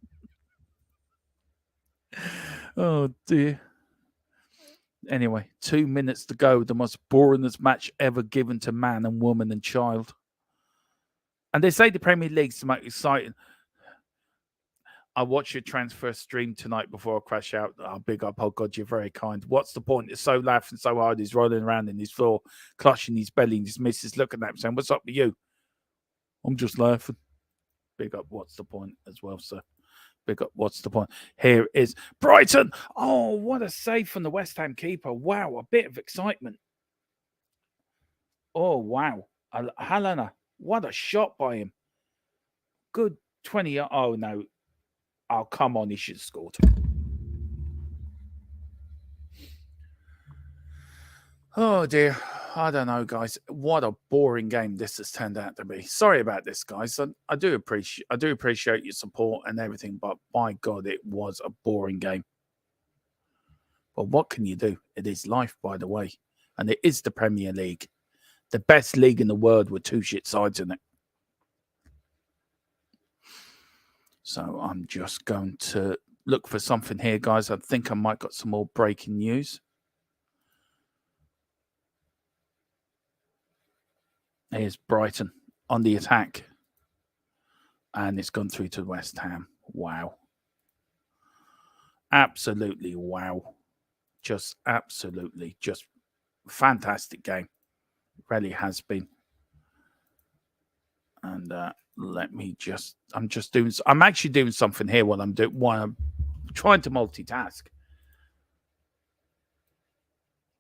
Oh, dear. Anyway, 2 minutes to go. The most boringest match ever given to man and woman and child. And they say the Premier League's the most exciting. I watched your transfer stream tonight before I crash out. Oh, big up. Oh, God, you're very kind. What's the point? It's so laughing so hard. He's rolling around in his floor, clutching his belly, and his missus looking at him saying, what's up with you? I'm just laughing. Big up. What's the point as well, sir? Big up. What's the point? Here is Brighton. Oh, what a save from the West Ham keeper. Wow, a bit of excitement. Oh, wow. Helena, what a shot by him. Good 20. Oh, no. Oh, come on. He should have scored. Oh, dear. I don't know, guys. What a boring game this has turned out to be. Sorry about this, guys. I do appreciate your support and everything, but by God, it was a boring game. But what can you do? It is life, by the way. And it is the Premier League. The best league in the world with two shit sides in it. So I'm just going to look for something here, guys. I think I might got some more breaking news. Here's Brighton on the attack. And it's gone through to West Ham. Wow. Absolutely wow. Just absolutely, just fantastic game. Really has been. And I'm actually doing something here while I'm trying to multitask.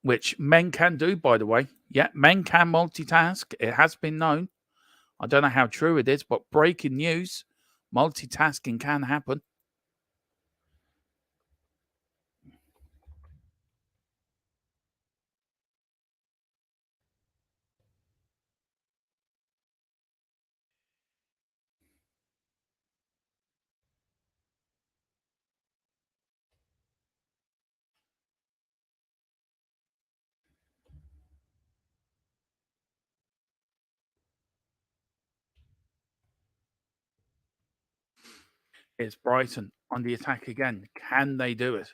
Which men can do, by the way. Yeah, men can multitask. It has been known. I don't know how true it is, but breaking news, multitasking can happen. It's Brighton on the attack again. Can they do it?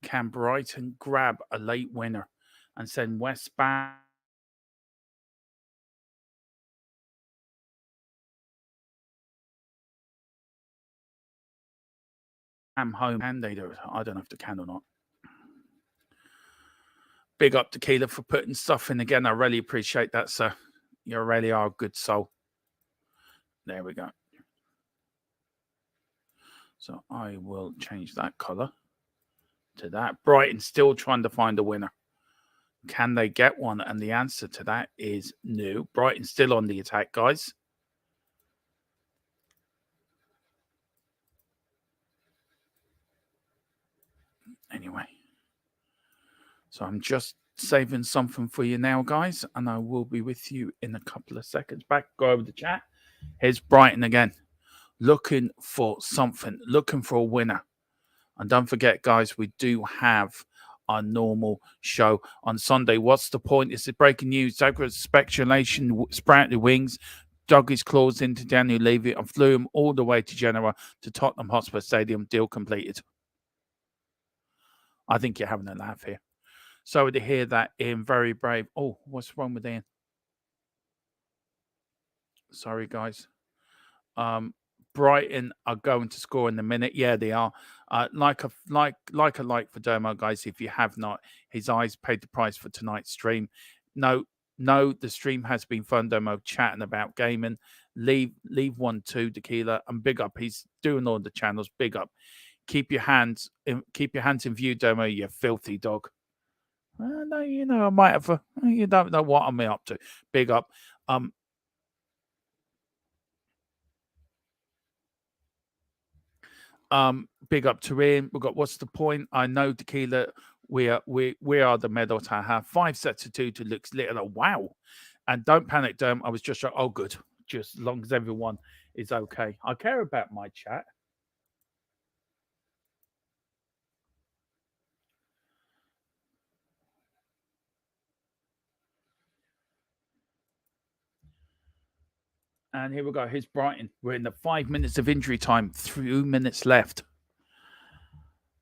Can Brighton grab a late winner and send West Ham home? Can they do it? I don't know if they can or not. Big up to Keeler for putting stuff in again. I really appreciate that, sir. You really are a good soul. There we go. So I will change that colour to that. Brighton still trying to find a winner. Can they get one? And the answer to that is no. Brighton still on the attack, guys. Anyway. So I'm just saving something for you now, guys. And I will be with you in a couple of seconds. Back, go over the chat. Here's Brighton again. Looking for something. Looking for a winner. And don't forget, guys, we do have our normal show on Sunday. What's the point? It's the breaking news. Zagreb speculation, sprouted wings. Dug his claws into Daniel Levy and flew him all the way to Genoa to Tottenham Hotspur Stadium. Deal completed. I think you're having a laugh here. Sorry to hear that, Ian. Very brave. Oh, what's wrong with Ian? Sorry, guys. Brighton are going to score in a minute. Yeah, they are. Like for Dermo, guys. If you have not, his eyes paid the price for tonight's stream. No, the stream has been fun. Dermo chatting about gaming. Leave 1-2 Tequila and big up. He's doing all the channels. Big up. Keep your hands in view, Dermo. You filthy dog. No, you know I might have. You don't know what I'm up to. Big up. Big up to Ian. We've got what's the point? I know Tequila. We are the medal to have 5 sets of 2 to looks little. Wow. And don't panic, Derm. I was just like, oh good. Just as long as everyone is okay. I care about my chat. And here we go. Here's Brighton. We're in the 5 minutes of injury time. 3 minutes left.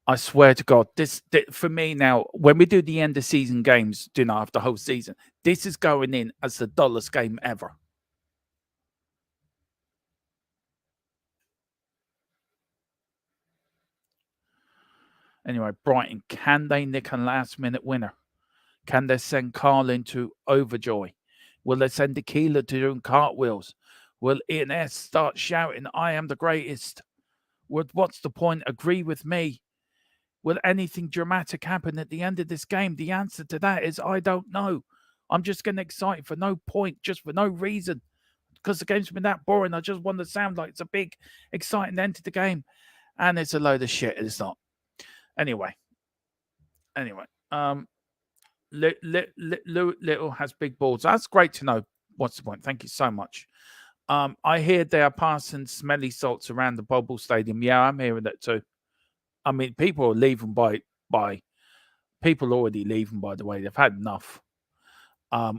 I swear to God, this for me now, when we do the end of season games, do not have the whole season, this is going in as the dullest game ever. Anyway, Brighton, can they nick a last-minute winner? Can they send Carl into overjoy? Will they send Tequila to doing cartwheels? Will Ian S start shouting, I am the greatest? What's the point? Agree with me. Will anything dramatic happen at the end of this game? The answer to that is I don't know. I'm just getting excited for no point, just for no reason. Because the game's been that boring. I just want to sound like it's a big, exciting end to the game. And it's a load of shit. It's not. Anyway. Little has big balls. That's great to know. What's the point? Thank you so much. I hear they are passing smelly salts around the Bubble Stadium. Yeah, I'm hearing that too. I mean, people are leaving by people already leaving, by the way. They've had enough.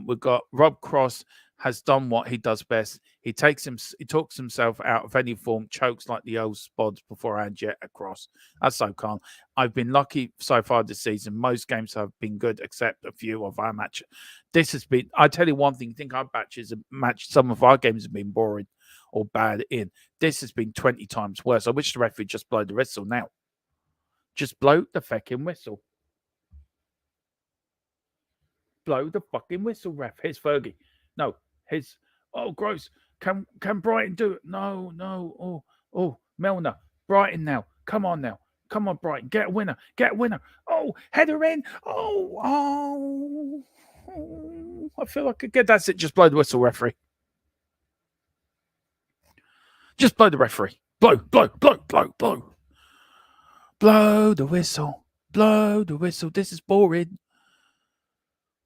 We've got Rob Cross has done what he does best. He talks himself out of any form, chokes like the old spods beforehand jet across. That's so calm. I've been lucky so far this season. Most games have been good, except a few of our matches. This has been, I tell you one thing, I think our matches, some of our games have been boring. or bad in. This has been 20 times worse. I wish the referee just blow the whistle now. Just blow the fucking whistle. Blow the fucking whistle, ref. Here's Fergie. No, here's... Oh, gross. Can Brighton do it? No. Oh, Milner. Brighton now. Come on now. Come on, Brighton. Get a winner. Get a winner. Oh, header in. Oh. I feel like I get that's it. Just blow the whistle, referee. Just blow the referee. Blow. Blow the whistle. Blow the whistle. This is boring.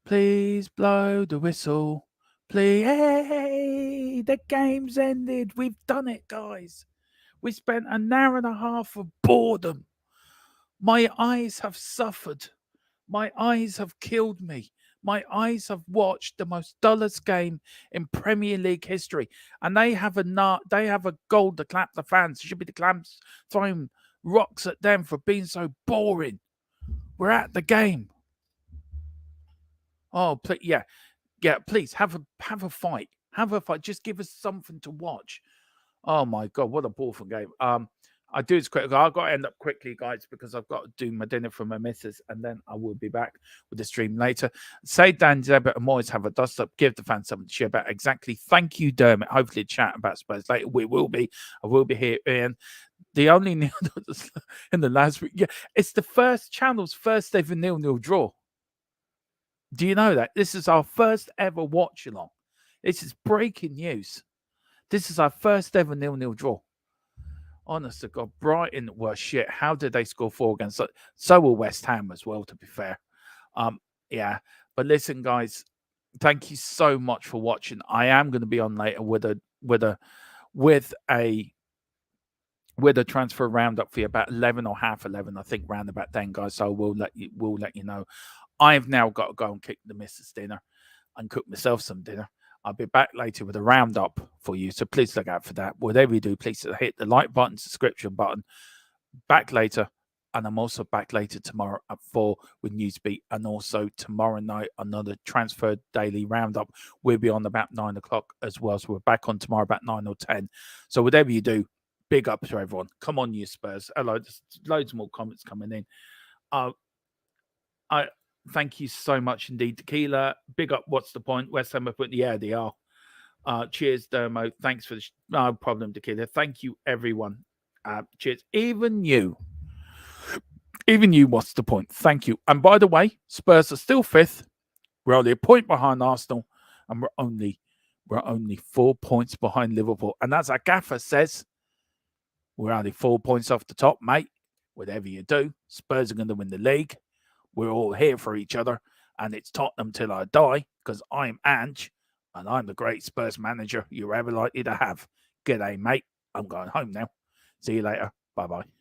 Please blow the whistle. Please. Hey, the game's ended. We've done it, guys. We spent an hour and a half of boredom. My eyes have suffered. My eyes have killed me. My eyes have watched the most dullest game in Premier League history. And they have a goal to clap the fans. It should be the clamps throwing rocks at them for being so boring. We're at the game. Oh, please, yeah. Please have a fight. Have a fight. Just give us something to watch. Oh my God, what a awful game. I do this quick. I've got to end up quickly, guys, because I've got to do my dinner for my missus, and then I will be back with the stream later. Say Dan Zebra and Moyes have a dust up. Give the fans something to share about. Exactly. Thank you, Dermot. Hopefully, chat about Spurs later. I will be here, Ian. The only nil in the last week. Yeah, it's the first channel's first ever 0-0 draw. Do you know that? This is our first ever watch along. This is breaking news. This is our first ever 0-0 draw. Honest to God, Brighton were shit. How did they score 4 against? So were West Ham as well, to be fair. Yeah. But listen, guys, thank you so much for watching. I am going to be on later with a transfer roundup for you about 11 or half 11, I think, round about then, guys. So we'll let you know. I've now got to go and kick the missus dinner and cook myself some dinner. I'll be back later with a roundup for you, so please look out for that. Whatever you do, please hit the like button, subscription button. Back later, and I'm also back later tomorrow at 4 with Newsbeat, and also tomorrow night another transfer daily roundup. We'll be on about 9 o'clock as well, so we're back on tomorrow about 9 or 10. So whatever you do, big up to everyone. Come on, you Spurs. Hello, there's loads more comments coming in. Thank you so much indeed, Tequila. Big up. What's the point? West Ham have put the they are. Cheers, Dermo. Thanks for the no problem, Tequila. Thank you, everyone. Cheers. Even you. What's the point? Thank you. And by the way, Spurs are still 5th. We're only a point behind Arsenal, and we're only 4 points behind Liverpool. And as our gaffer says, we're only 4 points off the top, mate. Whatever you do, Spurs are going to win the league. We're all here for each other, and it's Tottenham till I die, because I'm Ange, and I'm the great Spurs manager you're ever likely to have. G'day, mate. I'm going home now. See you later. Bye-bye.